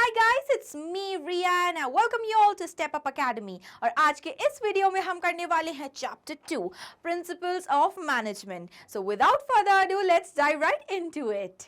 Hi guys, it's me Riya and I welcome you all to Step Up Academy. और आज के इस video में हम करने वाले हैं Chapter 2, Principles of Management. So without further ado, let's dive right into it.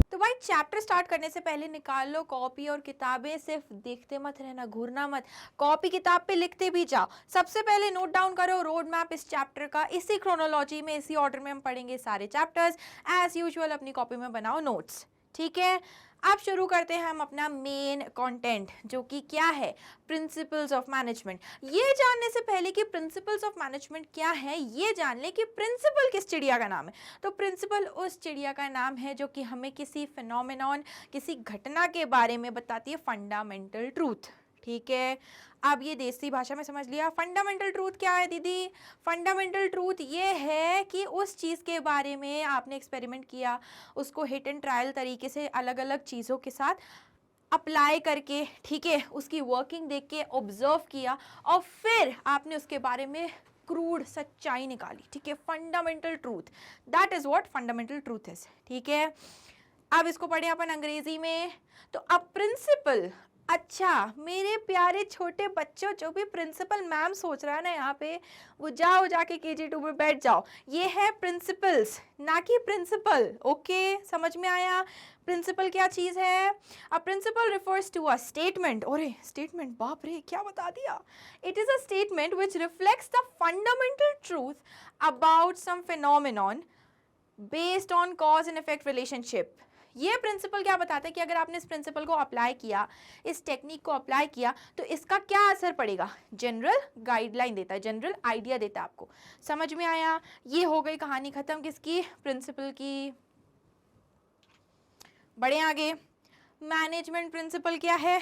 तो भाई चैप्टर स्टार्ट करने से पहले निकाल लो कॉपी और किताबें, सिर्फ देखते मत रहना, घूरना मत, कॉपी किताब पे लिखते भी जाओ। सबसे पहले नोट डाउन करो रोड मैप इस चैप्टर का, इसी क्रोनोलॉजी में इसी ऑर्डर में हम पढ़ेंगे सारे चैप्टर्स। एज यूजुअल अपनी कॉपी में बनाओ नोट्स, ठीक है। अब शुरू करते हैं हम अपना मेन कंटेंट, जो कि क्या है, प्रिंसिपल्स ऑफ मैनेजमेंट। ये जानने से पहले कि प्रिंसिपल्स ऑफ मैनेजमेंट क्या है, ये जान ले कि प्रिंसिपल किस चिड़िया का नाम है। तो प्रिंसिपल उस चिड़िया का नाम है जो कि हमें किसी फिनोमेनॉन, किसी घटना के बारे में बताती है, फंडामेंटल ट्रूथ, ठीक है। अब ये देसी भाषा में समझ लिया। फंडामेंटल ट्रूथ क्या है दीदी? फंडामेंटल ट्रूथ ये है कि उस चीज़ के बारे में आपने एक्सपेरिमेंट किया, उसको हिट एंड ट्रायल तरीके से अलग अलग चीज़ों के साथ अप्लाई करके, ठीक है, उसकी वर्किंग देख के ऑब्जर्व किया और फिर आपने उसके बारे में क्रूड सच्चाई निकाली, ठीक है। Fundamental truth, that is what fundamental truth is, ठीक है। अब इसको पढ़े अपन अंग्रेजी में। तो अब प्रिंसिपल, अच्छा मेरे प्यारे छोटे बच्चों, जो भी प्रिंसिपल मैम सोच रहा है ना यहाँ पे, वो जाओ जाके KG2 में बैठ जाओ। ये है प्रिंसिपल्स, ना कि प्रिंसिपल, ओके, समझ में आया? प्रिंसिपल क्या चीज है? A principle refers to a statement, ओरे स्टेटमेंट, बाप रे क्या बता दिया। It is a statement which reflects the fundamental truth about some phenomenon based on cause and effect relationship. ये प्रिंसिपल क्या बताता है कि अगर आपने इस प्रिंसिपल को अप्लाई किया, इस टेक्निक को अप्लाई किया, तो इसका क्या असर पड़ेगा। जनरल गाइडलाइन देता है, जनरल आइडिया देता है आपको। समझ में आया? ये हो गई कहानी खत्म किसकी, प्रिंसिपल की। बढ़े आगे। मैनेजमेंट प्रिंसिपल क्या है?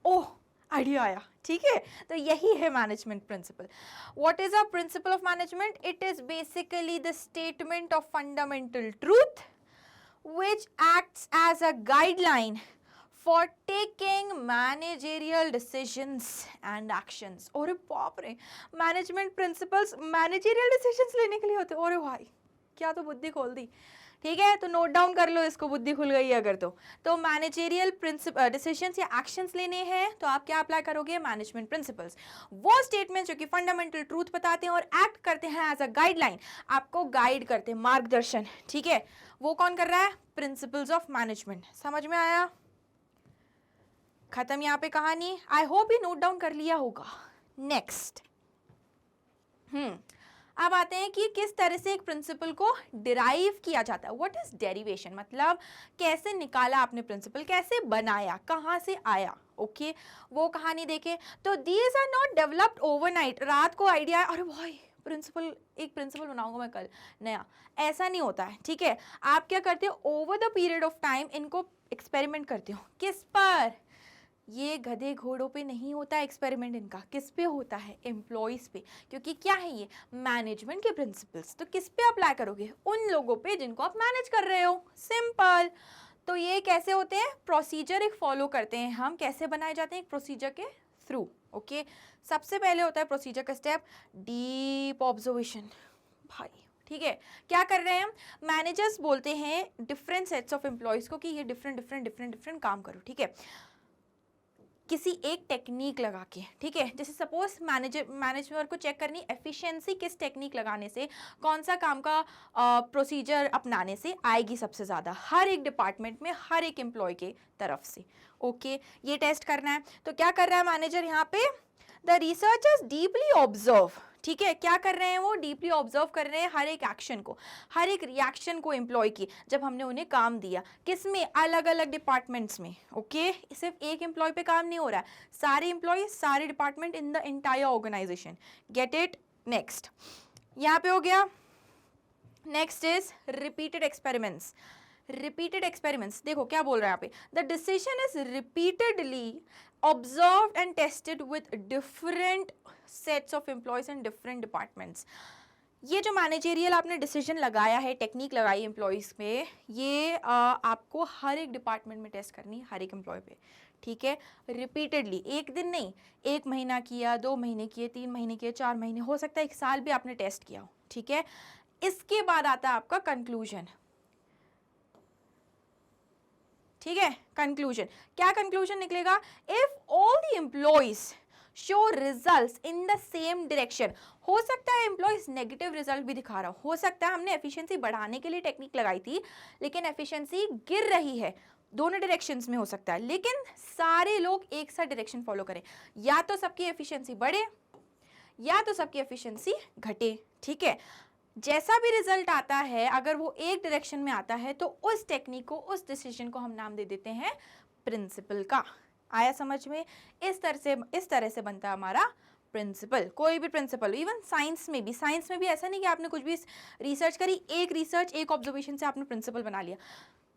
ओह आइडिया आया, ठीक है। तो यही है management principle. What is a principle of management? It is basically the statement of fundamental truth which acts as a guideline for taking managerial decisions and actions। अरे बाप रे, मैनेजमेंट प्रिंसिपल्स मैनेजरियल डिसीजंस लेने के लिए होते हैं। अरे भाई क्या तो बुद्धि खोल दी, ठीक है। तो नोट डाउन कर लो इसको, बुद्धि खुल गई अगर तो मैनेजरियल डिसीजंस या एक्शंस लेने हैं तो आप क्या अप्लाई करोगे? Management principles. वो स्टेटमेंट जो कि फंडामेंटल ट्रूथ बताते हैं और एक्ट करते हैं एज अ गाइडलाइन, आपको गाइड करते हैं, मार्गदर्शन, ठीक है। वो कौन कर रहा है? Principles of management. समझ में आया? खत्म यहाँ पे कहानी। आई होप ये नोट डाउन कर लिया होगा। नेक्स्ट, अब आते हैं कि किस तरह से एक प्रिंसिपल को डिराइव किया जाता है। व्हाट इज डेरिवेशन, मतलब कैसे निकाला आपने प्रिंसिपल, कैसे बनाया, कहाँ से आया, ओके। वो कहानी देखें तो these are not developed overnight. रात को आइडिया है, अरे भाई प्रिंसिपल, एक प्रिंसिपल बनाऊंगा मैं कल नया, ऐसा नहीं होता है, ठीक है। आप क्या करते हो? Over the period of time इनको एक्सपेरिमेंट करते हो। किस पर? ये गधे घोड़ों पे नहीं होता एक्सपेरिमेंट, इनका किस पे होता है? एम्प्लॉयज़ पे। क्योंकि क्या है ये? मैनेजमेंट के प्रिंसिपल्स। तो किस पे अप्लाई करोगे? उन लोगों पे जिनको आप मैनेज कर रहे हो, सिंपल। तो ये कैसे होते हैं? प्रोसीजर एक फॉलो करते हैं हम। कैसे बनाए जाते हैं? एक प्रोसीजर के थ्रू, ओके। सबसे पहले होता है प्रोसीजर का स्टेप डीप ऑब्जर्वेशन, भाई, ठीक है। क्या कर रहे हैं हम? मैनेजर्स बोलते हैं डिफरेंट सेट्स ऑफ एम्प्लॉयज़ को कि ये डिफरेंट काम करो, ठीक है, किसी एक टेक्निक लगा के, ठीक है। जैसे सपोज मैनेजर को चेक करनी एफिशिएंसी किस टेक्निक लगाने से, कौन सा काम का प्रोसीजर अपनाने से आएगी सबसे ज़्यादा, हर एक डिपार्टमेंट में, हर एक एम्प्लॉय के तरफ से, ओके। ये टेस्ट करना है। तो क्या कर रहा है मैनेजर यहाँ पे? द रिसर्चर्स डीपली ऑब्जर्व, ठीक है। क्या कर रहे हैं वो? डीपली ऑब्जर्व कर रहे हैं हर एक एक्शन को, हर एक रिएक्शन को एम्प्लॉय की, जब हमने उन्हें काम दिया। किस में? अलग अलग डिपार्टमेंट्स में, ओके। सिर्फ एक एम्प्लॉय पे काम नहीं हो रहा है, सारे एम्प्लॉय, सारे department in the entire organisation. Get it? Next यहाँ पे हो गया। Next is repeated experiments. Repeated experiments, देखो क्या बोल रहा है यहाँ पे, the decision is repeatedly observed and tested with different sets of employees and different departments. ये जो मैनेजेरियल आपने डिसीजन लगाया है, टेक्निक लगाई एम्प्लॉयज़ पे, ये आपको हर एक डिपार्टमेंट में टेस्ट करनी है, हर एक एम्प्लॉय पे, ठीक है। रिपीटेडली, एक दिन नहीं, 1 महीना किया, 2 महीने किए, 3 महीने किए, 4 महीने, हो सकता है 1 साल भी आपने टेस्ट किया हो, ठीक है। इसके बाद आता है आपका कंक्लूजन। ठीक है, कंक्लूजन, क्या कंक्लूजन निकलेगा? If all the employees show results in the same direction, हो सकता है एम्प्लॉइज नेगेटिव रिजल्ट भी दिखा रहा हो सकता है हमने एफिशिएंसी बढ़ाने के लिए टेक्निक लगाई थी लेकिन एफिशिएंसी गिर रही है, दोनों डायरेक्शंस में हो सकता है, लेकिन सारे लोग एक साथ डायरेक्शन फॉलो करें, या तो सबकी एफिशिएंसी बढ़े या तो सबकी एफिशिएंसी घटे। ठीक है, जैसा भी रिजल्ट आता है अगर वो एक डायरेक्शन में आता है तो उस टेक्निक को, उस डिसीजन को हम नाम दे देते हैं प्रिंसिपल का। आया समझ में? इस तरह से बनता है हमारा प्रिंसिपल। कोई भी प्रिंसिपल, इवन साइंस में भी ऐसा नहीं कि आपने कुछ भी रिसर्च करी, एक ऑब्जर्वेशन से आपने प्रिंसिपल बना लिया।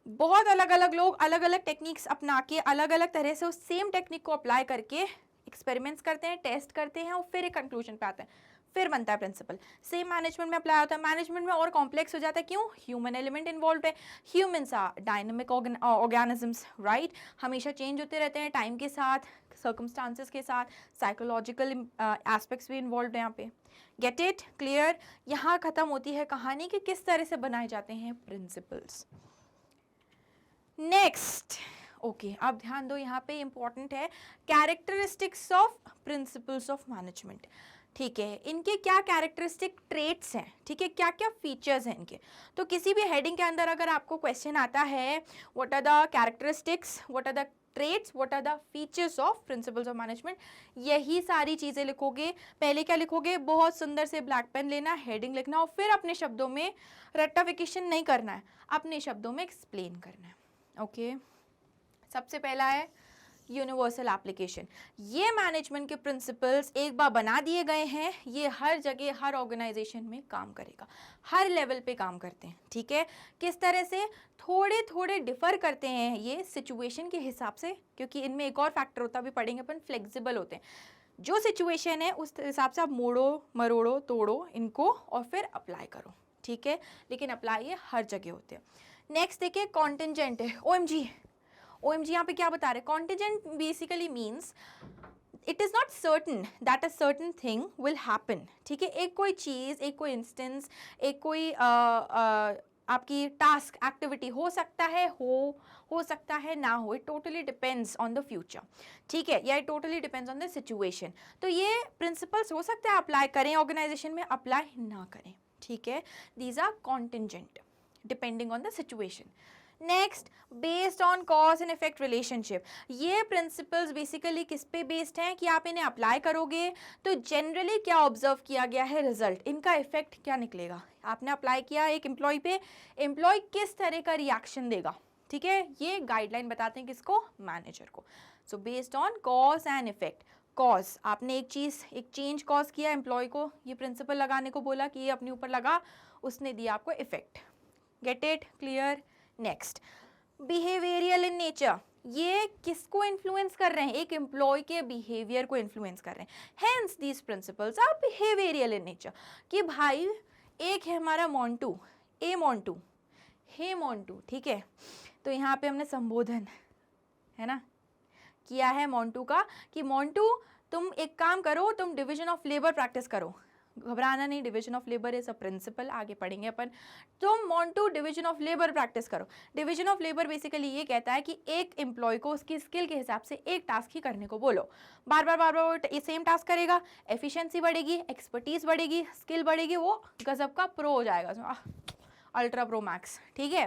बहुत अलग अलग लोग अलग अलग टेक्निक्स अपना के अलग अलग तरह से उस सेम टेक्निक को अप्लाई करके एक्सपेरिमेंट्स करते हैं, टेस्ट करते हैं और फिर एक कंक्लूजन पे आते हैं, फिर बनता है प्रिंसिपल। सेम मैनेजमेंट में अप्लाई होता है, मैनेजमेंट में और कॉम्प्लेक्स हो जाता है, क्यों? ह्यूमन एलिमेंट इन्वॉल्व है, humans are dynamic organisms, right, हमेशा चेंज होते रहते हैं टाइम के साथ, सर्कमस्टांसेस के साथ, साइकोलॉजिकल एस्पेक्ट्स भी इन्वॉल्व है यहाँ पे। Get it? क्लियर? यहाँ खत्म होती है कहानी कि किस तरह से बनाए जाते हैं प्रिंसिपल्स। नेक्स्ट, ओके, अब ध्यान दो, यहाँ पे इंपॉर्टेंट है characteristics of principles of management. ठीक है, इनके क्या कैरेक्टरिस्टिक ट्रेट्स हैं, ठीक है, क्या क्या फीचर्स हैं इनके। तो किसी भी हेडिंग के अंदर अगर आपको क्वेश्चन आता है what are the characteristics, what are the traits, what are the features of principles of management, यही सारी चीज़ें लिखोगे। पहले क्या लिखोगे? बहुत सुंदर से ब्लैक पेन लेना, हेडिंग लिखना और फिर अपने शब्दों में, रट्टाफिकेशन नहीं करना है, अपने शब्दों में एक्सप्लेन करना है। ओके, सबसे पहला है यूनिवर्सल एप्लीकेशन। ये मैनेजमेंट के प्रिंसिपल्स एक बार बना दिए गए हैं, ये हर जगह हर ऑर्गेनाइजेशन में काम करेगा, हर लेवल पे काम करते हैं। ठीक है, किस तरह से? थोड़े थोड़े डिफर करते हैं ये सिचुएशन के हिसाब से, क्योंकि इनमें एक और फैक्टर होता भी पढ़ेंगे अपन, फ्लेक्सिबल होते हैं। जो सिचुएशन है उस हिसाब से आप मोड़ो मरोड़ो तोड़ो इनको और फिर अप्लाई करो। ठीक है, लेकिन अप्लाई ये हर जगह होते हैं। नेक्स्ट देखिए, कॉन्टिजेंट है। OMG यहाँ पे क्या बता रहे हैं? Contingent basically means it is not certain that a certain thing will happen. ठीक है, एक कोई चीज़, एक कोई इंस्टेंस, एक कोई आपकी टास्क एक्टिविटी हो सकता है, हो सकता है ना हो, it totally depends on the future. ठीक है, या it totally depends on the situation. तो ये प्रिंसिपल्स हो सकता है अप्लाई करें ऑर्गेनाइजेशन में, अप्लाई ना करें। ठीक है, these are contingent depending on the situation. Next, based on cause and effect relationship. ये प्रिंसिपल्स बेसिकली किस पे बेस्ड हैं कि आप इन्हें अप्लाई करोगे तो जनरली क्या ऑब्जर्व किया गया है, रिजल्ट, इनका इफेक्ट क्या निकलेगा। आपने अप्लाई किया एक एम्प्लॉय पे, एम्प्लॉय किस तरह का रिएक्शन देगा। ठीक है, ये गाइडलाइन बताते हैं किसको? मैनेजर को। So based on cause and effect. Cause, आपने एक चीज़, एक चेंज कॉज किया, एम्प्लॉय को ये प्रिंसिपल लगाने को बोला कि ये अपने ऊपर लगा, उसने दिया आपको effect. Get it? Clear? Next, behavioural in nature. ये किसको इन्फ्लुएंस कर रहे हैं? एक एम्प्लॉय के बिहेवियर को इन्फ्लुएंस कर रहे हैं। Hence these principles are behavioural in nature. कि भाई एक है हमारा मोंटू, ए मोंटू, हे मोंटू, ठीक है, तो यहाँ पे हमने संबोधन है ना किया है मोंटू का कि मोंटू तुम एक काम करो, तुम डिवीजन ऑफ लेबर प्रैक्टिस करो। घबराना नहीं, division of labour is a principle, आगे पढ़ेंगे अपन। तुम Montu division of labour practice करो। डिवीजन ऑफ लेबर बेसिकली ये कहता है कि एक एम्प्लॉय को उसकी स्किल के हिसाब से एक टास्क ही करने को बोलो, बार बार ये सेम टास्क करेगा, एफिशिएंसी बढ़ेगी, एक्सपर्टीज बढ़ेगी, स्किल बढ़ेगी, वो गजब का प्रो हो जाएगा, अल्ट्रा प्रो मैक्स। ठीक है,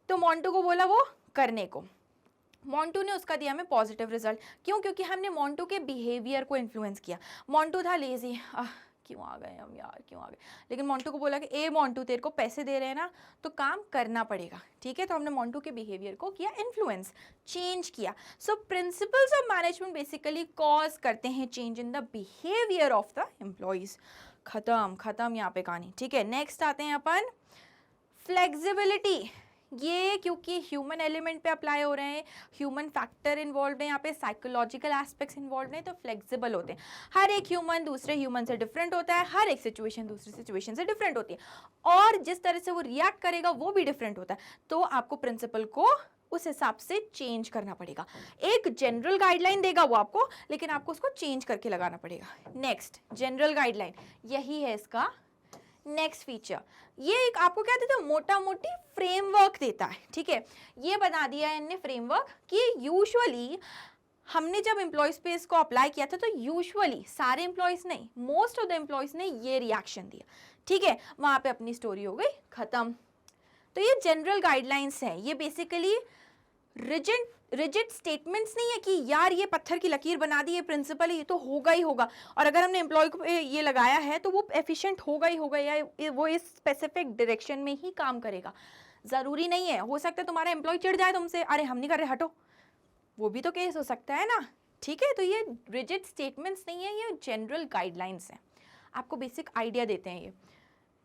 तो मोंटू को बोला वो करने को, मोंटू ने उसका दिया हमें पॉजिटिव रिजल्ट। क्यों? क्योंकि हमने मोंटू के बिहेवियर को इन्फ्लुएंस किया। मोंटू था लेजी, क्यों आ गए हम यार, क्यों आ गए, लेकिन मोंटू को बोला कि ए मोंटू तेरे को पैसे दे रहे हैं ना तो काम करना पड़ेगा। ठीक है, तो हमने मोंटू के बिहेवियर को किया इन्फ्लुएंस, चेंज किया। So principles of management basically cause करते हैं change in the behaviour of the employees. खत्म यहाँ पे कहानी। ठीक है, नेक्स्ट आते हैं अपन फ्लेक्सिबिलिटी। ये क्योंकि ह्यूमन एलिमेंट पे अप्लाई हो रहे हैं, ह्यूमन फैक्टर इन्वॉल्व है यहाँ पे, साइकोलॉजिकल एस्पेक्ट्स इन्वॉल्व हैं, तो फ्लेक्सिबल होते हैं। हर एक ह्यूमन दूसरे ह्यूमन से डिफरेंट होता है, हर एक सिचुएशन दूसरी सिचुएशन से डिफरेंट होती है और जिस तरह से वो रिएक्ट करेगा वो भी डिफरेंट होता है। तो आपको प्रिंसिपल को उस हिसाब से चेंज करना पड़ेगा। एक जनरल गाइडलाइन देगा वो आपको, लेकिन आपको उसको चेंज करके लगाना पड़ेगा। नेक्स्ट, जनरल गाइडलाइन, यही है इसका नेक्स्ट फीचर, ये एक आपको क्या देता है, मोटा मोटी फ्रेमवर्क देता है, ठीक है। ये बना दिया है इनने फ्रेमवर्क कि यूजुअली हमने जब एम्प्लॉय स्पेस को अप्लाई किया था तो यूजुअली सारे एम्प्लॉयज नहीं, मोस्ट ऑफ द एम्प्लॉयज ने ये रिएक्शन दिया, ठीक है, वहां पे अपनी स्टोरी हो गई खत्म। तो ये जनरल गाइडलाइंस है, ये बेसिकली रिजिड स्टेटमेंट्स नहीं है कि यार ये पत्थर की लकीर बना दी, ये प्रिंसिपल है, ये तो होगा ही होगा, और अगर हमने एम्प्लॉय को ये लगाया है तो वो एफिशिएंट होगा ही होगा, या वो इस स्पेसिफिक डायरेक्शन में ही काम करेगा, जरूरी नहीं है। हो सकता है तुम्हारा एम्प्लॉय चिढ़ जाए तुमसे, अरे हम नहीं कर रहे हटो, वो भी तो केस हो सकता है ना, ठीक है। तो ये रिजिड स्टेटमेंट्स नहीं है, ये जनरल गाइडलाइंस है, आपको बेसिक आइडिया देते हैं ये।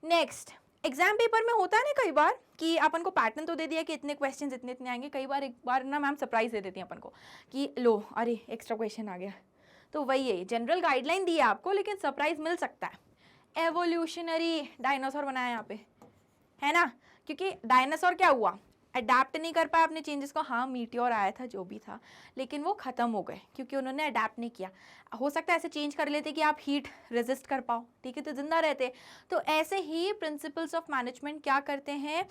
नेक्स्ट, एग्जाम पेपर में होता है ना कई बार कि अपन को पैटर्न तो दे दिया कि इतने क्वेश्चंस इतने इतने आएंगे, कई बार एक बार ना मैम सरप्राइज दे देती हैं अपन को कि लो अरे एक्स्ट्रा क्वेश्चन आ गया, तो वही है, जनरल गाइडलाइन दी है आपको लेकिन सरप्राइज मिल सकता है। एवोल्यूशनरी डायनासोर बनाया यहाँ पे, है ना, क्योंकि डायनासोर क्या हुआ, अडेप्ट नहीं कर पाया अपने चेंजेस को, हाँ मीटियोर आया था जो भी था, लेकिन वो खत्म हो गए क्योंकि उन्होंने अडेप्ट नहीं किया। हो सकता है ऐसे चेंज कर लेते कि आप हीट रेजिस्ट कर पाओ, ठीक है, तो जिंदा रहते। तो ऐसे ही प्रिंसिपल्स ऑफ मैनेजमेंट क्या करते हैं,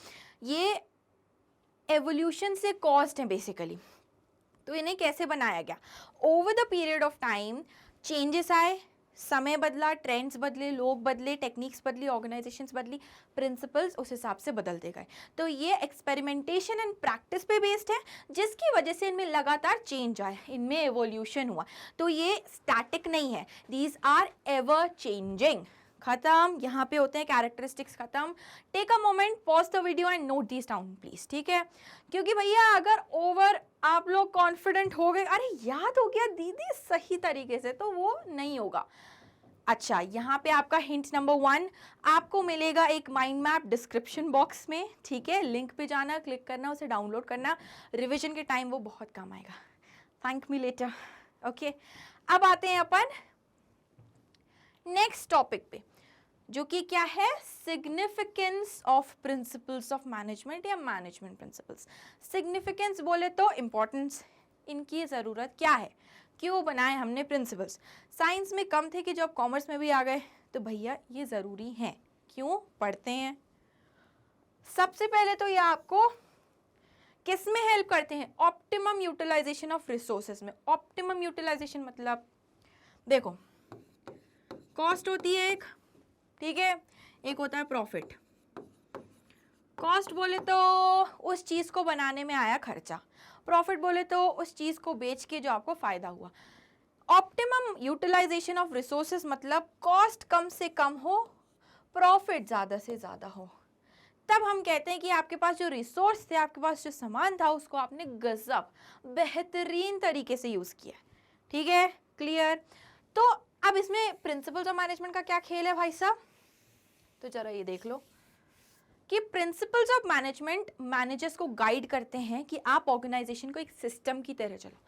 ये एवोल्यूशन से कॉज्ड है बेसिकली। तो इन्हें कैसे बनाया गया, over the period of time changes आए, समय बदला, ट्रेंड्स बदले, लोग बदले, टेक्निक्स बदली, ऑर्गेनाइजेशंस बदली, प्रिंसिपल्स उस हिसाब से बदलते गए। तो ये एक्सपेरिमेंटेशन एंड प्रैक्टिस पे बेस्ड है, जिसकी वजह से इनमें लगातार चेंज आया, इनमें एवोल्यूशन हुआ। तो ये स्टैटिक नहीं है, दीज आर एवर चेंजिंग। खत्म, यहाँ पे होते हैं कैरेक्टरिस्टिक्स खत्म। Take a moment, pause the video and note this down please, ठीक है, क्योंकि भैया अगर ओवर आप लोग कॉन्फिडेंट हो गए, अरे याद हो गया दीदी सही तरीके से, तो वो नहीं होगा। अच्छा, यहाँ पे आपका हिंट नंबर 1 आपको मिलेगा एक माइंड मैप डिस्क्रिप्शन बॉक्स में, ठीक है, लिंक पे जाना, क्लिक करना, उसे डाउनलोड करना, रिविजन के टाइम वो बहुत काम आएगा। Thank me later. ओके, अब आते हैं अपन नेक्स्ट टॉपिक पे, जो कि क्या है, significance of principles of management या मैनेजमेंट प्रिंसिपल्स। सिग्निफिकेंस बोले तो इंपॉर्टेंस, इनकी ज़रूरत क्या है, क्यों बनाए हमने प्रिंसिपल्स। साइंस में कम थे कि जब कॉमर्स में भी आ गए, तो भैया ये ज़रूरी हैं, क्यों पढ़ते हैं। सबसे पहले तो ये आपको किस में हेल्प करते हैं, ऑप्टिमम यूटिलाइजेशन ऑफ रिसोर्सेज में। ऑप्टिमम यूटिलाइजेशन मतलब देखो, कॉस्ट होती है एक, ठीक है, एक होता है प्रॉफिट। कॉस्ट बोले तो उस चीज़ को बनाने में आया खर्चा, प्रॉफिट बोले तो उस चीज़ को बेच के जो आपको फायदा हुआ। ऑप्टिमम यूटिलाइजेशन ऑफ रिसोर्सेज मतलब कॉस्ट कम से कम हो, प्रॉफिट ज़्यादा से ज़्यादा हो। तब हम कहते हैं कि आपके पास जो रिसोर्स थे, आपके पास जो सामान था, उसको आपने गजब बेहतरीन तरीके से यूज़ किया, ठीक है, क्लियर। तो अब इसमें प्रिंसिपल्स ऑफ मैनेजमेंट का क्या खेल है भाई साहब, तो जरा ये देख लो कि प्रिंसिपल्स ऑफ मैनेजमेंट मैनेजर्स को गाइड करते हैं कि आप ऑर्गेनाइजेशन को एक सिस्टम की तरह चलाओ,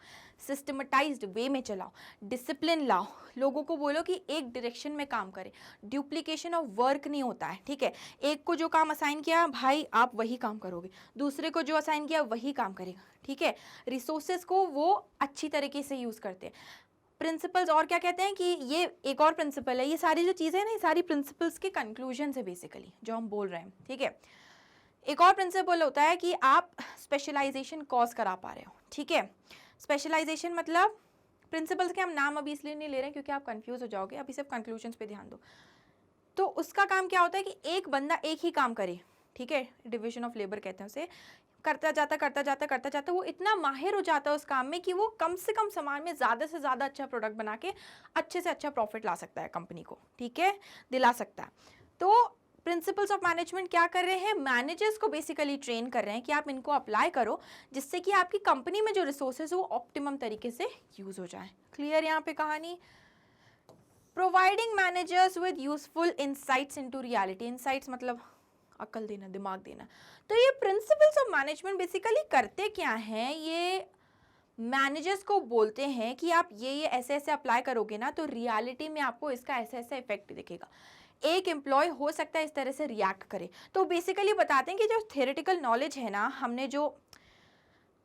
सिस्टमेटाइज्ड वे में चलाओ, डिसिप्लिन लाओ, लोगों को बोलो कि एक डायरेक्शन में काम करें, ड्यूप्लीकेशन ऑफ वर्क नहीं होता है, ठीक है, एक को जो काम असाइन किया भाई आप वही काम करोगे, दूसरे को जो असाइन किया वही काम करेगा, ठीक है, रिसोर्सेज को वो अच्छी तरीके से यूज़ करते हैं। प्रिंसिपल्स और क्या कहते हैं कि ये एक और प्रिंसिपल है, ये सारी जो चीज़ें हैं ना, ये सारी प्रिंसिपल्स के कंक्लूजन है बेसिकली जो हम बोल रहे हैं, ठीक है। एक और प्रिंसिपल होता है कि आप स्पेशलाइजेशन कॉज करा पा रहे हो, ठीक है। स्पेशलाइजेशन मतलब प्रिंसिपल्स के हम नाम अभी इसलिए नहीं ले रहे हैं क्योंकि आप कंफ्यूज हो जाओगे, अभी सिर्फ कंक्लूजन्स पे ध्यान दो। तो उसका काम क्या होता है कि एक बंदा एक ही काम करे, ठीक है, डिविजन ऑफ लेबर कहते हैं उसे, करता जाता वो इतना माहिर हो जाता है उस काम में कि वो कम से कम सामान में ज़्यादा से ज़्यादा अच्छा प्रोडक्ट बना के अच्छे से अच्छा प्रॉफिट ला सकता है कंपनी को, ठीक है, दिला सकता है। तो प्रिंसिपल्स ऑफ मैनेजमेंट क्या कर रहे हैं, मैनेजर्स को बेसिकली ट्रेन कर रहे हैं कि आप इनको अप्लाई करो, जिससे कि आपकी कंपनी में जो रिसोर्सेज वो ऑप्टिमम तरीके से यूज़ हो जाए। क्लियर यहाँ पे कहानी। Providing managers with useful insights into reality. Insights मतलब अकल देना, दिमाग देना। तो ये प्रिंसिपल्स ऑफ मैनेजमेंट बेसिकली करते क्या हैं, ये मैनेजर्स को बोलते हैं कि आप ये ऐसे ऐसे अप्लाई करोगे ना तो रियलिटी में आपको इसका ऐसा ऐसा इफेक्ट दिखेगा, एक एम्प्लॉय हो सकता है इस तरह से रिएक्ट करे। तो बेसिकली बताते हैं कि जो थ्योरेटिकल नॉलेज है ना, हमने जो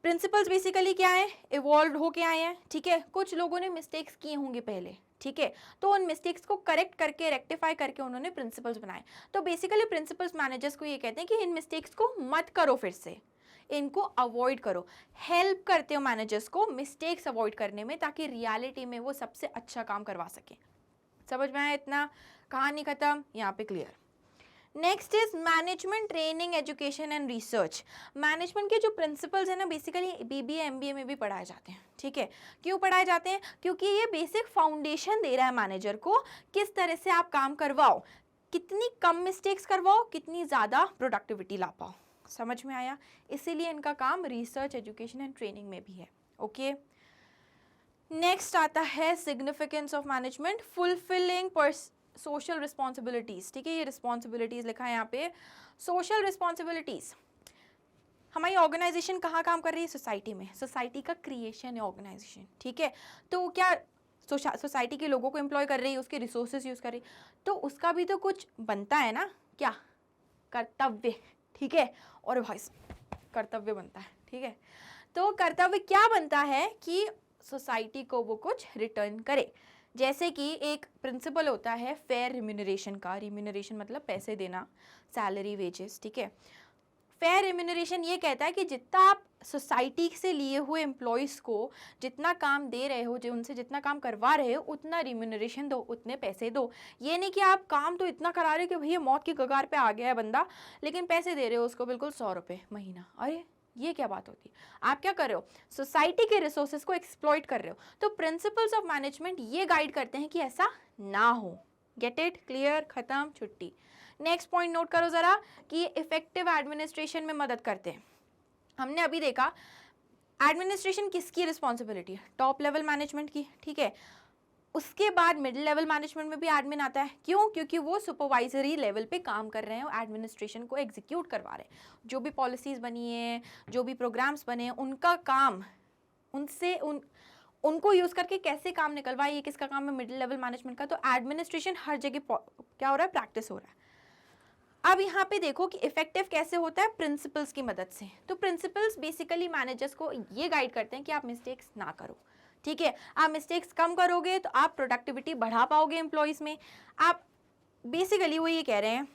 प्रिंसिपल्स बेसिकली क्या है, इवॉल्व होके आए हैं, ठीक है, कुछ लोगों ने मिस्टेक्स किए होंगे पहले, ठीक है, तो उन मिस्टेक्स को करेक्ट करके रेक्टिफाई करके उन्होंने प्रिंसिपल्स बनाए। तो बेसिकली प्रिंसिपल्स मैनेजर्स को ये कहते हैं कि इन मिस्टेक्स को मत करो, फिर से इनको अवॉइड करो, हेल्प करते हो मैनेजर्स को मिस्टेक्स अवॉइड करने में, ताकि रियलिटी में वो सबसे अच्छा काम करवा सके। समझ में आया इतना? कहानी खत्म, यहाँ पे clear. Next is management training education and research. Management के जो प्रिंसिपल्स हैं ना, बेसिकली बीबीए एमबीए में भी पढ़ाए जाते हैं। ठीक है, क्यों पढ़ाए जाते हैं? क्योंकि ये बेसिक फाउंडेशन दे रहा है मैनेजर को, किस तरह से आप काम करवाओ, कितनी कम मिस्टेक्स करवाओ, कितनी ज़्यादा प्रोडक्टिविटी ला पाओ। समझ में आया? इसीलिए इनका काम रिसर्च एजुकेशन एंड ट्रेनिंग में भी है। ओके, नेक्स्ट आता है significance of management, fulfilling social responsibilities. ठीक है, ये रिस्पॉन्सिबिलिटीज लिखा है यहाँ पे, सोशल रिस्पॉन्सिबिलिटीज। हमारी ऑर्गेनाइजेशन कहाँ काम कर रही है? सोसाइटी में। सोसाइटी का क्रिएशन है ऑर्गेनाइजेशन। ठीक है, तो क्या सोसाइटी के लोगों को एम्प्लॉय कर रही है, उसके रिसोर्सेज यूज कर रही है, तो उसका भी तो कुछ बनता है ना, क्या? कर्तव्य। ठीक है, और भाई कर्तव्य बनता है। ठीक है, तो कर्तव्य क्या बनता है कि सोसाइटी को वो कुछ रिटर्न करे। जैसे कि एक प्रिंसिपल होता है फेयर रिम्यूनरेशन का, रिम्यूनरेशन मतलब पैसे देना, सैलरी, वेजेस। ठीक है, फेयर रिम्यूनरेशन ये कहता है कि जितना आप सोसाइटी से लिए हुए एम्प्लॉयज़ को जितना काम दे रहे हो, जो उनसे जितना काम करवा रहे हो, उतना रिम्यूनरेशन दो, उतने पैसे दो। ये नहीं कि आप काम तो इतना करा रहे हो कि भैया मौत की कगार पे आ गया है बंदा, लेकिन पैसे दे रहे हो उसको बिल्कुल 100 रुपये महीना। अरे ये क्या बात होती है? आप क्या कर रहे हो? सोसाइटी के रिसोर्सेज को एक्सप्लॉइट कर रहे हो। तो प्रिंसिपल्स ऑफ मैनेजमेंट ये गाइड करते हैं कि ऐसा ना हो। Get it? क्लियर? खत्म, छुट्टी। नेक्स्ट पॉइंट नोट करो जरा कि इफेक्टिव एडमिनिस्ट्रेशन में मदद करते हैं। हमने अभी देखा एडमिनिस्ट्रेशन किसकी रिस्पॉन्सिबिलिटी है? टॉप लेवल मैनेजमेंट की। ठीक है, उसके बाद मिडिल लेवल मैनेजमेंट में भी एडमिन आता है। क्यों? क्योंकि वो सुपरवाइजरी लेवल पे काम कर रहे हैं, एडमिनिस्ट्रेशन को एग्जीक्यूट करवा रहे हैं। जो भी पॉलिसीज बनी है, जो भी प्रोग्राम्स बने हैं, उनका काम उनको यूज करके कैसे काम निकलवाए, ये किसका काम है? मिडिल लेवल मैनेजमेंट का। तो एडमिनिस्ट्रेशन हर जगह क्या हो रहा है? प्रैक्टिस हो रहा है। अब यहाँ पे देखो कि इफेक्टिव कैसे होता है? प्रिंसिपल्स की मदद से। तो प्रिंसिपल्स बेसिकली मैनेजर्स को ये गाइड करते हैं कि आप मिस्टेक्स ना करो। ठीक है, आप मिस्टेक्स कम करोगे तो आप प्रोडक्टिविटी बढ़ा पाओगे एम्प्लॉयज में। आप बेसिकली वो ये कह रहे हैं,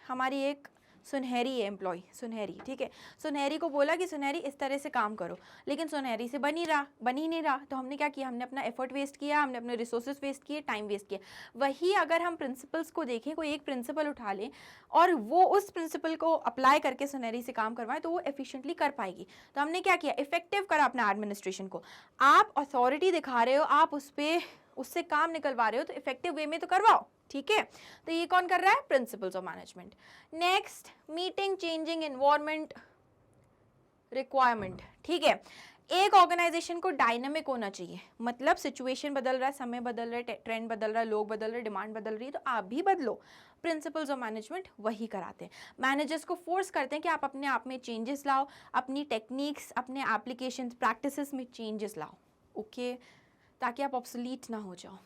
हमारी एक सुनहरी है एम्प्लॉय, सुनहरी। ठीक है, सुनहरी को बोला कि सुनहरी इस तरह से काम करो, लेकिन सुनहरी से बन ही नहीं रहा। तो हमने क्या किया? हमने अपना एफर्ट वेस्ट किया, हमने अपने रिसोर्सेज वेस्ट किए, टाइम वेस्ट किया। वही अगर हम प्रिंसिपल्स को देखें, कोई एक प्रिंसिपल उठा लें और वो उस प्रिंसिपल को अप्लाई करके सुनहरी से काम करवाएं, तो वो एफिशिएंटली कर पाएगी। तो हमने क्या किया? इफेक्टिव करा अपना एडमिनिस्ट्रेशन को। आप अथॉरिटी दिखा रहे हो, आप उससे काम निकलवा रहे हो, तो इफेक्टिव वे में तो करवाओ। ठीक है, तो ये कौन कर रहा है? Principles of management. Next, meeting changing environment requirement. ठीक है, एक ऑर्गेनाइजेशन को डायनामिक होना चाहिए, मतलब सिचुएशन बदल रहा है, समय बदल रहा है, ट्रेंड बदल रहा है, लोग बदल रहे हैं, डिमांड बदल रही है, तो आप भी बदलो। प्रिंसिपल्स ऑफ मैनेजमेंट वही कराते हैं। मैनेजर्स को फोर्स करते हैं कि आप अपने आप में चेंजेस लाओ, अपनी टेक्निक्स, अपने एप्लीकेशंस, प्रैक्टिसेस में चेंजेस लाओ। ओके, ताकि आप ऑब्सोलीट ना हो जाओ।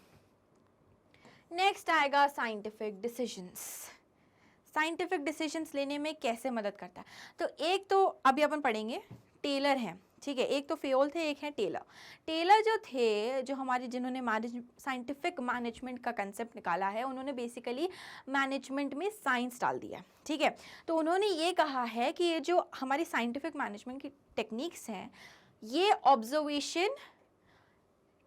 नेक्स्ट आएगा साइंटिफिक डिसीजंस। साइंटिफिक डिसीजंस लेने में कैसे मदद करता है? तो एक तो अभी अपन पढ़ेंगे, टेलर हैं। ठीक है, एक तो फेयोल थे, एक है टेलर। टेलर जो थे, जो हमारे जिन्होंने साइंटिफिक मैनेजमेंट का कंसेप्ट निकाला है, उन्होंने बेसिकली मैनेजमेंट में साइंस डाल दिया। ठीक है, तो उन्होंने ये कहा है कि ये जो हमारी साइंटिफिक मैनेजमेंट की टेक्निक्स हैं, ये ऑब्जर्वेशन,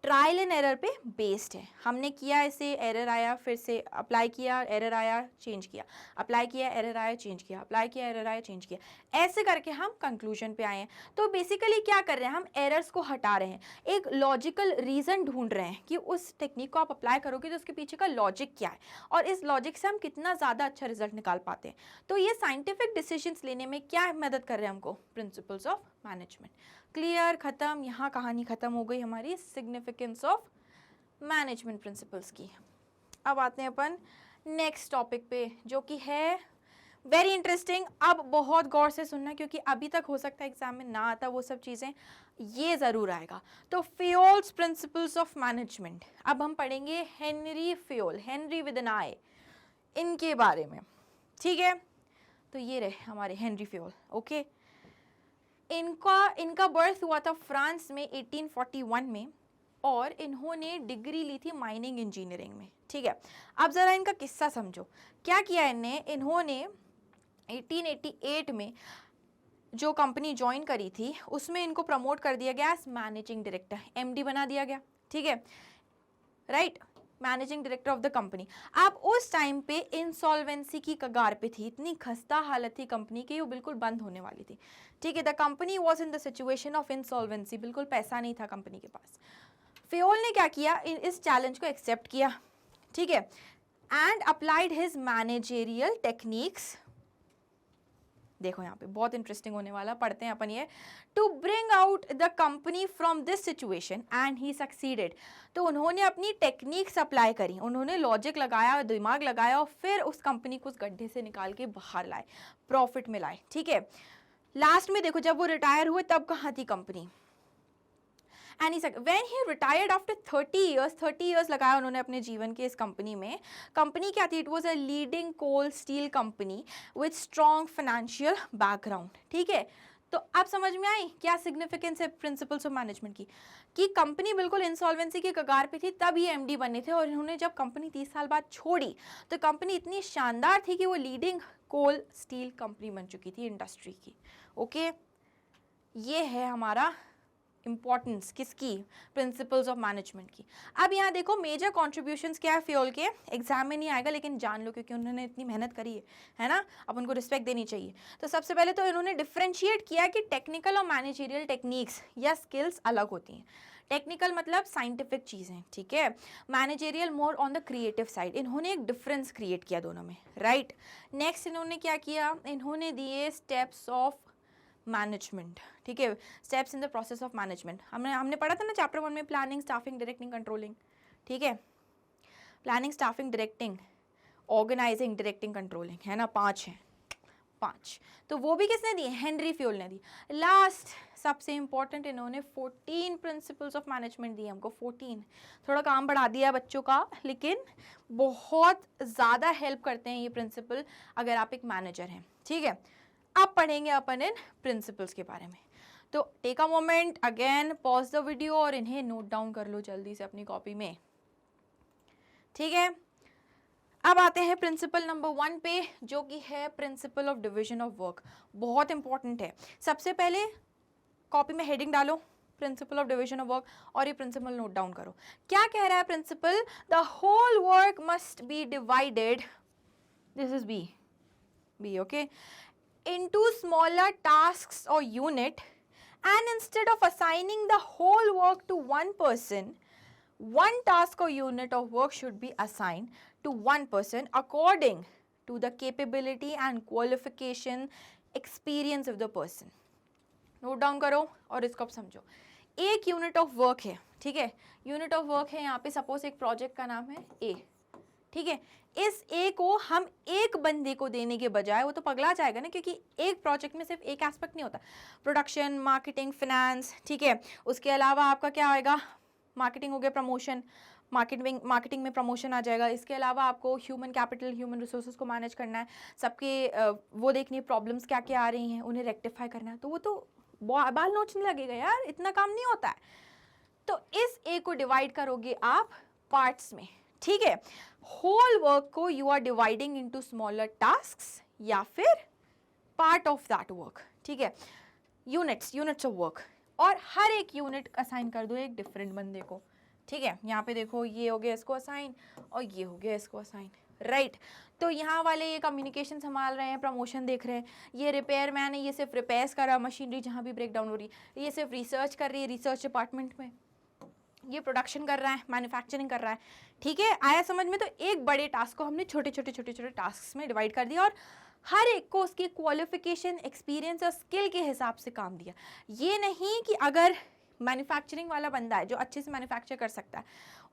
ट्रायल एंड एरर पे बेस्ड है। हमने किया, ऐसे एरर आया, फिर से अप्लाई किया, एरर आया, चेंज किया, अप्लाई किया, एरर आया, चेंज किया, अप्लाई किया, एरर आया, चेंज किया, ऐसे करके हम कंक्लूजन पे आए हैं। तो बेसिकली क्या कर रहे हैं? हम एरर्स को हटा रहे हैं, एक लॉजिकल रीज़न ढूंढ रहे हैं कि उस टेक्निक को आप अप्लाई करोगे तो उसके पीछे का लॉजिक क्या है, और इस लॉजिक से हम कितना ज़्यादा अच्छा रिजल्ट निकाल पाते हैं। तो ये साइंटिफिक डिसीजंस लेने में क्या मदद कर रहे हैं हमको? Principles of management. क्लियर? खत्म। यहाँ कहानी खत्म हो गई हमारी सिग्निफिकेंस ऑफ मैनेजमेंट प्रिंसिपल्स की। अब आते हैं अपन नेक्स्ट टॉपिक पे, जो कि है वेरी इंटरेस्टिंग। अब बहुत गौर से सुनना, क्योंकि अभी तक हो सकता है एग्जाम में ना आता वो सब चीज़ें, ये ज़रूर आएगा। तो फेयोल्स प्रिंसिपल्स ऑफ मैनेजमेंट। अब हम पढ़ेंगे Henri Fayol, Henri with N I, इनके बारे में। ठीक है, तो ये रहे हमारे हेनरी फेयोल। ओके, इनका बर्थ हुआ था फ्रांस में 1841 में। और इन्होंने डिग्री ली थी माइनिंग इंजीनियरिंग में, ठीक है। अब ज़रा इनका किस्सा समझो, क्या किया इन्होंने 1888 में जो कंपनी ज्वाइन करी थी उसमें इनको प्रमोट कर दिया गया एज मैनेजिंग डायरेक्टर, एमडी बना दिया गया, ठीक है, right, managing director of the company. अब उस टाइम पे इंसॉल्वेंसी की कगार पे थी, इतनी खस्ता हालत थी कंपनी की, वो बिल्कुल बंद होने वाली थी, ठीक है। The company was in the situation of insolvency, बिल्कुल पैसा नहीं था कंपनी के पास। फेयोल ने क्या किया, इस चैलेंज को एक्सेप्ट किया, ठीक है, and applied his managerial techniques. देखो यहाँ पे बहुत इंटरेस्टिंग होने वाला, पढ़ते हैं अपन ये, to bring out the company from this situation and he succeeded. तो उन्होंने अपनी टेक्निक्स अप्लाई करी, उन्होंने लॉजिक लगाया, दिमाग लगाया और फिर उस कंपनी को उस गड्ढे से निकाल के बाहर लाए, प्रॉफिट में लाए, ठीक है। लास्ट में देखो जब वो रिटायर हुए तब कहाँ थी company, and when he retired after 30 years लगाया उन्होंने अपने जीवन के इस कंपनी में। कंपनी क्या थी, it was a leading coal steel company with strong financial background, ठीक है। तो अब समझ में आई क्या सिग्निफिकेंस है प्रिंसिपल्स ऑफ मैनेजमेंट की, कि कंपनी बिल्कुल इंसॉल्वेंसी की कगार पे थी तब ये एमडी बने थे, और इन्होंने जब कंपनी 30 साल बाद छोड़ी तो कंपनी इतनी शानदार थी कि वो लीडिंग कोल स्टील कंपनी बन चुकी थी इंडस्ट्री की, ओके। ये है हमारा इंपॉर्टेंस किसकी, प्रिंसिपल्स ऑफ मैनेजमेंट की। अब यहाँ देखो मेजर कॉन्ट्रीब्यूशंस क्या है फ्योल के, एग्जाम में नहीं आएगा लेकिन जान लो क्योंकि उन्होंने इतनी मेहनत करी है ना, अब उनको रिस्पेक्ट देनी चाहिए। तो सबसे पहले तो इन्होंने डिफ्रेंशिएट किया कि टेक्निकल और मैनेजरियल टेक्निक्स या स्किल्स अलग होती हैं। टेक्निकल मतलब साइंटिफिक चीज़ें, ठीक है, managerial more on the creative side. इन्होंने एक डिफरेंस क्रिएट किया दोनों में, राइट। नेक्स्ट इन्होंने क्या किया, इन्होंने दिए स्टेप्स ऑफ मैनेजमेंट, ठीक है, steps in the process of management. हमने पढ़ा था ना चैप्टर 1 में, प्लानिंग, स्टाफिंग, डायरेक्टिंग, कंट्रोलिंग, ठीक है, planning, staffing, directing, organising, directing, controlling, है ना, 5 हैं, 5। तो वो भी किसने दी, हेनरी फ्योल ने दी। लास्ट सबसे इंपॉर्टेंट इन्होंने 14 प्रिंसिपल्स ऑफ मैनेजमेंट दिए हमको, 14। थोड़ा काम बढ़ा दिया बच्चों का, लेकिन बहुत ज़्यादा हेल्प करते हैं ये प्रिंसिपल अगर आप एक मैनेजर हैं, ठीक है। अब पढ़ेंगे अपन इन प्रिंसिपल्स के बारे में। तो take a moment, again pause the video और इन्हें नोट डाउन कर लो जल्दी से अपनी कॉपी में, ठीक है। अब आते हैं प्रिंसिपल नंबर 1 पे, जो कि है principle of division of work. बहुत इंपॉर्टेंट है। सबसे पहले कॉपी में हेडिंग डालो, principle of division of work, और ये प्रिंसिपल नोट डाउन करो। क्या कह रहा है principle, the whole work must be divided, this is be, okay, into smaller tasks or unit, and instead of assigning the whole work to one person, one task or unit of work should be assigned to one person according to the capability and qualification experience of the person. Note down करो और इसको अब समझो। एक unit of work है, ठीक है, unit of work है यहाँ पे, सपोज एक प्रोजेक्ट का नाम है ए, ठीक है। इस ए को हम एक बंदे को देने के बजाय, वो तो पगला जाएगा ना, क्योंकि एक प्रोजेक्ट में सिर्फ एक एस्पेक्ट नहीं होता, प्रोडक्शन, मार्केटिंग, फिनेंस, ठीक है, उसके अलावा आपका क्या आएगा, मार्केटिंग हो गया, प्रमोशन, मार्केटिंग में प्रमोशन आ जाएगा। इसके अलावा आपको ह्यूमन कैपिटल, ह्यूमन रिसोर्सेज को मैनेज करना है, सबके वो देखनी है प्रॉब्लम्स क्या क्या आ रही हैं, उन्हें रेक्टिफाई करना है, तो वो तो बाल नोचने लगेगा यार, इतना काम नहीं होता है। तो इस ए को डिवाइड करोगे आप पार्ट्स में, ठीक है। होल वर्क को you are dividing into smaller tasks या फिर पार्ट ऑफ दैट वर्क, ठीक है, यूनिट्स ऑफ वर्क, और हर एक यूनिट असाइन कर दो एक डिफरेंट बंदे को, ठीक है। यहाँ पे देखो ये हो गया इसको असाइन और ये हो गया इसको असाइन, राइट। तो यहाँ वाले ये कम्युनिकेशन संभाल रहे हैं, प्रमोशन देख रहे हैं, ये रिपेयर मैन है, ये सिर्फ रिपेयर्स कर रहा है मशीनरी जहाँ भी ब्रेक डाउन हो रही है, ये सिर्फ रिसर्च कर रही है रिसर्च डिपार्टमेंट में, ये प्रोडक्शन कर रहा है, मैन्युफैक्चरिंग कर रहा है, ठीक है। आया समझ में। तो एक बड़े टास्क को हमने छोटे छोटे टास्क में डिवाइड कर दिया और हर एक को उसकी क्वालिफिकेशन, एक्सपीरियंस और स्किल के हिसाब से काम दिया। ये नहीं कि अगर मैन्युफैक्चरिंग वाला बंदा है जो अच्छे से मैन्युफैक्चर कर सकता है,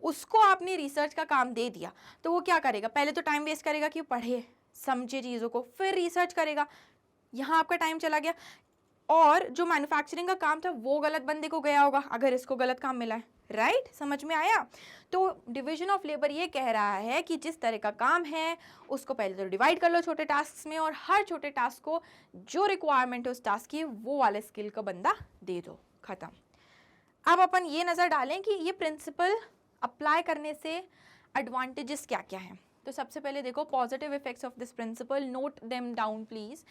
उसको आपने रिसर्च का काम दे दिया तो वो क्या करेगा, पहले तो टाइम वेस्ट करेगा कि पढ़े समझे चीज़ों को, फिर रिसर्च करेगा, यहाँ आपका टाइम चला गया। और जो मैन्युफैक्चरिंग का काम था वो गलत बंदे को गया होगा अगर इसको गलत काम मिला है, राइट, समझ में आया। तो डिवीजन ऑफ लेबर ये कह रहा है कि जिस तरह का काम है उसको पहले तो डिवाइड कर लो छोटे टास्क में, और हर छोटे टास्क को जो रिक्वायरमेंट है उस टास्क की वो वाले स्किल का बंदा दे दो, खत्म। अब अपन ये नज़र डालें कि ये प्रिंसिपल अप्लाई करने से एडवांटेजेस क्या क्या हैं। तो सबसे पहले देखो positive effects of this principle, note them down please.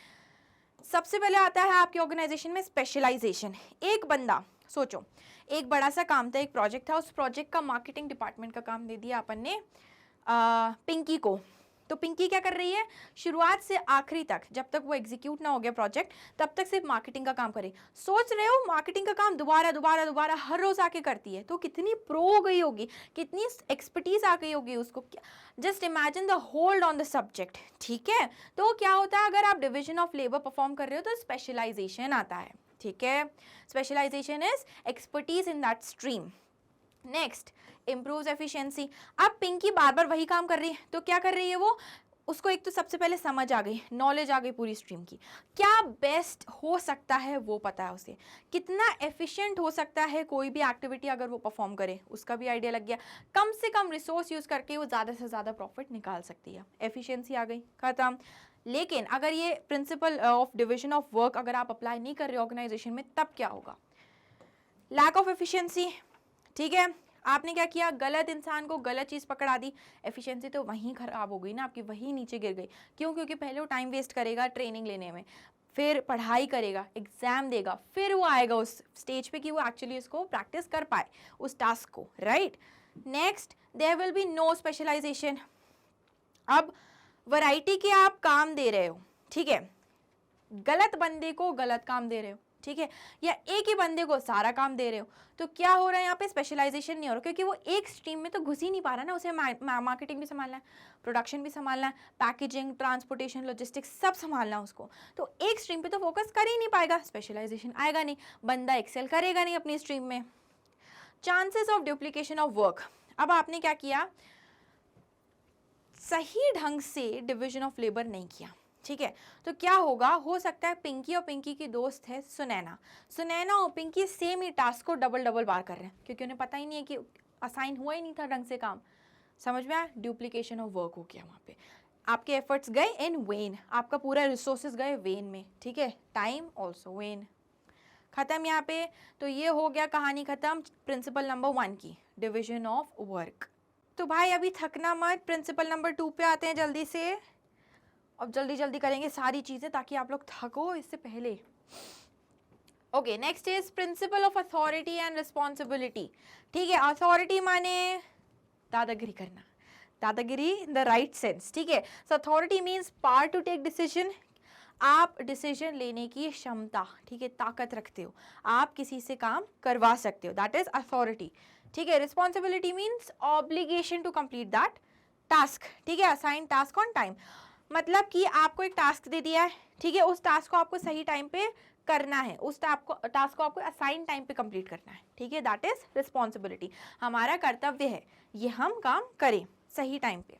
सबसे पहले आता है आपके ऑर्गेनाइजेशन में स्पेशलाइजेशन। एक बंदा सोचो, एक बड़ा सा काम था, एक प्रोजेक्ट था, उस प्रोजेक्ट का मार्केटिंग डिपार्टमेंट का काम दे दिया अपन ने पिंकी को। तो पिंकी क्या कर रही है, शुरुआत से आखिरी तक, जब तक वो एग्जीक्यूट ना हो गया प्रोजेक्ट, तब तक सिर्फ मार्केटिंग का काम करे। सोच रहे हो मार्केटिंग का काम दोबारा दोबारा दोबारा हर रोज आके करती है, तो कितनी प्रो हो गई होगी, कितनी एक्सपर्टीज आ गई होगी उसको। Just imagine the hold on the subject. ठीक है, तो क्या होता है अगर आप डिविजन ऑफ लेबर परफॉर्म कर रहे हो तो स्पेशलाइजेशन आता है। ठीक है, specialisation is expertise in that stream. Next, improve efficiency. अब पिंकी बार बार वही काम कर रही है, तो क्या कर रही है वो, उसको एक तो सबसे पहले समझ आ गई, नॉलेज आ गई पूरी स्ट्रीम की, क्या बेस्ट हो सकता है वो पता है उसे, कितना एफिशिएंट हो सकता है कोई भी एक्टिविटी अगर वो परफॉर्म करे उसका भी आइडिया लग गया, कम से कम रिसोर्स यूज करके वो ज़्यादा से ज़्यादा प्रॉफिट निकाल सकती है, एफिशिएंसी आ गई, खत्म। लेकिन अगर ये principle of division of work अगर आप अप्लाई नहीं कर रहे ऑर्गेनाइजेशन में, तब क्या होगा, लैक ऑफ एफिशिएंसी। ठीक है, आपने क्या किया, गलत इंसान को गलत चीज़ पकड़ा दी, एफिशिएंसी तो वहीं खराब हो गई ना आपकी, वहीं नीचे गिर गई। क्यों, क्योंकि पहले वो टाइम वेस्ट करेगा ट्रेनिंग लेने में, फिर पढ़ाई करेगा, एग्जाम देगा, फिर वो आएगा उस स्टेज पे कि वो एक्चुअली उसको प्रैक्टिस कर पाए उस टास्क को, right. Next, there will be no specialisation. अब वैरायटी के आप काम दे रहे हो, ठीक है, गलत बंदे को गलत काम दे रहे हो, ठीक है, या एक ही बंदे को सारा काम दे रहे हो, तो क्या हो रहा है यहाँ पे, स्पेशलाइजेशन नहीं हो रहा, क्योंकि वो एक स्ट्रीम में तो घुस ही नहीं पा रहा ना, उसे मार्केटिंग भी संभालना है, प्रोडक्शन भी संभालना है, पैकेजिंग, ट्रांसपोर्टेशन, लॉजिस्टिक्स सब संभालना है उसको, तो एक स्ट्रीम पे तो फोकस कर ही नहीं पाएगा, स्पेशलाइजेशन आएगा नहीं, बंदा एक्सेल करेगा नहीं अपनी स्ट्रीम में। Chances of duplication of work. अब आपने क्या किया, सही ढंग से डिविजन ऑफ लेबर नहीं किया, ठीक है, तो क्या होगा, हो सकता है पिंकी और पिंकी की दोस्त है सुनैना, सुनैना और पिंकी सेम ही टास्क को डबल डबल बार कर रहे हैं, क्योंकि उन्हें पता ही नहीं है कि असाइन हुआ ही नहीं था ढंग से काम, समझ में आया, डुप्लीकेशन ऑफ वर्क हो गया वहाँ पे, आपके एफर्ट्स गए इन वेन, आपका पूरा रिसोर्सेज गए वेन में, ठीक है, टाइम ऑल्सो वेन, खत्म यहाँ पे। तो ये हो गया कहानी खत्म प्रिंसिपल नंबर 1 की, डिविजन ऑफ वर्क। तो भाई अभी थकना मत, प्रिंसिपल नंबर 2 पे आते हैं जल्दी से, अब जल्दी जल्दी करेंगे सारी चीजें ताकि आप लोग थको इससे पहले। Okay, next is principle of authority and responsibility. ठीक है, अथॉरिटी माने दादागिरी करना, दादागिरी इन द राइट सेंस, ठीक है, so authority means power to take decision, आप डिसीजन लेने की क्षमता, ठीक है, ताकत रखते हो, आप किसी से काम करवा सकते हो, दैट इज अथॉरिटी, ठीक है। Responsibility means obligation to complete that task, ठीक है, असाइन टास्क ऑन टाइम, मतलब कि आपको एक टास्क दे दिया है, ठीक है, उस टास्क को आपको सही टाइम पे करना है, उस टास्क को आपको असाइन टाइम पे कंप्लीट करना है, ठीक है, दैट इज रिस्पॉन्सिबिलिटी, हमारा कर्तव्य है ये हम काम करें सही टाइम पे।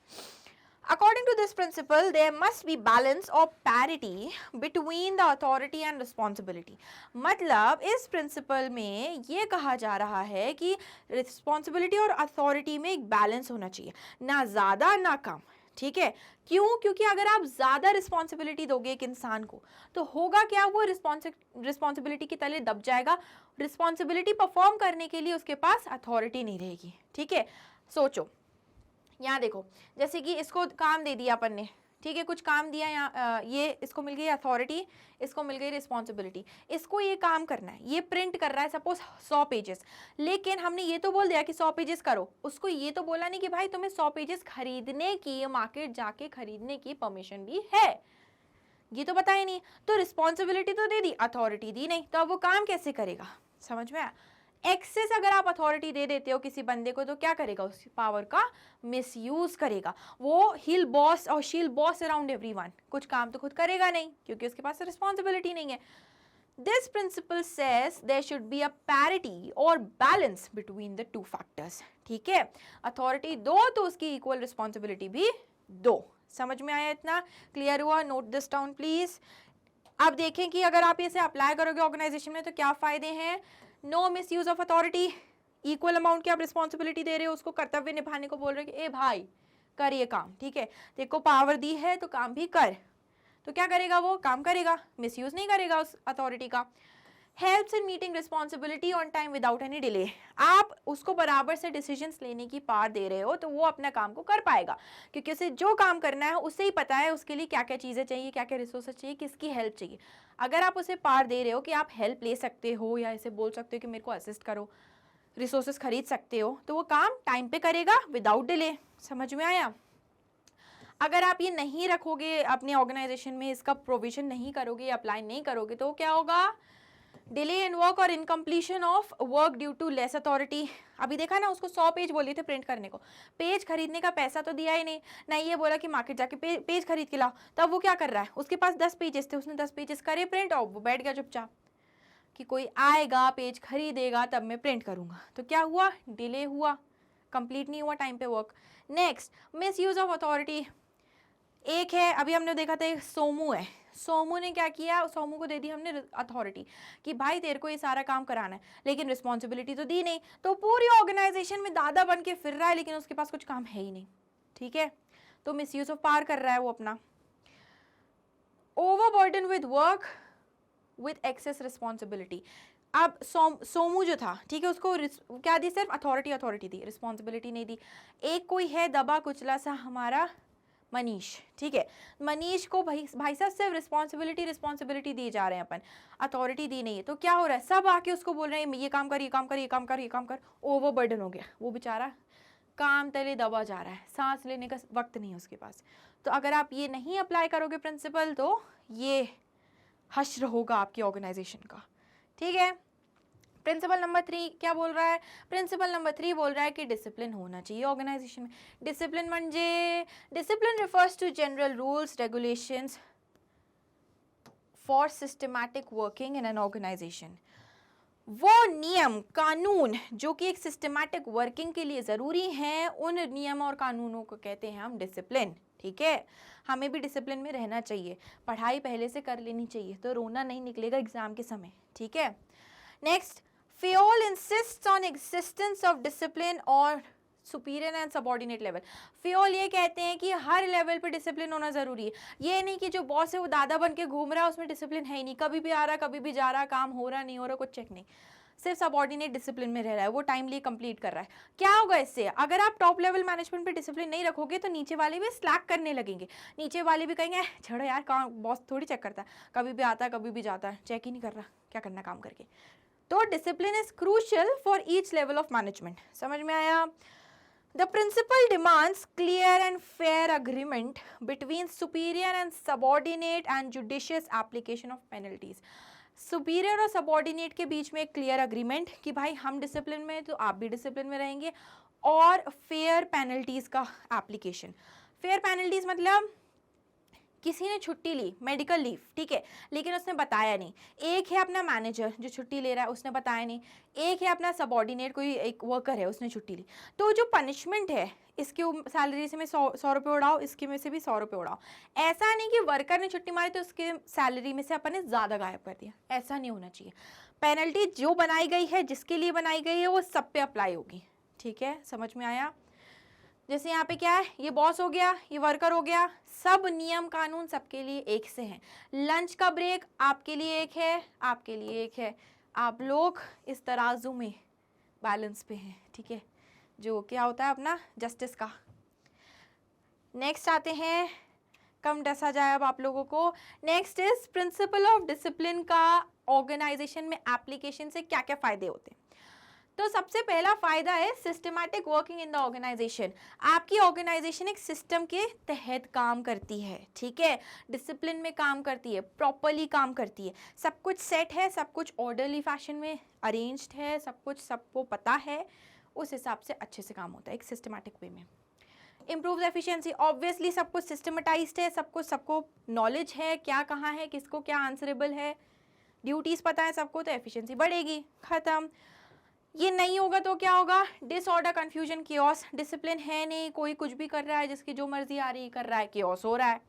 According to this principle, there must be balance or parity between the authority and responsibility. मतलब इस प्रिंसिपल में ये कहा जा रहा है कि रिस्पॉन्सिबिलिटी और अथॉरिटी में एक बैलेंस होना चाहिए, ना ज़्यादा ना कम, ठीक है। क्यों, क्योंकि अगर आप ज़्यादा रिस्पॉन्सिबिलिटी दोगे एक इंसान को तो होगा क्या, वो रिस्पॉन्सिबिलिटी के तले दब जाएगा, रिस्पॉन्सिबिलिटी परफॉर्म करने के लिए उसके पास अथॉरिटी नहीं रहेगी, ठीक है। सोचो, यहाँ देखो, जैसे कि इसको काम दे दिया अपन ने, ठीक है, कुछ काम दिया, यहाँ ये इसको मिल गई अथॉरिटी, इसको मिल गई रिस्पॉन्सिबिलिटी, इसको ये काम करना है, ये प्रिंट कर रहा है सपोज 100 पेजेस, लेकिन हमने ये तो बोल दिया कि 100 पेजेस करो, उसको ये तो बोला नहीं कि भाई तुम्हें 100 पेजेस खरीदने की, मार्केट जाके खरीदने की परमिशन भी है, ये तो पता ही नहीं, तो रिस्पॉन्सिबिलिटी तो दे दी, अथॉरिटी दी नहीं, तो अब वो काम कैसे करेगा, समझ में आया। एक्सेस अगर आप अथॉरिटी दे देते हो किसी बंदे को तो क्या करेगा, उस पावर का मिसयूज करेगा, वो हिल बॉस और शील बॉस अराउंड एवरीवन, कुछ काम तो खुद करेगा नहीं क्योंकि उसके पास रिस्पॉन्सिबिलिटी नहीं है। This principle says there should be a parity और balance between the two factors, ठीक है, अथॉरिटी दो तो उसकी इक्वल रिस्पॉन्सिबिलिटी भी दो। समझ में आया, इतना क्लियर हुआ, नोट दिस डाउन प्लीज। अब देखें कि अगर आप इसे अप्लाई करोगे ऑर्गेनाइजेशन में तो क्या फायदे हैं, no misuse of authority, equal amount की आप रिस्पॉन्सिबिलिटी दे रहे हो, उसको कर्तव्य निभाने को बोल रहे हो कि ए भाई कर ये काम, ठीक है, देखो पावर दी है तो काम भी कर, तो क्या करेगा, वो काम करेगा, मिसयूज नहीं करेगा उस अथॉरिटी का। Helps in meeting responsibility on time without any delay. आप उसको बराबर से डिसीजंस लेने की पावर दे रहे हो तो वो अपना काम को कर पाएगा, क्योंकि उसे जो काम करना है उससे ही पता है उसके लिए क्या क्या चीज़ें चाहिए, क्या क्या रिसोर्सेज चाहिए, किसकी हेल्प चाहिए। अगर आप उसे पावर दे रहे हो कि आप हेल्प ले सकते हो या इसे बोल सकते हो कि मेरे को असिस्ट करो, रिसोर्सेज खरीद सकते हो, तो वो काम टाइम पे करेगा विदाउट डिले। समझ में आया? अगर आप ये नहीं रखोगे अपने ऑर्गेनाइजेशन में, इसका प्रोविजन नहीं करोगे, अप्लाई नहीं करोगे, तो क्या होगा? डिले इन वर्क और incompletion of work due to less authority. अभी देखा ना, उसको 100 पेज बोले थे प्रिंट करने को, पेज खरीदने का पैसा तो दिया ही नहीं, नहीं ये बोला कि मार्केट जाके पेज खरीद के लाओ, तब वो क्या कर रहा है? उसके पास 10 पेजेस थे, उसने 10 पेजेस करे प्रिंट और वो बैठ गया चुपचाप कि कोई आएगा पेज खरीदेगा तब मैं प्रिंट करूंगा। तो क्या हुआ? डिले हुआ, कंप्लीट नहीं हुआ टाइम पे work. Next, miss use of authority. एक है, अभी हमने देखा था, एक सोमू है, सोमू ने क्या किया? सोमू को दे दी हमने अथॉरिटी कि भाई तेरे को ये सारा काम कराना है, लेकिन रिस्पॉन्सिबिलिटी तो दी नहीं, तो पूरी ऑर्गेनाइजेशन में दादा बन के फिर रहा है, लेकिन उसके पास कुछ काम है ही नहीं। ठीक है, तो मिस यूज ऑफ पावर कर रहा है वो अपना। Overburden with work with excess responsibility. अब सोमू जो था, ठीक है, उसको क्या दी? सिर्फ अथॉरिटी दी, रिस्पॉन्सिबिलिटी नहीं दी। एक कोई है दबा कुचला सा हमारा मनीष, ठीक है, मनीष को भाई साहब सिर्फ रिस्पॉन्सिबिलिटी दी जा रहे हैं, अपन अथॉरिटी दी नहीं है। तो क्या हो रहा है? सब आके उसको बोल रहे हैं ये काम कर, ये काम कर, ये काम कर, ये काम कर। ओवरबर्डन हो गया, वो बेचारा काम तले दबा जा रहा है, सांस लेने का वक्त नहीं है उसके पास। तो अगर आप ये नहीं अप्लाई करोगे प्रिंसिपल, तो ये हश्र होगा आपकी ऑर्गेनाइजेशन का। ठीक है, प्रिंसिपल नंबर 3 क्या बोल रहा है? प्रिंसिपल नंबर 3 बोल रहा है कि डिसिप्लिन होना चाहिए ऑर्गेनाइजेशन में। डिसिप्लिन म्हणजे, discipline refers to general rules regulations for systematic working in an organisation. वो नियम कानून जो कि एक सिस्टमैटिक वर्किंग के लिए ज़रूरी हैं, उन नियम और कानूनों को कहते हैं हम डिसिप्लिन। ठीक है, हमें भी डिसिप्लिन में रहना चाहिए, पढ़ाई पहले से कर लेनी चाहिए, तो रोना नहीं निकलेगा एग्जाम के समय। ठीक है, next, Fayol insists on existence of discipline और superior and subordinate level। Fayol ये कहते हैं कि हर लेवल पे डिसिप्लिन होना जरूरी है। ये नहीं कि जो बॉस है वो दादा बन के घूम रहा है, उसमें डिसिप्लिन है ही नहीं, कभी भी आ रहा कभी भी जा रहा, काम हो रहा नहीं हो रहा, कुछ चेक नहीं, सिर्फ सबॉर्डिनेट डिसिप्लिन में रह रहा है, वो टाइमली कंप्लीट कर रहा है। क्या होगा इससे? अगर आप टॉप लेवल मैनेजमेंट पे डिसिप्लिन नहीं रखोगे तो नीचे वाले भी स्लैक करने लगेंगे, नीचे वाले भी कहेंगे छोड़ो यार, काम बॉस थोड़ी चेक करता है, कभी भी आता है कभी भी जाता है, चेक ही नहीं कर रहा, क्या करना काम करके। तो discipline is crucial for each level of management. समझ में आया? The principle demands clear and fair agreement between superior and subordinate and judicious application of penalties. Superior और सबॉर्डिनेट के बीच में एक क्लियर अग्रीमेंट कि भाई हम डिसिप्लिन में तो आप भी डिसिप्लिन में रहेंगे, और फेयर पेनल्टीज का एप्लीकेशन। फेयर पेनल्टीज मतलब किसी ने छुट्टी ली, मेडिकल लीव, ठीक है, लेकिन उसने बताया नहीं। एक है अपना मैनेजर जो छुट्टी ले रहा है, उसने बताया नहीं। एक है अपना सबॉर्डिनेट, कोई एक वर्कर है, उसने छुट्टी ली। तो जो पनिशमेंट है, इसके सैलरी से मैं 100 रुपये उड़ाओ, इसके में से भी 100 रुपये उड़ाओ। ऐसा नहीं कि वर्कर ने छुट्टी मारी तो उसके सैलरी में से अपन ने ज़्यादा गायब कर दिया, ऐसा नहीं होना चाहिए। पेनल्टी जो बनाई गई है, जिसके लिए बनाई गई है, वो सब पे अप्लाई होगी। ठीक है, समझ में आया? जैसे यहाँ पे क्या है, ये बॉस हो गया, ये वर्कर हो गया, सब नियम कानून सबके लिए एक से हैं। लंच का ब्रेक आपके लिए एक है, आपके लिए एक है, आप लोग इस तराजू में बैलेंस पे हैं। ठीक है, जो क्या होता है अपना जस्टिस का। नेक्स्ट आते हैं, कम डसा जाए अब आप लोगों को। Next is principle of discipline का ऑर्गेनाइजेशन में एप्लीकेशन से क्या क्या फायदे होते हैं। तो सबसे पहला फायदा है systematic working in the organisation. आपकी ऑर्गेनाइजेशन एक सिस्टम के तहत काम करती है, ठीक है, डिसिप्लिन में काम करती है, प्रॉपरली काम करती है, सब कुछ सेट है, सब कुछ ऑर्डरली फैशन में अरेंज्ड है, सब कुछ सबको पता है, उस हिसाब से अच्छे से काम होता है एक सिस्टमैटिक वे में। इम्प्रूव एफिशिएंसी, ऑब्वियसली सब कुछ सिस्टमेटाइज्ड है, सबको नॉलेज है, क्या कहाँ है, किसको क्या आंसरेबल है, ड्यूटीज पता है सबको, तो एफिशिएंसी बढ़ेगी। खत्म। ये नहीं होगा तो क्या होगा? Disorder, confusion, chaos. डिसिप्लिन है नहीं, कोई कुछ भी कर रहा है, जिसकी जो मर्जी आ रही है कर रहा है, कियोस हो रहा है।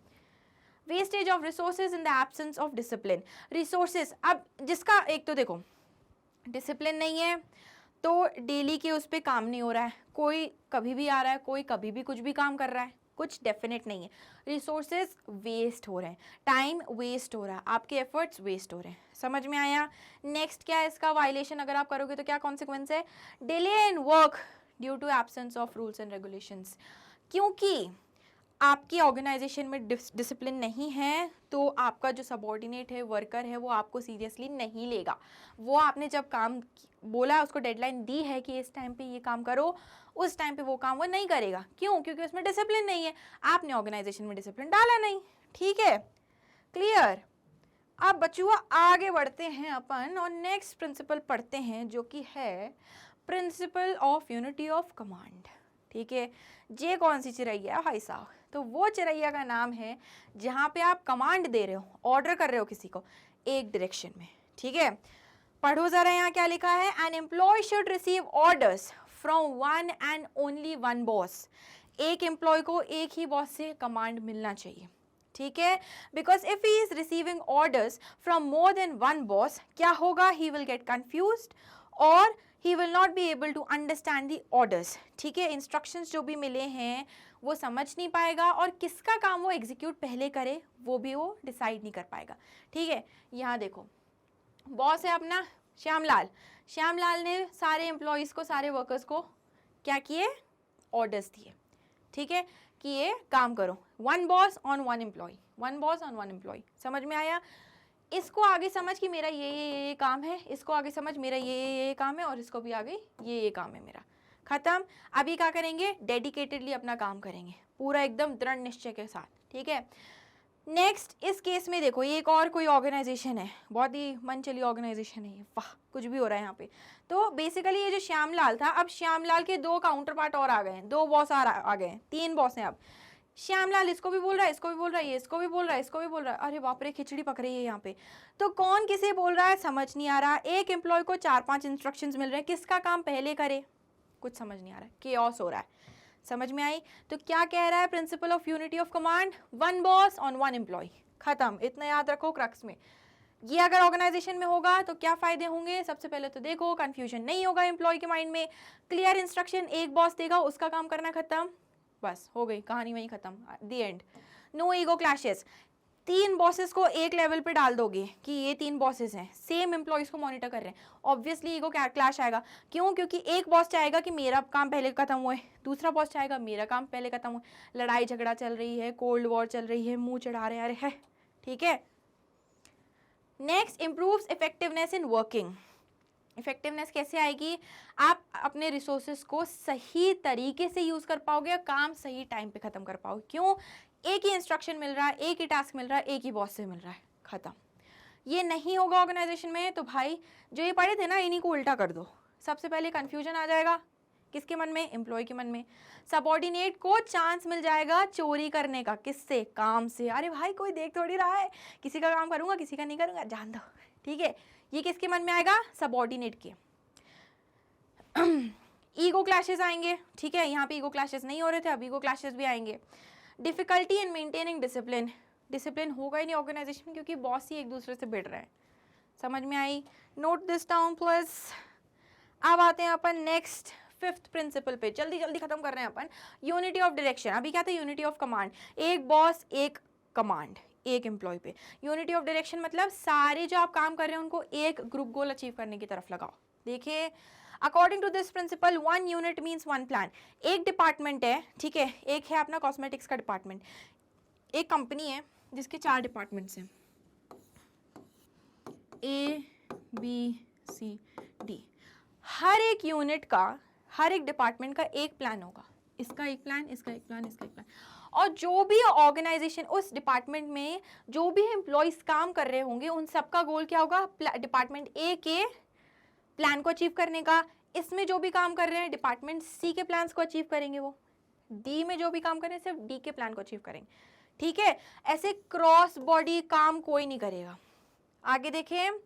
Wastage of resources in the absence of discipline. Resources, अब जिसका एक तो देखो डिसिप्लिन नहीं है तो डेली के उस पर काम नहीं हो रहा है, कोई कभी भी आ रहा है, कोई कभी भी कुछ भी काम कर रहा है, कुछ डेफिनेट नहीं है, रिसोर्सेज वेस्ट हो रहे हैं, टाइम वेस्ट हो रहा है, आपके एफर्ट्स वेस्ट हो रहे हैं। समझ में आया? नेक्स्ट क्या है इसका वायलेशन, अगर आप करोगे तो क्या कॉन्सिक्वेंस है? Delay in work due to absence of rules and regulations. क्योंकि आपकी ऑर्गेनाइजेशन में डिसिप्लिन नहीं है तो आपका जो सबॉर्डिनेट है, वर्कर है, वो आपको सीरियसली नहीं लेगा। वो आपने जब काम बोला, उसको डेडलाइन दी है कि इस टाइम पे ये काम करो, उस टाइम पे वो काम वो नहीं करेगा। क्यों? क्योंकि उसमें डिसिप्लिन नहीं है, आपने ऑर्गेनाइजेशन में डिसिप्लिन डाला नहीं। ठीक है, क्लियर? अब बच्चों आगे बढ़ते हैं अपन और नेक्स्ट प्रिंसिपल पढ़ते हैं जो कि है principle of unity of command. ठीक है, ये कौन सी चिरैया है भाई साहब? तो वो चिरैया का नाम है जहाँ पे आप कमांड दे रहे हो, ऑर्डर कर रहे हो किसी को एक डायरेक्शन में। ठीक है, पढ़ो जरा यहाँ क्या लिखा है। An employee should receive orders from one and only one boss. एक एम्प्लॉय को एक ही बॉस से कमांड मिलना चाहिए। ठीक है, because if he is receiving orders from more than one boss, क्या होगा? ही विल गेट कंफ्यूज्ड और he will not be able to understand the orders। ठीक है, इंस्ट्रक्शंस जो भी मिले हैं वो समझ नहीं पाएगा और किसका काम वो एग्जीक्यूट पहले करे वो भी वो डिसाइड नहीं कर पाएगा। ठीक है, यहाँ देखो बॉस है अपना श्यामलाल। श्यामलाल ने सारे एम्प्लॉयज़ को, सारे वर्कर्स को क्या किए? ऑर्डर्स दिए। ठीक है, कि ये काम करो, one boss on one employee, one boss on one employee. समझ में आया? इसको आगे समझ कि मेरा ये काम है, इसको आगे समझ मेरा ये काम है और इसको भी आगे ये काम है मेरा। खत्म। अभी क्या करेंगे? डेडिकेटेडली अपना काम करेंगे, पूरा एकदम दृढ़ निश्चय के साथ। ठीक है, नेक्स्ट इस केस में देखो, ये एक और कोई ऑर्गेनाइजेशन है, बहुत ही मनचली ऑर्गेनाइजेशन है ये, वाह कुछ भी हो रहा है यहाँ पे। तो बेसिकली ये जो श्यामलाल था, अब श्यामलाल के दो काउंटर पार्ट और आ गए हैं, दो बॉस आ गए हैं, तीन बॉस हैं अब। श्यामलाल इसको भी बोल रहा है, इसको भी बोल रहा है, ये इसको भी बोल रहा है, इसको भी बोल रहा है। अरे बाप रे, खिचड़ी पक रही है यहाँ पे। तो कौन किसे बोल रहा है समझ नहीं आ रहा। एक एम्प्लॉय को 4-5 इंस्ट्रक्शंस मिल रहे हैं, किसका काम पहले करे कुछ समझ नहीं आ रहा है, केओस हो रहा है। समझ में आई? तो क्या कह रहा है principle of unity of command? One boss on one employee. खत्म। इतना याद रखो क्रक्स में। ये अगर ऑर्गेनाइजेशन में होगा तो क्या फायदे होंगे? सबसे पहले तो देखो कंफ्यूजन नहीं होगा एम्प्लॉय के माइंड में, क्लियर इंस्ट्रक्शन एक बॉस देगा, उसका काम करना खत्म, बस हो गई कहानी, वहीं खत्म, the end. No ego clashes. तीन बॉसेस को एक लेवल पे डाल दोगे कि ये तीन बॉसेस हैं, सेम एम्प्लॉयज को मॉनिटर कर रहे हैं, ऑब्वियसली ईगो क्लैश आएगा। क्यों? क्योंकि एक बॉस चाहेगा कि मेरा काम पहले खत्म हुए, दूसरा बॉस चाहेगा मेरा काम पहले खत्म हुए। लड़ाई झगड़ा चल रही है, कोल्ड वॉर चल रही है, मुंह चढ़ा रहे हैं, अरे है। ठीक है, next improves effectiveness in working. Effectiveness कैसे आएगी? आप अपने रिसोर्सेज को सही तरीके से यूज कर पाओगे और काम सही टाइम पे खत्म कर पाओगे। क्यों? एक ही इंस्ट्रक्शन मिल रहा है, एक ही टास्क मिल रहा है, एक ही बॉस से मिल रहा है, खत्म। ये नहीं होगा ऑर्गेनाइजेशन में तो भाई जो ये पढ़े थे ना, इन्हीं को उल्टा कर दो। सबसे पहले कंफ्यूजन आ जाएगा किसके मन में? एम्प्लॉय के मन में। सबॉर्डिनेट को चांस मिल जाएगा चोरी करने का, किससे? काम से। अरे भाई कोई देख थोड़ी रहा है, किसी का काम करूंगा किसी का नहीं करूंगा, जान दो। ठीक है, ये किसके मन में आएगा? सबॉर्डिनेट के। ईगो क्लैशेस आएंगे। ठीक है, यहाँ पे ईगो क्लैशेस नहीं हो रहे थे, अब ईगो क्लैशेस भी आएंगे। Difficulty in maintaining discipline. Discipline होगा ही नहीं ऑर्गेनाइजेशन क्योंकि बॉस ही एक दूसरे से भिड़ रहे हैं। समझ में आई? Note this down plus. अब आते हैं अपन नेक्स्ट फिफ्थ प्रिंसिपल पे, जल्दी जल्दी खत्म कर रहे हैं अपन। Unity of direction. अभी क्या था? यूनिटी ऑफ कमांड, एक बॉस एक कमांड एक एम्प्लॉय पे। यूनिटी ऑफ डायरेक्शन मतलब सारे जो आप काम कर रहे हैं उनको एक ग्रुप गोल अचीव करने की तरफ लगाओ। देखिए, according to this principle one unit means one plan. एक डिपार्टमेंट है, ठीक है, एक है अपना कॉस्मेटिक्स का डिपार्टमेंट, एक कंपनी है जिसके 4 डिपार्टमेंट्स हैं, A B C D। हर एक यूनिट का, हर एक डिपार्टमेंट का एक प्लान होगा, इसका एक प्लान, इसका एक प्लान, इसका एक प्लान। और जो भी ऑर्गेनाइजेशन उस डिपार्टमेंट में जो भी एम्प्लॉयज काम कर रहे होंगे उन सबका गोल क्या होगा? डिपार्टमेंट ए के प्लान को अचीव करने का। इसमें जो भी काम कर रहे हैं डिपार्टमेंट सी के प्लान्स को अचीव करेंगे, वो डी में जो भी काम कर रहे हैं सिर्फ डी के प्लान को अचीव करेंगे। ठीक है, ऐसे क्रॉस बॉडी काम कोई नहीं करेगा। आगे देखें,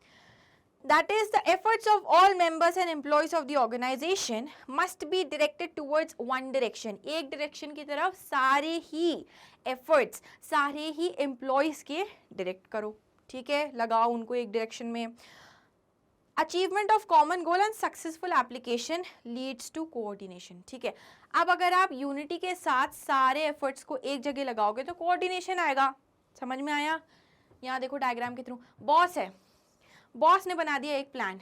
that is the efforts of all members and employees of the organization must be directed towards one direction। एक डायरेक्शन की तरफ सारे ही efforts, सारे ही employees के डायरेक्ट करो। ठीक है, लगाओ उनको एक डायरेक्शन में। Achievement of common goal and successful application leads to coordination. ठीक है, अब अगर आप यूनिटी के साथ सारे एफर्ट्स को एक जगह लगाओगे तो कोऑर्डिनेशन आएगा। समझ में आया? यहाँ देखो डायग्राम के थ्रू, बॉस है, बॉस ने बना दिया एक प्लान,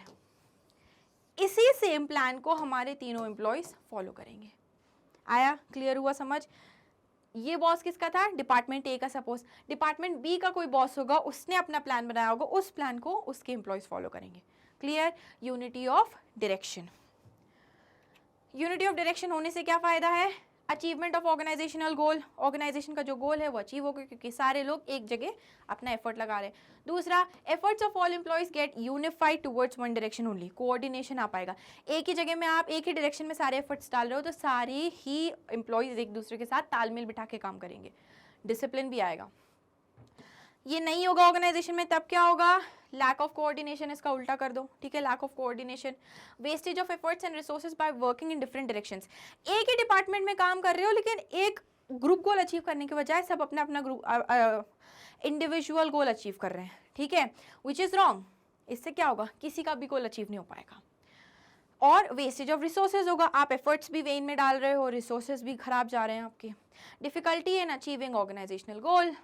इसी सेम प्लान को हमारे तीनों एम्प्लॉयज फॉलो करेंगे। आया? क्लियर हुआ समझ? ये बॉस किसका था? डिपार्टमेंट ए का। सपोज डिपार्टमेंट बी का कोई बॉस होगा, उसने अपना प्लान बनाया होगा, उस प्लान को उसके एम्प्लॉयज फॉलो करेंगे। Clear? Unity of direction. Unity of direction होने से क्या फायदा है? Achievement of organisational goal, organisation का जो गोल है वो अचीव होगा क्योंकि सारे लोग एक जगह अपना एफर्ट लगा रहे हैं। दूसरा, efforts of all employees get unified towards one direction only, coordination आ पाएगा। एक ही जगह में आप एक ही डायरेक्शन में सारे एफर्ट्स डाल रहे हो तो सारे ही एम्प्लॉयज एक दूसरे के साथ तालमेल बिठा के काम करेंगे, डिसिप्लिन भी आएगा। ये नहीं होगा ऑर्गेनाइजेशन में, तब क्या होगा? लैक ऑफ कोऑर्डिनेशन, इसका उल्टा कर दो। ठीक है, lack of coordination, wastage of efforts and resources by working in different directions. एक ही डिपार्टमेंट में काम कर रहे हो लेकिन एक ग्रुप गोल अचीव करने के बजाय सब अपना अपना ग्रुप इंडिविजुअल गोल अचीव कर रहे हैं। ठीक है, विच इज रॉन्ग। इससे क्या होगा? किसी का भी गोल अचीव नहीं हो पाएगा और वेस्टेज ऑफ रिसोर्सेज होगा। आप एफर्ट्स भी वेन में डाल रहे हो, रिसोर्सेज भी खराब जा रहे हैं आपके। डिफिकल्टी इन अचीविंग ऑर्गेनाइजेशनल गोल,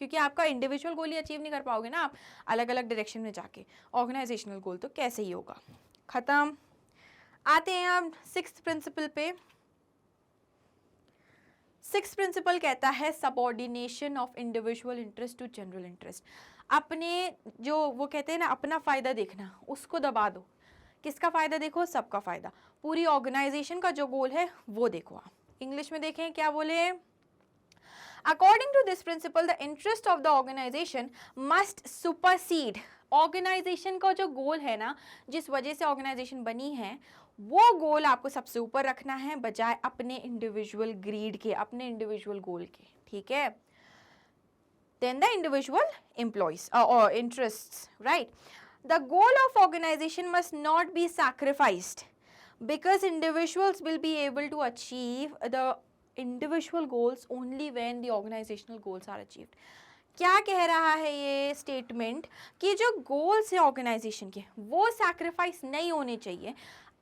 क्योंकि आपका इंडिविजुअल गोल ही अचीव नहीं कर पाओगे ना आप अलग अलग डायरेक्शन में जाके, ऑर्गेनाइजेशनल गोल तो कैसे ही होगा। खत्म। आते हैं हम सिक्स्थ प्रिंसिपल पे। सिक्स्थ प्रिंसिपल कहता है subordination of individual interest to general interest. अपने जो वो कहते हैं ना अपना फायदा देखना, उसको दबा दो। किसका फायदा देखो? सबका फायदा। पूरी ऑर्गेनाइजेशन का जो गोल है वो देखो। आप इंग्लिश में देखें क्या बोले? According to this principle, the interest of the organization must supersede। Organisation का जो गोल है ना, जिस वजह से ऑर्गेनाइजेशन बनी है, वो गोल आपको सबसे ऊपर रखना है बजाय अपने इंडिविजुअल ग्रीड के, अपने इंडिविजुअल गोल के। ठीक है, then the individual employees or interests, right? The goal of organization must not be sacrificed because individuals will be able to achieve the individual goals only when the organizational goals are achieved। क्या कह रहा है ये statement कि जो goals है organisation के वो सैक्रिफाइस नहीं होने चाहिए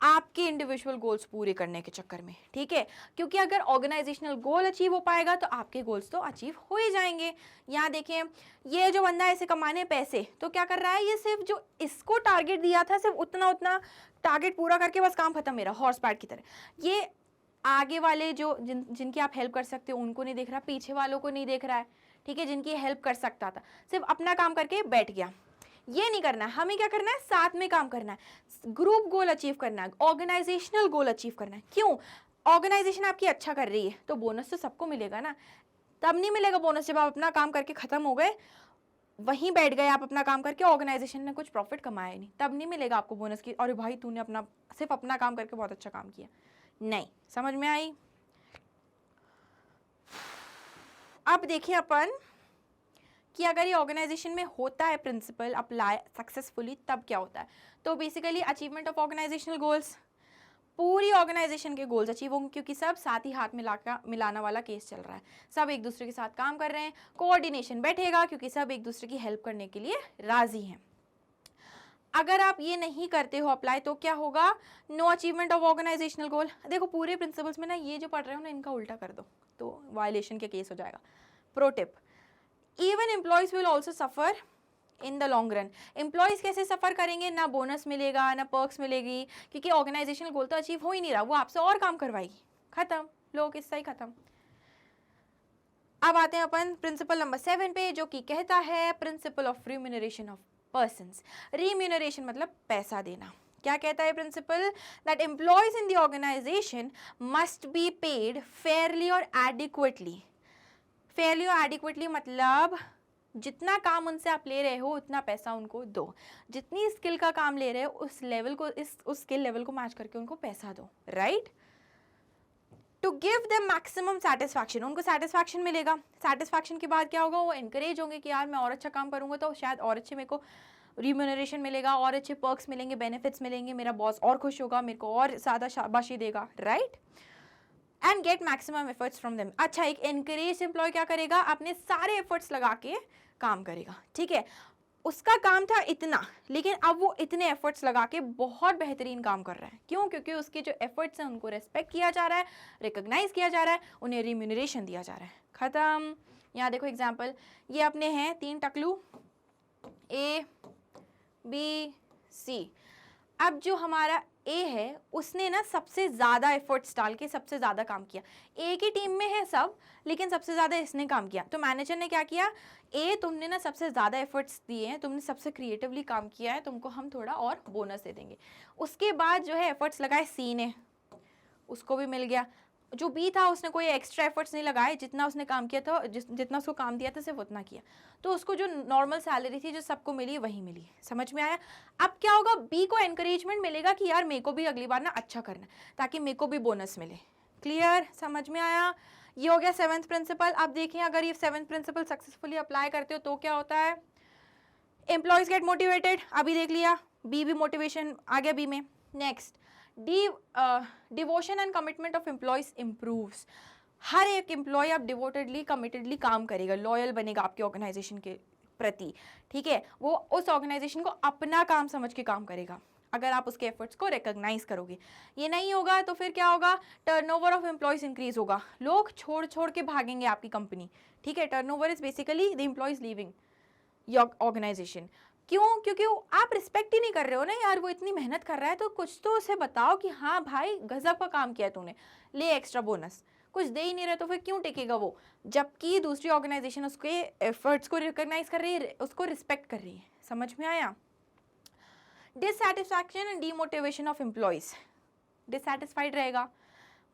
आपके इंडिविजुअल गोल्स पूरे करने के चक्कर में। ठीक है, क्योंकि अगर ऑर्गेनाइजेशनल गोल अचीव हो पाएगा तो आपके गोल्स तो अचीव हो ही जाएंगे। यहाँ देखें, ये जो बंदा ऐसे कमाने पैसे, तो क्या कर रहा है? ये सिर्फ जो इसको टारगेट दिया था सिर्फ उतना उतना टारगेट पूरा करके बस काम खत्म, मेरा हॉर्स पैड की तरह। ये आगे वाले जो जिनकी आप हेल्प कर सकते हो उनको नहीं देख रहा, पीछे वालों को नहीं देख रहा है। ठीक है, जिनकी हेल्प कर सकता था सिर्फ अपना काम करके बैठ गया। ये नहीं करना है, हमें क्या करना है? साथ में काम करना है, ग्रुप गोल अचीव करना है, ऑर्गेनाइजेशनल गोल अचीव करना है। क्यों? ऑर्गेनाइजेशन आपकी अच्छा कर रही है तो बोनस तो सबको मिलेगा ना। तब नहीं मिलेगा बोनस जब आप अपना काम करके खत्म हो गए, वहीं बैठ गए आप अपना काम करके, ऑर्गेनाइजेशन ने कुछ प्रॉफिट कमाया नहीं, तब नहीं मिलेगा आपको बोनस की, अरे भाई तूने अपना सिर्फ अपना काम करके बहुत अच्छा काम किया। नहीं, समझ में आई? अब देखिए अपन कि अगर ये ऑर्गेनाइजेशन में होता है प्रिंसिपल अप्लाई सक्सेसफुली, तब क्या होता है? तो basically achievement of organisational goals, पूरी ऑर्गेनाइजेशन के गोल्स अचीव होंगे क्योंकि सब साथ ही हाथ मिलाना वाला केस चल रहा है, सब एक दूसरे के साथ काम कर रहे हैं। कोऑर्डिनेशन बैठेगा क्योंकि सब एक दूसरे की हेल्प करने के लिए राजी हैं। अगर आप ये नहीं करते हो अप्लाई तो क्या होगा? नो अचीवमेंट ऑफ ऑर्गेनाइजेशनल गोल। देखो पूरे प्रिंसिपल्स में ना ये जो पढ़ रहे हो ना इनका उल्टा कर दो तो वायलेशन के केस हो जाएगा। Pro tip, even employees will also suffer in the long run. Employees कैसे सफर करेंगे? ना बोनस मिलेगा ना पर्क्स मिलेगी क्योंकि ऑर्गेनाइजेशनल गोल तो अचीव हो ही नहीं रहा, वो आपसे और काम करवाएगी। खत्म, लो किस्सा ही खत्म। अब आते हैं अपन प्रिंसिपल नंबर 7 पे, जो कि कहता है principle of remuneration of persons. Remuneration मतलब पैसा देना। क्या कहता है principle? That employees in the organisation must be paid fairly और एडिक्वेटली। फेयरली और एडिक्वेटली मतलब जितना काम उनसे आप ले रहे हो उतना पैसा उनको दो, जितनी स्किल का काम ले रहे हो उस लेवल को उस स्किल लेवल को मैच करके उनको पैसा दो, right? To give them maximum satisfaction, उनको सेटिस्फैक्शन मिलेगा। सेटिस्फैक्शन के बाद क्या होगा? वो एनकरेज होंगे कि यार मैं और अच्छा काम करूंगा तो शायद और अच्छे मेरे को रिम्यूनरेशन मिलेगा, और अच्छे पर्क्स मिलेंगे, बेनिफिट्स मिलेंगे, मेरा बॉस और खुश होगा, मेरे को और ज़्यादा शाबाशी देगा, right? And get maximum efforts from them. अच्छा, एक एनकरेज एम्प्लॉय क्या करेगा? अपने सारे एफर्ट्स लगा के काम करेगा। ठीक है, उसका काम था इतना, लेकिन अब वो इतने एफर्ट्स लगा के बहुत बेहतरीन काम कर रहा है। क्यों? क्योंकि उसके जो एफर्ट्स हैं उनको रेस्पेक्ट किया जा रहा है, रिकॉग्नाइज किया जा रहा है, उन्हें रिम्यूनरेशन दिया जा रहा है। खत्म। यहाँ देखो एग्जाम्पल, ये अपने हैं 3 टकलू A B C। अब जो हमारा ए है उसने ना सबसे ज़्यादा एफर्ट्स डाल के सबसे ज़्यादा काम किया। ए की टीम में है सब, लेकिन सबसे ज़्यादा इसने काम किया। तो मैनेजर ने क्या किया, ए तुमने ना सबसे ज़्यादा एफर्ट्स दिए हैं, तुमने सबसे क्रिएटिवली काम किया है, तुमको हम थोड़ा और बोनस दे देंगे। उसके बाद जो है एफर्ट्स लगाए सी ने, उसको भी मिल गया। जो बी था उसने कोई एक्स्ट्रा एफर्ट्स नहीं लगाए, जितना उसने काम किया था, जितना उसको काम दिया था सिर्फ उतना किया, तो उसको जो नॉर्मल सैलरी थी जो सबको मिली वही मिली। समझ में आया? अब क्या होगा, बी को एनकरेजमेंट मिलेगा कि यार मेरे को भी अगली बार ना अच्छा करना, ताकि मेरे को भी बोनस मिले। क्लियर? समझ में आया? ये हो गया 7th प्रिंसिपल। अब देखिए अगर ये 7th प्रिंसिपल सक्सेसफुली अप्लाई करते हो तो क्या होता है, एम्प्लॉयज गेट मोटिवेटेड। अभी देख लिया, बी भी मोटिवेशन आ गया बी में। Next, devotion and commitment of employees improves. हर एक एम्प्लॉय अब डिवोटेडली कमिटेडली काम करेगा, लॉयल बनेगा आपके ऑर्गेनाइजेशन के प्रति। ठीक है, वो उस ऑर्गेनाइजेशन को अपना काम समझ के काम करेगा अगर आप उसके एफर्ट्स को रिकॉग्नाइज करोगे। ये नहीं होगा तो फिर क्या होगा, टर्नओवर ऑफ एम्प्लॉयज इंक्रीज होगा, लोग छोड़ छोड़ के भागेंगे आपकी कंपनी। ठीक है, turnover is basically the employees leaving your organisation. क्यों? क्योंकि आप रिस्पेक्ट ही नहीं कर रहे हो ना यार, वो इतनी मेहनत कर रहा है तो कुछ तो उसे बताओ कि हाँ भाई गजब का काम किया तूने, ले एक्स्ट्रा बोनस। कुछ दे ही नहीं रहे तो फिर क्यों टिकेगा वो, जबकि दूसरी ऑर्गेनाइजेशन उसके एफर्ट्स को रिकॉग्नाइज कर रही है, उसको रिस्पेक्ट कर रही है। समझ में आया? Dissatisfaction and demotivation of employees. Dissatisfied रहेगा,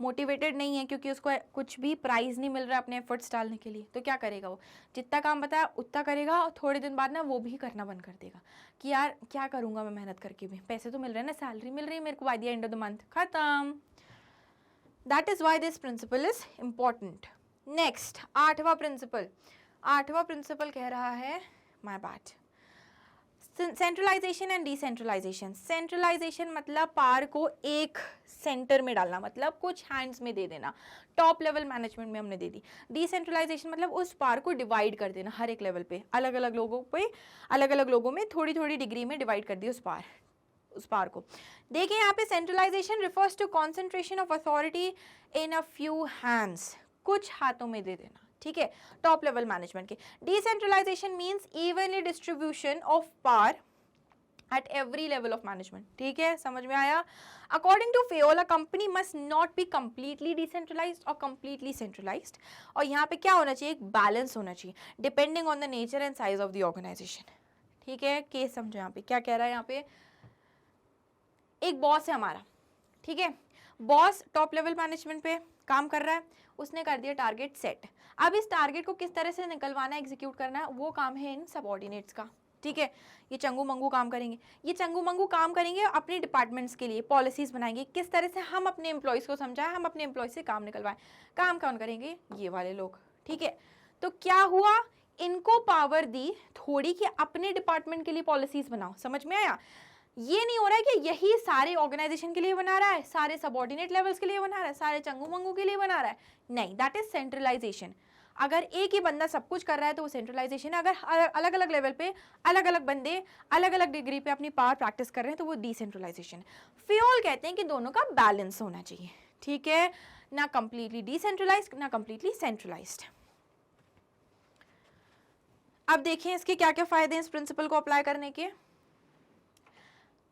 मोटिवेटेड नहीं है क्योंकि उसको कुछ भी प्राइज नहीं मिल रहा अपने एफर्ट्स डालने के लिए, तो क्या करेगा वो, जितना काम बताया उतना करेगा और थोड़े दिन बाद ना वो भी करना बंद कर देगा कि यार क्या करूँगा मैं मेहनत करके भी, पैसे तो मिल रहे हैं ना, सैलरी मिल रही है मेरे को by the end of the month. खत्म। That is why this principle is important. Next, 8वां प्रिंसिपल। 8वां प्रिंसिपल कह रहा है, my bad, centralisation and decentralisation. Centralisation मतलब पावर को एक सेंटर में डालना, मतलब कुछ हैंड्स में दे देना, टॉप लेवल मैनेजमेंट में हमने दे दी। डिसेंट्रलाइजेशन मतलब उस पावर को डिवाइड कर देना, हर एक लेवल पे अलग अलग लोगों में थोड़ी थोड़ी डिग्री में डिवाइड कर दी उस पावर को। देखिए यहाँ पे centralisation refers to concentration of authority in a few hands, कुछ हाथों में दे देना। ठीक है, टॉप लेवल मैनेजमेंट के। Decentralisation means evenly distribution of power at every level of management। ठीक है, समझ में आया? According to Fayol, a company must not be completely decentralized or completely centralized। और यहाँ पे क्या होना चाहिए, एक बैलेंस होना चाहिए, depending on the nature and size of the organization। ठीक है, केस समझो यहाँ पे क्या कह रहा है। यहाँ पे एक बॉस है हमारा, ठीक है, बॉस टॉप लेवल मैनेजमेंट पे काम कर रहा है, उसने कर दिया टारगेट सेट। अब इस टारगेट को किस तरह से निकलवाना, एग्जीक्यूट करना है, वो काम है इन सबऑर्डिनेट्स का। ठीक है, ये चंगू मंगू काम करेंगे, ये चंगू मंगू काम करेंगे अपने डिपार्टमेंट्स के लिए, पॉलिसीज बनाएंगे किस तरह से हम अपने एम्प्लॉयज़ को समझाएं, हम अपने एम्प्लॉयज से काम निकलवाएं। काम कौन करेंगे, ये वाले लोग। ठीक है, तो क्या हुआ, इनको पावर दी थोड़ी कि अपने डिपार्टमेंट के लिए पॉलिसीज बनाओ। समझ में आया? ये नहीं हो रहा है कि यही सारे ऑर्गेनाइजेशन के लिए बना रहा है, सारे सबऑर्डिनेट लेवल्स के लिए बना रहा है, सारे चंगू मंगू के लिए बना रहा है। नहीं, दैट इज सेंट्रलाइजेशन। अगर एक ही बंदा सब कुछ कर रहा है तो वो सेंट्रलाइजेशन है। अगर अलग अलग लेवल पे अलग अलग बंदे अलग अलग डिग्री पे अपनी पावर प्रैक्टिस कर रहे हैं तो वो डिसेंट्रलाइजेशन है। फियोल कहते हैं कि दोनों का बैलेंस होना चाहिए। ठीक है, ना कंप्लीटली डिसेंट्रलाइज्ड ना कंप्लीटली सेंट्रलाइज्ड। अब देखिए इसके क्या क्या फायदे हैं इस प्रिंसिपल को अप्लाई करने के।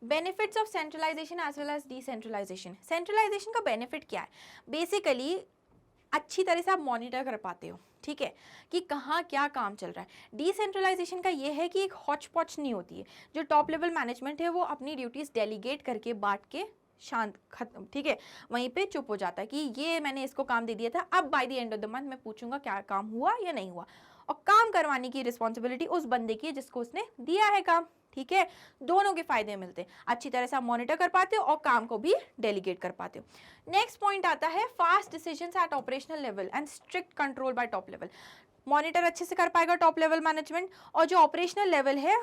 Benefits of centralisation as well as decentralisation. Centralisation का बेनिफिट क्या है, बेसिकली अच्छी तरह से आप मॉनिटर कर पाते हो। ठीक है, कि कहाँ क्या काम चल रहा है। डिसेंट्रलाइजेशन का ये है कि एक हॉच पॉच नहीं होती है, जो टॉप लेवल मैनेजमेंट है वो अपनी ड्यूटीज डेलीगेट करके बांट के शांत खत्म। ठीक है, वहीं पे चुप हो जाता है कि ये मैंने इसको काम दे दिया था, अब bye the end of the month मैं पूछूंगा क्या काम हुआ या नहीं हुआ, और काम करवाने की रिस्पॉन्सिबिलिटी उस बंदे की है जिसको उसने दिया है काम। ठीक है, दोनों के फायदे मिलते हैं, अच्छी तरह से आप मॉनिटर कर पाते हो और काम को भी डेलीगेट कर पाते हो। नेक्स्ट पॉइंट आता है fast decisions eight operational level and strict control by top level. Monitor अच्छे से कर पाएगा टॉप लेवल मैनेजमेंट, और जो ऑपरेशनल लेवल है,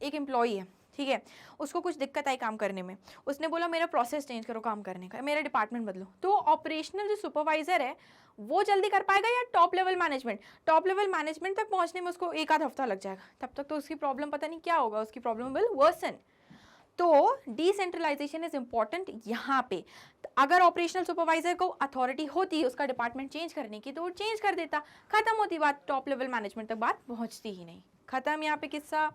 एक एम्प्लॉई है, ठीक है, उसको कुछ दिक्कत आई काम करने में, उसने बोला मेरा प्रोसेस चेंज करो काम करने का, मेरा डिपार्टमेंट बदलो, तो ऑपरेशनल जो सुपरवाइजर है वो जल्दी कर पाएगा या top level management? Top level management तक पहुंचने में उसको एक आध हफ्ता लग जाएगा, तब तक तो उसकी प्रॉब्लम पता नहीं क्या होगा, उसकी प्रॉब्लम विल वर्सन। तो डिसेंट्रलाइजेशन इज इंपॉर्टेंट यहाँ पे। अगर ऑपरेशनल सुपरवाइजर को अथॉरिटी होती उसका डिपार्टमेंट चेंज करने की तो वो चेंज कर देता, खत्म होती बात, टॉप लेवल मैनेजमेंट तक बात पहुंचती ही नहीं, खत्म यहाँ पे किस्सा।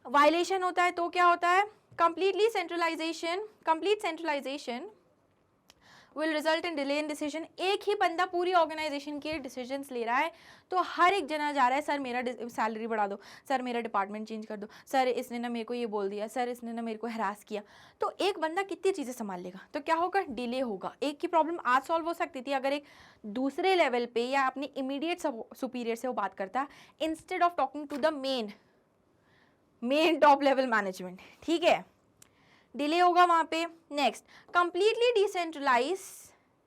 वायलेशन होता है तो क्या होता है? Complete centralisation will result in delay in decision. एक ही बंदा पूरी ऑर्गेनाइजेशन के डिसीजंस ले रहा है, तो हर एक जना जा रहा है सर मेरा सैलरी बढ़ा दो, सर मेरा डिपार्टमेंट चेंज कर दो, सर इसने ना मेरे को ये बोल दिया, सर इसने ना मेरे को हरास किया। तो एक बंदा कितनी चीज़ें संभाल लेगा? तो क्या होगा? डिले होगा। एक की प्रॉब्लम आज सॉल्व हो सकती थी अगर एक दूसरे लेवल पे या अपनी इमीडिएट सुपीरियर से वो बात करता, instead of talking to the main top level management. ठीक है, डिले होगा वहां पे। Next,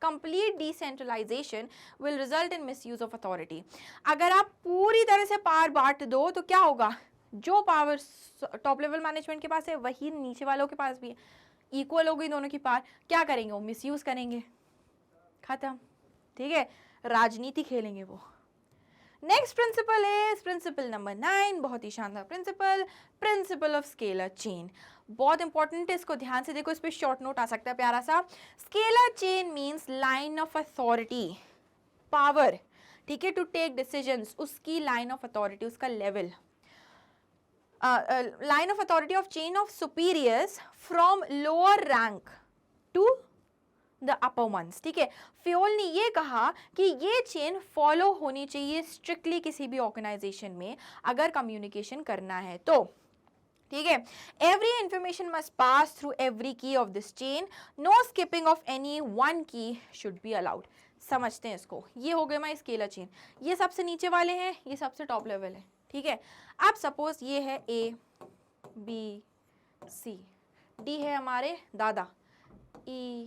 complete decentralisation will result in misuse of authority. अगर आप पूरी तरह से पावर बांट दो तो क्या होगा? जो पावर टॉप लेवल मैनेजमेंट के पास है वही नीचे वालों के पास भी है, इक्वल हो गई दोनों की पावर, क्या करेंगे? वो मिसयूज करेंगे, खत्म। ठीक है, राजनीति खेलेंगे वो। Next principle is principle number 9, बहुत ही शानदार प्रिंसिपल ऑफ स्केलर चेन, बहुत इंपॉर्टेंट है, इसको ध्यान से देखो, इस पे शॉर्ट नोट आ सकता है प्यारा सा। Scalar chain means line of authority, power, ठीक है, टू टेक डिसीजंस, उसकी लाइन ऑफ अथॉरिटी, उसका level, line of authority of chain of superiors from lower rank to the upper ones. ठीक है, फ्योल ने ये कहा कि ये चेन फॉलो होनी चाहिए स्ट्रिक्टली किसी भी ऑर्गेनाइजेशन में अगर कम्युनिकेशन करना है तो। ठीक है, every information must pass through every key of this chain, no skipping of any one key should be allowed. समझते हैं इसको, ये हो गया माई स्केलर चेन, ये सबसे नीचे वाले हैं, ये सबसे टॉप लेवल है। ठीक है, अब सपोज ये है A B C, D है हमारे दादा E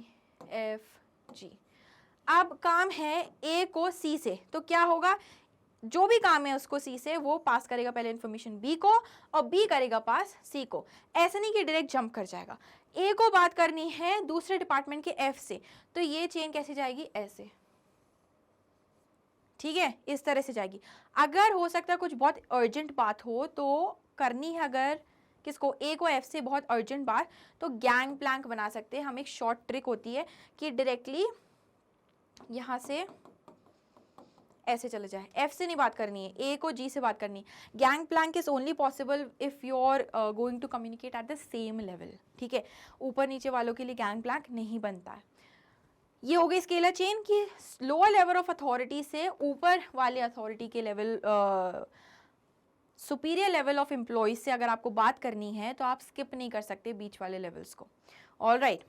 F G। अब काम है A को C से, तो क्या होगा? जो भी काम है उसको C से, वो पास करेगा पहले इन्फॉर्मेशन B को और B करेगा पास C को। ऐसे नहीं कि डायरेक्ट जंप कर जाएगा। A को बात करनी है दूसरे डिपार्टमेंट के F से, तो ये चेन कैसे जाएगी? ऐसे। ठीक है, इस तरह से जाएगी। अगर हो सकता है कुछ बहुत अर्जेंट बात हो तो करनी है, अगर किसको? A को F से बहुत अर्जेंट बात, तो गैंग प्लैंक बना सकते हैं हम। एक शॉर्ट ट्रिक होती है कि डायरेक्टली यहाँ से ऐसे चले जाए, F से नहीं बात करनी है, A को G से बात करनी है। Gang plank is only possible if you are going to communicate at the same level. ठीक है, ऊपर नीचे वालों के लिए गैंग प्लैंक नहीं बनता है। ये हो गई स्केलर चेन की लोअर लेवल ऑफ अथॉरिटी से ऊपर वाले अथॉरिटी के level, superior level of employees से अगर आपको बात करनी है तो आप स्किप नहीं कर सकते बीच वाले लेवल्स को। ऑलराइट,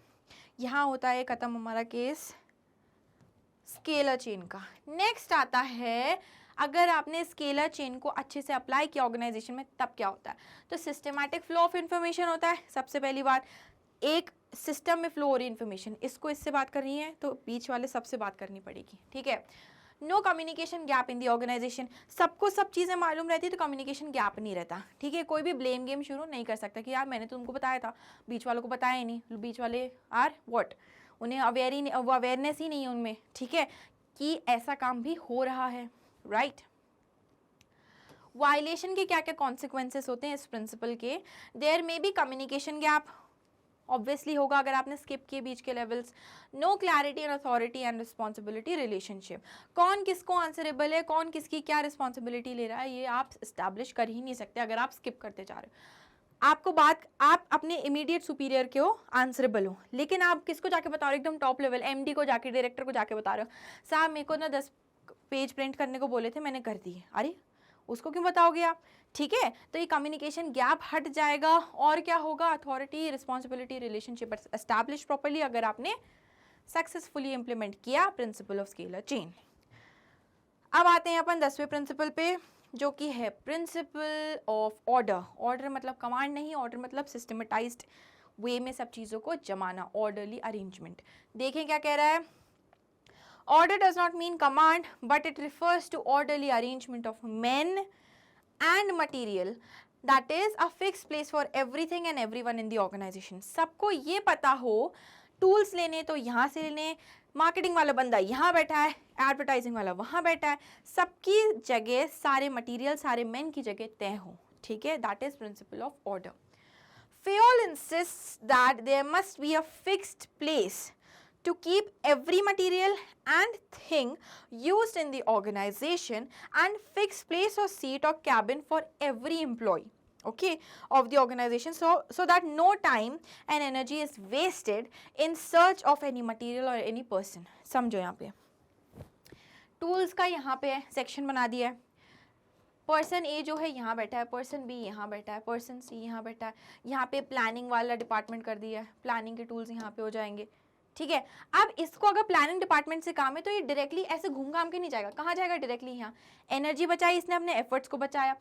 यहाँ होता है खत्म हमारा केस स्केलर चेन का। नेक्स्ट आता है, अगर आपने स्केलर चेन को अच्छे से अप्लाई किया ऑर्गेनाइजेशन में तब क्या होता है? तो सिस्टमैटिक फ्लो ऑफ इंफॉर्मेशन होता है। सबसे पहली बात, एक सिस्टम में फ्लो हो रही इन्फॉर्मेशन, इसको इससे बात करनी है तो बीच वाले सबसे बात करनी पड़ेगी। ठीक है, no communication gap in the organisation, सबको सब चीज़ें मालूम रहती है तो कम्युनिकेशन गैप नहीं रहता। ठीक है, कोई भी ब्लेम गेम शुरू नहीं कर सकता कि यार मैंने तो तुमको बताया था, बीच वालों को बताया ही नहीं। बीच वाले आर व्हाट, उन्हें अवेयरनेस ही नहीं है उनमें, ठीक है, कि ऐसा काम भी हो रहा है। राइट, वायलेशन के क्या क्या कॉन्सिक्वेंसेस होते हैं इस प्रिंसिपल के? There may be communication gap, obviously होगा अगर आपने स्किप किए बीच के levels. No clarity and authority and responsibility relationship, कौन किसको आंसरेबल है, कौन किसकी क्या रिस्पॉन्सिबिलिटी ले रहा है, ये आप इस्टेब्लिश कर ही नहीं सकते अगर आप स्किप करते जा रहे हो। आपको बात, आप अपने इमीडिएट सुपीरियर के हो, आंसरेबल हो, लेकिन आप किसको जाके बता रहे हो? एकदम टॉप लेवल MD को जाके, डायरेक्टर को जाके बता रहे हो, साहब मेरे को ना 10 पेज प्रिंट करने को बोले थे, मैंने कर दिए। अरे उसको क्यों बताओगे आप? ठीक है, तो ये कम्युनिकेशन गैप हट जाएगा और क्या होगा? Authority responsibility relationship establish properly अगर आपने सक्सेसफुली इंप्लीमेंट किया प्रिंसिपल ऑफ स्केलर चेन। अब आते हैं अपन 10वें प्रिंसिपल पे, जो कि है प्रिंसिपल ऑफ ऑर्डर। ऑर्डर मतलब कमांड नहीं, ऑर्डर मतलब सिस्टमेटाइज्ड वे में सब चीज़ों को जमाना, ऑर्डरली अरेंजमेंट। देखें क्या कह रहा है। Order does not mean command, but it refers to orderly arrangement of men and material that is a fix place for everything and everyone in the organisation. सबको ये पता हो, टूल्स लेने तो यहाँ से लेने, मार्केटिंग वाला बंदा यहाँ बैठा है, एडवर्टाइजिंग वाला वहाँ बैठा है, सबकी जगह सारे मटेरियल, सारे मेन की जगह तय हो, ठीक है। That is principal of order. Fayol insists that there must be a fixed place to keep every material and thing used in the organization and fixed place or seat or cabin for every employee, okay, of the organization, so that no time and energy is wasted in search of any material or any person। समझो यहाँ पे tools का यहाँ पे section बना दिया है, person ए जो है यहाँ बैठा है, पर्सन बी यहाँ बैठा है, पर्सन सी यहाँ बैठा है, यहाँ पे प्लानिंग वाला डिपार्टमेंट कर दिया है, प्लानिंग के टूल्स यहाँ पे हो जाएंगे, ठीक है। अब इसको अगर प्लानिंग डिपार्टमेंट से काम है तो ये डायरेक्टली ऐसे घूम घाम के नहीं जाएगा, कहाँ जाएगा, डायरेक्टली यहाँ। एनर्जी बचाई इसने, अपने एफर्ट्स को बचाया।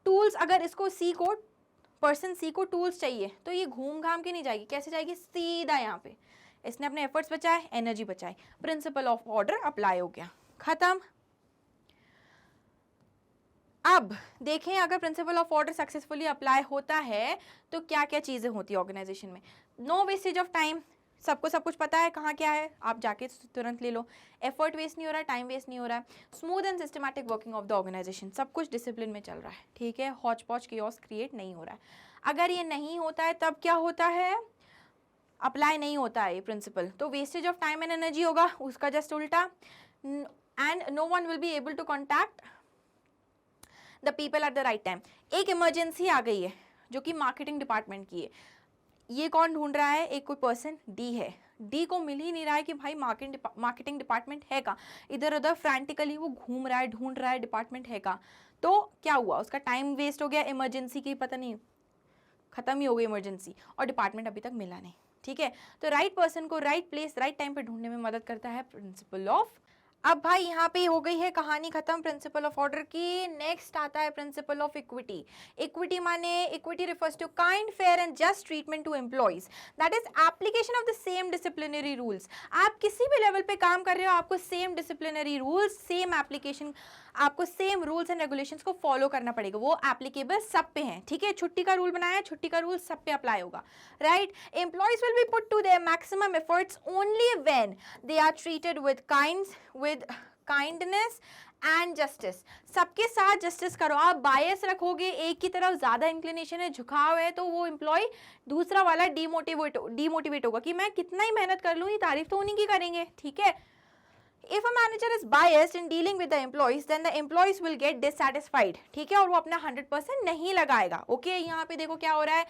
टूल्स अगर इसको सी को, पर्सन सी को टूल्स चाहिए तो ये घूम घाम के नहीं जाएगी, कैसे जाएगी, सीधा यहाँ पे। इसने अपने एफर्ट्स बचाए, एनर्जी बचाई, प्रिंसिपल ऑफ ऑर्डर अप्लाई हो गया, खत्म। अब देखें अगर principal of order successfully apply होता है तो क्या क्या चीज़ें होती है ऑर्गेनाइजेशन में। नो वेस्टेज ऑफ टाइम, सबको सब कुछ पता है कहाँ क्या है, आप जाके तुरंत ले लो। एफर्ट वेस्ट नहीं हो रहा है, टाइम वेस्ट नहीं हो रहा है। Smooth and systematic working of the organisation, सब कुछ डिसिप्लिन में चल रहा है, ठीक है। हॉच पॉच कियोस्क क्रिएट नहीं हो रहा है। अगर ये नहीं होता है तब क्या होता है, अप्लाई नहीं होता है ये प्रिंसिपल, तो wastage of time and energy होगा, उसका जस्ट उल्टा। And no one will be able to contact the people at the right time. एक इमरजेंसी आ गई है जो कि मार्केटिंग डिपार्टमेंट की है, ये कौन ढूंढ रहा है, एक कोई पर्सन डी है, डी को मिल ही नहीं रहा है कि भाई मार्केटिंग डिपार्टमेंट है का, इधर उधर फ्रैंटिकली वो घूम रहा है, ढूंढ रहा है डिपार्टमेंट है का, तो क्या हुआ, उसका टाइम वेस्ट हो गया, इमरजेंसी की पता नहीं खत्म ही हो गई इमरजेंसी, और डिपार्टमेंट अभी तक मिला नहीं, ठीक है। तो राइट पर्सन को राइट प्लेस राइट टाइम पे ढूंढने में मदद करता है प्रिंसिपल ऑफ। अब भाई यहाँ पे हो गई है कहानी खत्म प्रिंसिपल ऑफ ऑर्डर की। नेक्स्ट आता है प्रिंसिपल ऑफ इक्विटी। इक्विटी माने, equity refers to kind, fair and just treatment to employees, that is application of the same disciplinary rules. आप किसी भी लेवल पे काम कर रहे हो, आपको same disciplinary rules, same application, आपको सेम रूल्स एंड रेगुलेशंस को फॉलो करना पड़ेगा, वो एप्लीकेबल सब पे हैं, ठीक है। छुट्टी का रूल बनाया, छुट्टी का रूल सब पे अप्लाई होगा, right. Employees will be put to their maximum efforts only when they are treated with kindness and justice. सबके साथ जस्टिस करो, आप बायस रखोगे, एक की तरफ ज्यादा इंक्लिनेशन है, झुकाव है, तो वो एम्प्लॉय दूसरा वाला डीमोटिवेट होगा कि मैं कितना ही मेहनत कर लूँ, ये तारीफ तो उन्हीं की करेंगे, ठीक है। If a manager is biased in dealing with the employees, then the employees will get dissatisfied, ठीक है, और वो अपना 100% नहीं लगाएगा, ओके। यहाँ पे देखो क्या हो रहा है,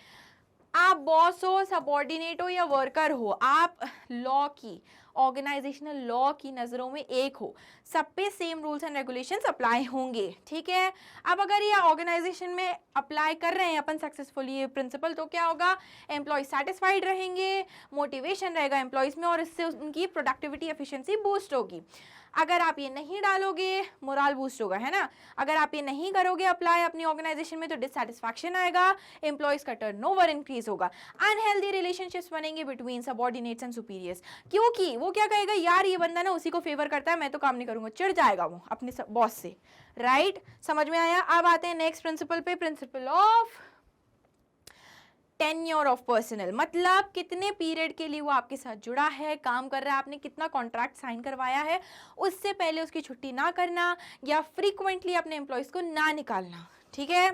आप बॉस हो, सबॉर्डिनेट हो या वर्कर हो, आप लॉ की, ऑर्गेनाइजेशनल लॉ की नज़रों में एक हो, सब पे same rules and regulations apply होंगे, ठीक है। अब अगर ये ऑर्गेनाइजेशन में अप्लाई कर रहे हैं अपन सक्सेसफुली ये प्रिंसिपल, तो क्या होगा, एम्प्लॉय सेटिस्फाइड रहेंगे, मोटिवेशन रहेगा एम्प्लॉयज़ में, और इससे उनकी प्रोडक्टिविटी एफिशिएंसी बूस्ट होगी। अगर आप ये नहीं डालोगे, मोरल बूस्ट होगा, है ना। अगर आप ये नहीं करोगे अप्लाई अपनी ऑर्गेनाइजेशन में, तो डिससेटिस्फैक्शन आएगा, एम्प्लॉयज का टर्नओवर इंक्रीज होगा, अनहेल्दी रिलेशनशिप्स बनेंगे बिटवीन सबऑर्डिनेट्स एंड सुपीरियर्स, क्योंकि वो क्या कहेगा, यार ये बंदा ना उसी को फेवर करता है, मैं तो काम नहीं करूंगा, चिढ़ जाएगा वो अपने बॉस से, राइट। समझ में आया। अब आते हैं नेक्स्ट प्रिंसिपल पे, principle of tenure of personal, मतलब कितने पीरियड के लिए वो आपके साथ जुड़ा है, काम कर रहा है, आपने कितना कॉन्ट्रैक्ट साइन करवाया है, उससे पहले उसकी छुट्टी ना करना या फ्रीक्वेंटली अपने एम्प्लॉयज को ना निकालना, ठीक है।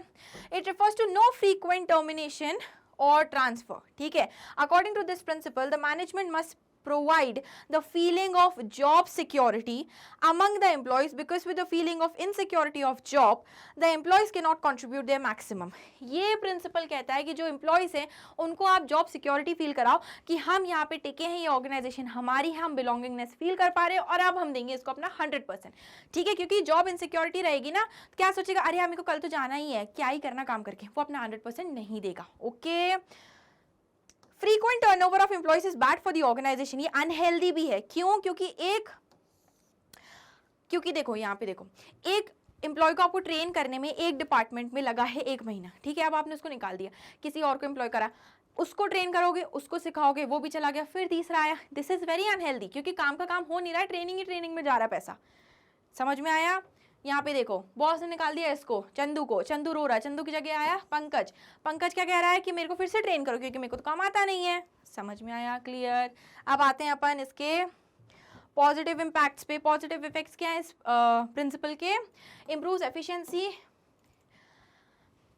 It refers to no frequent termination और ट्रांसफर, ठीक है। According to this principle the management must provide the feeling of job security among the employees, because with the feeling of insecurity of job the employees cannot contribute their maximum। ये principal कहता है कि जो employees हैं उनको आप job security feel कराओ कि हम यहाँ पे टिके हैं, ये ऑर्गेनाइजेशन हमारी है, हम बिलोंगिंगनेस फील कर पा रहे हैं, और अब हम देंगे इसको अपना 100%, ठीक है। क्योंकि जॉब इनसिक्योरिटी रहेगी ना, क्या सोचेगा, अरे हमें को कल तो जाना ही है, क्या ही करना काम करके, वो अपना 100% नहीं देगा, okay. Frequent turnover of employees is bad for the organisation, ये अनहेल्दी भी है, क्यों, क्योंकि देखो यहाँ पे देखो, एक एम्प्लॉय को आपको ट्रेन करने में एक डिपार्टमेंट में लगा है 1 महीना, ठीक है। अब आपने उसको निकाल दिया, किसी और को एम्प्लॉय करा, उसको ट्रेन करोगे, उसको सिखाओगे, वो भी चला गया, फिर तीसरा आया, दिस इज वेरी अनहेल्दी, क्योंकि काम का काम हो नहीं रहा है, ट्रेनिंग ही ट्रेनिंग में जा रहा है पैसा, समझ में आया। यहाँ पे देखो बॉस ने निकाल दिया इसको, चंदू को, चंदू रो रहा है, चंदू की जगह आया पंकज, पंकज क्या कह रहा है कि मेरे को फिर से ट्रेन करो क्योंकि मेरे को तो काम आता नहीं है। समझ में आया, क्लियर। अब आते हैं अपन इसके पॉजिटिव इम्पैक्ट्स पे। पॉजिटिव इफेक्ट्स क्या है इस प्रिंसिपल के? इम्प्रूव्स एफिशिएंसी,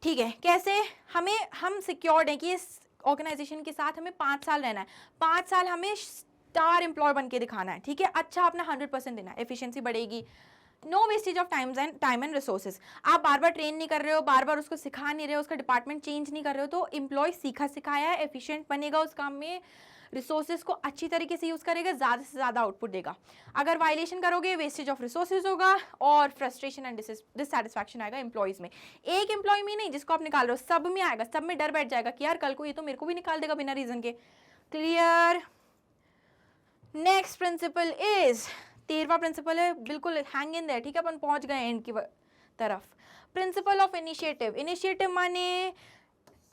ठीक है। कैसे? हम सिक्योर्ड हैं कि इस ऑर्गेनाइजेशन के साथ हमें 5 साल रहना है, 5 साल हमें स्टार एम्प्लॉय बन के दिखाना है, ठीक है, अच्छा अपना 100% देना है, एफिशिएंसी बढ़ेगी। No wastage of time and resources, आप बार बार ट्रेन नहीं कर रहे हो, बार बार उसको सिखा नहीं रहे हो, उसका डिपार्टमेंट चेंज नहीं कर रहे हो, तो एम्प्लॉय सीखा सिखाया है, एफिशिएंट बनेगा उस काम में, रिसोर्सेज को अच्छी तरीके से यूज करेगा, ज्यादा से ज्यादा आउटपुट देगा। अगर वायलेशन करोगे वेस्टेज ऑफ रिसोर्सेज होगा और फ्रस्ट्रेशन एंड डिससैटिस्फैक्शन आएगा एम्प्लॉयज में। एक एम्प्लॉय में नहीं जिसको आप निकाल रहे हो, सब में आएगा, सब में डर बैठ जाएगा कि यार कल को ये तो मेरे को भी निकाल देगा बिना रीजन के। क्लियर। नेक्स्ट प्रिंसिपल इज 13वां प्रिंसिपल है, बिल्कुल हैंग इन देयर, ठीक है, अपन पहुंच गए एंड की तरफ। Principle of initiative. इनिशिएटिव माने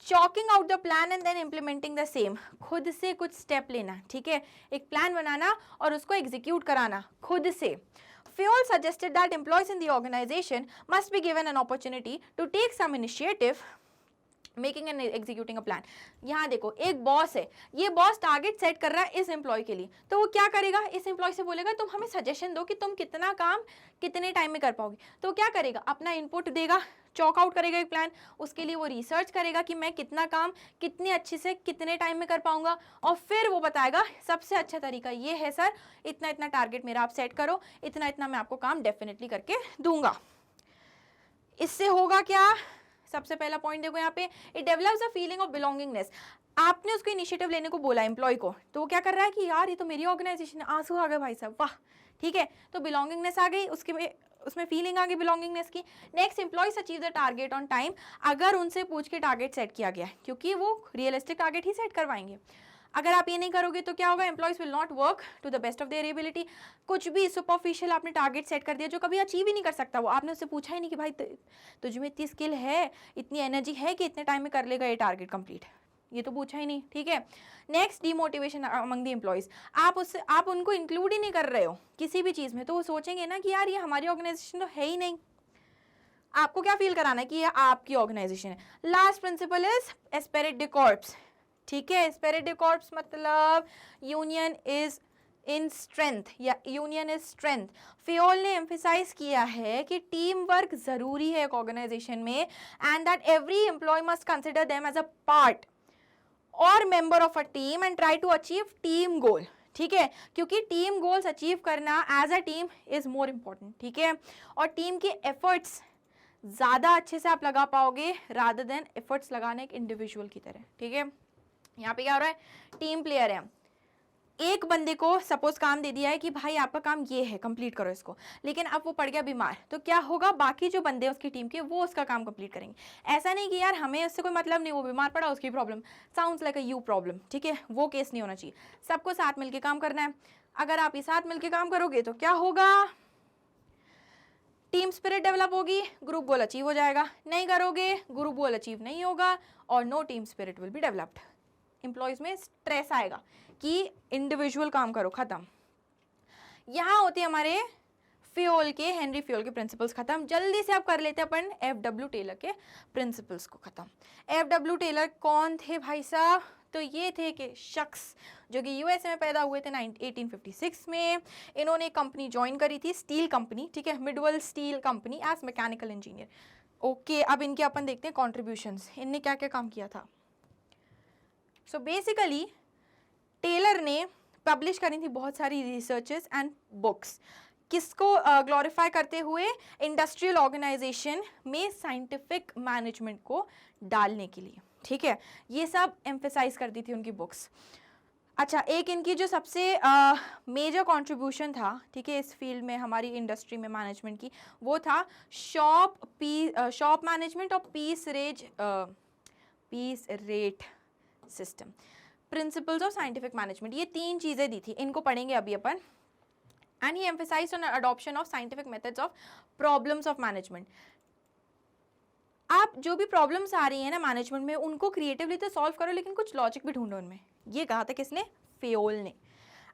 chalking out the plan and then implementing the same, खुद से कुछ स्टेप लेना, ठीक है, एक प्लान बनाना और उसको एग्जीक्यूट कराना खुद से। Fayol suggested that employees in the organization must be given an opportunity to take some initiative making and executing a plan. यहाँ देखो एक बॉस है, ये बॉस टारगेट सेट कर रहा है इस एम्प्लॉय के लिए, तो वो क्या करेगा, इस एम्प्लॉय से बोलेगा तुम हमें सजेशन दो कि तुम कितना काम कितने टाइम में कर पाओगे, तो क्या करेगा, अपना इनपुट देगा, चॉक आउट करेगा एक प्लान, उसके लिए वो रिसर्च करेगा कि मैं कितना काम कितने अच्छे से कितने टाइम में कर पाऊंगा, और फिर वो बताएगा सबसे अच्छा तरीका ये है सर, इतना इतना टारगेट मेरा आप सेट करो, इतना इतना मैं आपको काम डेफिनेटली करके दूंगा। इससे होगा क्या, सबसे पहला पॉइंट देखो यहाँ पे, it develops a feeling of belongingness. आपने उसको इनिशिएटिव लेने को बोला एम्प्लॉय को, तो वो क्या कर रहा है कि यार ये तो मेरी ऑर्गेनाइजेशन है, आंसू आ गए भाई साहब, वाह, ठीक है, तो बिलोंगिंगनेस आ गई, उसमें फीलिंग आ गई बिलोंगिंगनेस की। Next, employees achieve the target on time, अगर उनसे पूछ के टारगेट सेट किया गया है, क्योंकि वो रियलिस्टिक टारगेट ही सेट करवाएंगे। अगर आप ये नहीं करोगे तो क्या होगा, employees will not work to the best of their ability. कुछ भी सुपरफिशियल आपने टारगेट सेट कर दिया जो कभी अचीव ही नहीं कर सकता, वो आपने उससे पूछा ही नहीं कि भाई तुझ में इतनी स्किल है, इतनी एनर्जी है कि इतने टाइम में कर लेगा ये टारगेट कंप्लीट, ये तो पूछा ही नहीं, ठीक है। Next, demotivation among the employees, आप उनको इंक्लूड ही नहीं कर रहे हो किसी भी चीज़ में, तो वो सोचेंगे ना कि यार ये हमारी ऑर्गेनाइजेशन तो है ही नहीं। आपको क्या फील कराना है कि ये आपकी ऑर्गेनाइजेशन है। Last principle is esprit de corps, ठीक है, एस्पेरेट द कॉर्प्स मतलब यूनियन इज इन स्ट्रेंथ या यूनियन इज स्ट्रेंथ। फेयोल ने एम्फेसाइज किया है कि टीम वर्क जरूरी है एक ऑर्गेनाइजेशन में, and that every employee must consider them as a part और member of a team and try to achieve team goal, ठीक है, क्योंकि टीम गोल्स अचीव करना as a team is more important, ठीक है, और टीम के एफर्ट्स ज़्यादा अच्छे से आप लगा पाओगे रादर देन एफर्ट्स लगाने एक इंडिविजुअल की तरह, ठीक है। यहाँ पे क्या हो रहा है, टीम प्लेयर है, एक बंदे को सपोज काम दे दिया है कि भाई आपका काम ये है, कंप्लीट करो इसको, लेकिन अब वो पड़ गया बीमार, तो क्या होगा, बाकी जो बंदे उसकी टीम के वो उसका काम कंप्लीट करेंगे। ऐसा नहीं कि यार हमें उससे कोई मतलब नहीं, वो बीमार पड़ा उसकी problem, sounds like a you problem, ठीक है, वो केस नहीं होना चाहिए, सबको साथ मिलकर काम करना है। अगर आप ये साथ मिलकर काम करोगे तो क्या होगा, टीम स्पिरिट डेवलप होगी, ग्रुप गोल अचीव हो जाएगा, नहीं करोगे ग्रुप गोल अचीव नहीं होगा और no team spirit will be developed. Employees में स्ट्रेस आएगा कि इंडिविजुअल काम करो, खत्म। यहाँ होते हैं हमारे फेयोल के, हेनरी फेयोल के प्रिंसिपल्स खत्म। जल्दी से आप कर लेते हैं अपन एफ.डब्ल्यू. टेलर के प्रिंसिपल्स को खत्म। एफ.डब्ल्यू. टेलर कौन थे भाई साहब, तो ये थे कि शख्स जो कि यूएसए में पैदा हुए थे 1856 में। इन्होंने एक कंपनी ज्वाइन करी थी, स्टील कंपनी, ठीक है, Midvale steel company as mechanical engineer. Okay, अब इनके अपन देखते हैं कॉन्ट्रीब्यूशंस, इनने क्या क्या काम किया था। सो बेसिकली टेलर ने पब्लिश करी थी बहुत सारी रिसर्चेस एंड बुक्स, किसको ग्लोरीफाई करते हुए, इंडस्ट्रियल ऑर्गेनाइजेशन में साइंटिफिक मैनेजमेंट को डालने के लिए, ठीक है, ये सब एम्फेसाइज करती थी उनकी बुक्स। अच्छा, एक इनकी जो सबसे मेजर कंट्रीब्यूशन था, ठीक है, इस फील्ड में हमारी इंडस्ट्री में मैनेजमेंट की, वो था शॉप मैनेजमेंट और piece rate system, principles of scientific management, ये 3 चीज़ें दी थी, इनको पढ़ेंगे अभी अपन। And he emphasised on adoption of scientific methods of problems of management. आप जो भी प्रॉब्लम्स आ रही है ना मैनेजमेंट में, उनको क्रिएटिवली तो सॉल्व करो, लेकिन कुछ लॉजिक भी ढूंढो उनमें, ये कहा था किसने, फेयोल ने।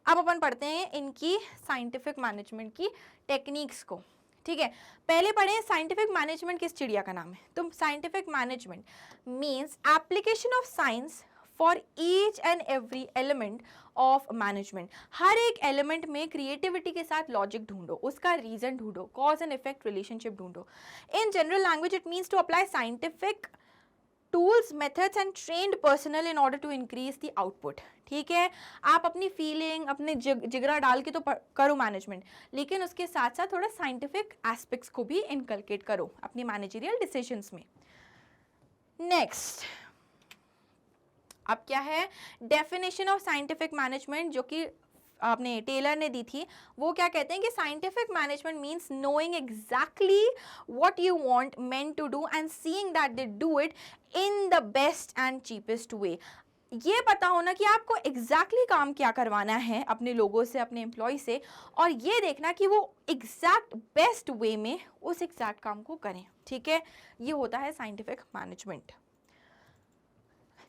अब अपन पढ़ते हैं इनकी साइंटिफिक मैनेजमेंट की टेक्निक्स को, ठीक है, पहले पढ़े साइंटिफिक मैनेजमेंट किस चिड़िया का नाम है? तो scientific management means application of science for each and every element of management. हर एक एलिमेंट में क्रिएटिविटी के साथ लॉजिक ढूंढो, उसका रीजन ढूंढो, कॉज एंड इफेक्ट रिलेशनशिप ढूंढो। In general language it means to apply scientific tools, methods and trained personnel in order to increase the output. ठीक है, आप अपनी फीलिंग, अपने जिगरा डाल के तो करो मैनेजमेंट, लेकिन उसके साथ साथ थोड़ा साइंटिफिक एस्पेक्ट्स को भी इनकलकेट करो अपनी मैनेजरियल डिसीजंस में। नेक्स्ट अब क्या है, डेफिनेशन ऑफ साइंटिफिक मैनेजमेंट जो कि आपने टेलर ने दी थी, वो क्या कहते हैं कि scientific management means knowing exactly what you want men to do and seeing that they do it in the best and cheapest way. ये पता होना कि आपको एग्जैक्टली काम क्या करवाना है अपने लोगों से, अपने एम्प्लॉय से, और ये देखना कि वो एग्जैक्ट बेस्ट वे में उस एग्जैक्ट काम को करें। ठीक है, ये होता है साइंटिफिक मैनेजमेंट।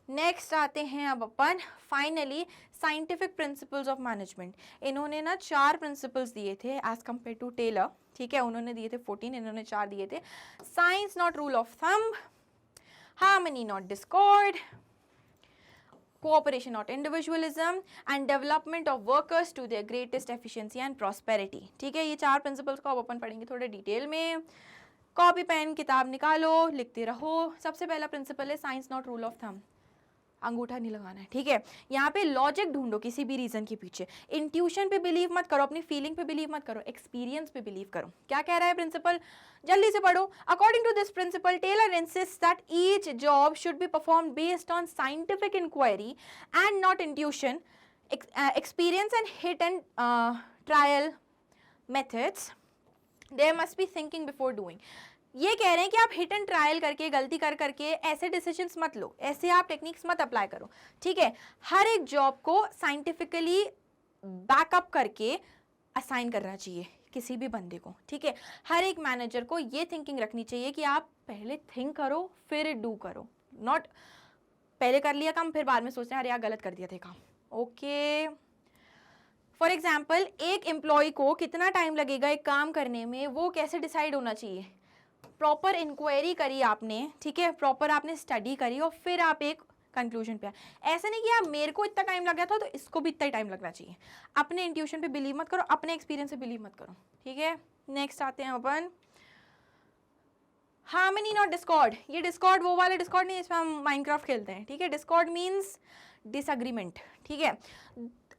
नेक्स्ट आते हैं अब अपन finally scientific principles of management. इन्होंने ना 4 प्रिंसिपल्स दिए थे एज कम्पेयर टू टेलर। ठीक है, उन्होंने दिए थे 14, इन्होंने 4 दिए थे। Science not rule of thumb, harmony not Discord, cooperation not individualism and development of workers to their greatest efficiency and prosperity। ठीक है, ये 4 प्रिंसिपल्स को अब अपन पढ़ेंगे थोड़े डिटेल में। कॉपी पेन किताब निकालो, लिखते रहो। सबसे पहला प्रिंसिपल है science not rule of thumb, अंगूठा नहीं लगाना है। ठीक है, यहाँ पे लॉजिक ढूंढो किसी भी रीजन के पीछे। इंट्यूशन पे बिलीव मत करो, अपनी फीलिंग पे बिलीव मत करो, एक्सपीरियंस पे बिलीव करो। क्या कह रहा है प्रिंसिपल, जल्दी से पढ़ो। According to this principle Taylor insist that each job should be perform based on scientific inquiry and not intuition, experience and hit and trial methods. There must be thinking before doing. ये कह रहे हैं कि आप hit and trial करके, गलती कर करके ऐसे डिसीजंस मत लो, ऐसे आप टेक्निक्स मत अप्लाई करो। ठीक है, हर एक जॉब को साइंटिफिकली बैकअप करके असाइन करना चाहिए किसी भी बंदे को। ठीक है, हर एक मैनेजर को ये थिंकिंग रखनी चाहिए कि आप पहले थिंक करो फिर डू करो, नॉट पहले कर लिया काम फिर बाद में सोचते हैं अरे यार गलत कर दिया थे काम। ओके, फॉर एग्जाम्पल एक एम्प्लॉय को कितना टाइम लगेगा एक काम करने में, वो कैसे डिसाइड होना चाहिए। प्रॉपर इंक्वायरी करी आपने, ठीक है, प्रॉपर आपने स्टडी करी और फिर आप एक कंक्लूजन पे आए। ऐसे नहीं कि यार मेरे को इतना टाइम लग गया था तो इसको भी इतना ही टाइम लगना चाहिए। अपने इंट्यूशन पे बिलीव मत करो, अपने एक्सपीरियंस पे बिलीव मत करो। ठीक है, नेक्स्ट आते हैं अपन हार्मनी नॉट डिस्कॉर्ड। ये डिस्कॉर्ड वो वाला डिस्कॉर्ड नहीं इसमें हम माइनक्राफ्ट खेलते हैं। ठीक है, डिस्कॉर्ड मीन्स डिसएग्रीमेंट। ठीक है,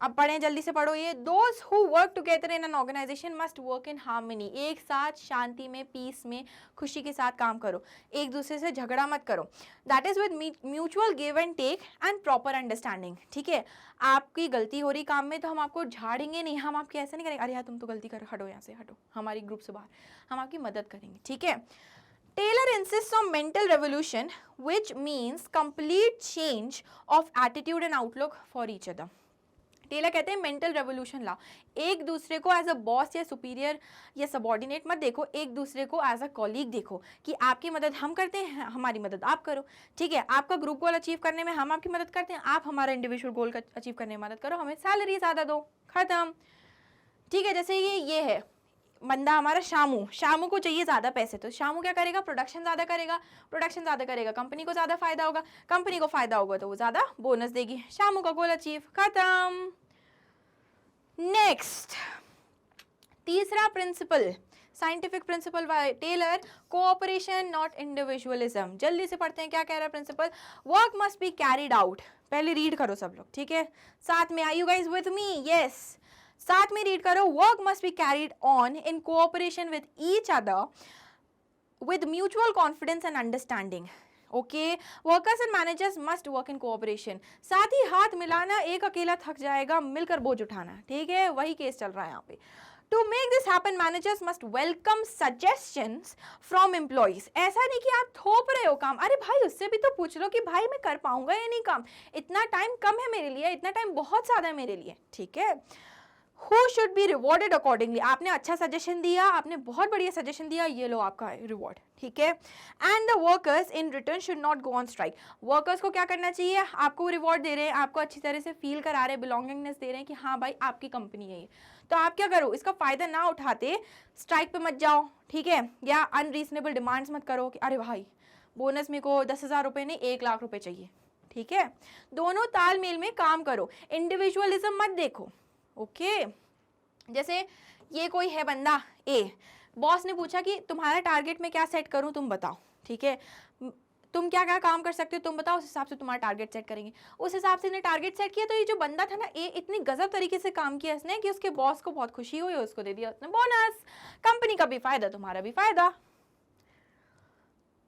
अब पढ़ें, जल्दी से पढ़ो। ये those who work together in an organization must work in harmony. एक साथ शांति में, पीस में, खुशी के साथ काम करो, एक दूसरे से झगड़ा मत करो। That is with mutual give and take and proper understanding. ठीक है, आपकी गलती हो रही काम में तो हम आपको झाड़ेंगे नहीं, हम आपकी ऐसे नहीं करेंगे अरे यार तुम तो गलती कर, हटो यहाँ से, हटो हमारी ग्रुप से बाहर, हम आपकी मदद करेंगे। ठीक है, Taylor insists on mental revolution, which means complete change of attitude and outlook for each other. Taylor कहते हैं मेंटल रेवोल्यूशन लाओ, एक दूसरे को एज अ बॉस या सुपीरियर या सबॉर्डिनेट मत देखो, एक दूसरे को एज अ कॉलीग देखो कि आपकी मदद हम करते हैं, हमारी मदद आप करो। ठीक है, आपका ग्रुप गोल अचीव करने में हम आपकी मदद करते हैं, आप हमारा इंडिविजुअल गोल अचीव करने में मदद करो, हमें सैलरी ज़्यादा दो, खत्म। ठीक है, जैसे ये है बंदा हमारा शामू को चाहिए ज़्यादा पैसे, तो शामू क्या करेगा, प्रोडक्शन ज़्यादा करेगा, कंपनी को ज़्यादा फायदा होगा, कंपनी को फायदा होगा तो वो ज़्यादा बोनस देगी, शामू का गोल अचीव, खत्म। नेक्स्ट तीसरा principle, scientific principle by Taylor, cooperation not individualism. जल्दी से पढ़ते हैं क्या कह रहा है principle. Work must be carried out, पहले रीड करो सब लोग। ठीक है, साथ में, are you guys with me? Yes, साथ में रीड करो। Work must be carried on in cooperation with each other with mutual confidence and understanding. Okay, workers and managers must work in cooperation. साथ ही हाथ मिलाना, एक अकेला थक जाएगा, मिलकर बोझ उठाना। ठीक है, वही केस चल रहा है यहाँ पे। To make this happen, managers must welcome suggestions from employees. ऐसा नहीं कि आप थोप रहे हो काम, अरे भाई उससे भी तो पूछ लो कि भाई मैं कर पाऊंगा या नहीं काम, इतना टाइम कम है मेरे लिए, इतना टाइम बहुत ज़्यादा है मेरे लिए। ठीक है, who should be rewarded accordingly, आपने अच्छा सजेशन दिया, आपने बहुत बढ़िया सजेशन दिया, ये लो आपका रिवॉर्ड, ठीक है। And the workers in return should not go on strike, workers को क्या करना चाहिए, आपको रिवॉर्ड दे रहे हैं, आपको अच्छी तरह से फील करा रहे हैं, बिलोंगिंगनेस दे रहे हैं कि हाँ भाई आपकी कंपनी है ये, तो आप क्या करो, इसका फायदा ना उठाते स्ट्राइक पे मत जाओ, ठीक है, या अनरीजनेबल डिमांड्स मत करो कि अरे भाई बोनस मेरे को 10,000 रुपये नहीं 1 लाख रुपए चाहिए, ठीक है। दोनों तालमेल में काम करो, इंडिविजुअलिज्म मत देखो, ओके। जैसे ये कोई है बंदा ए, बॉस ने पूछा कि तुम्हारा टारगेट मैं क्या सेट करूं, तुम बताओ, ठीक है, तुम क्या क्या काम कर सकते हो तुम बताओ, उस हिसाब से तुम्हारा टारगेट सेट करेंगे। उस हिसाब से ने टारगेट सेट किया, तो ये जो बंदा था ना ए, इतनी गजब तरीके से काम किया इसने कि उसके बॉस को बहुत खुशी हुई, उसको दे दिया उसने बोनस, कंपनी का भी फायदा तुम्हारा भी फायदा।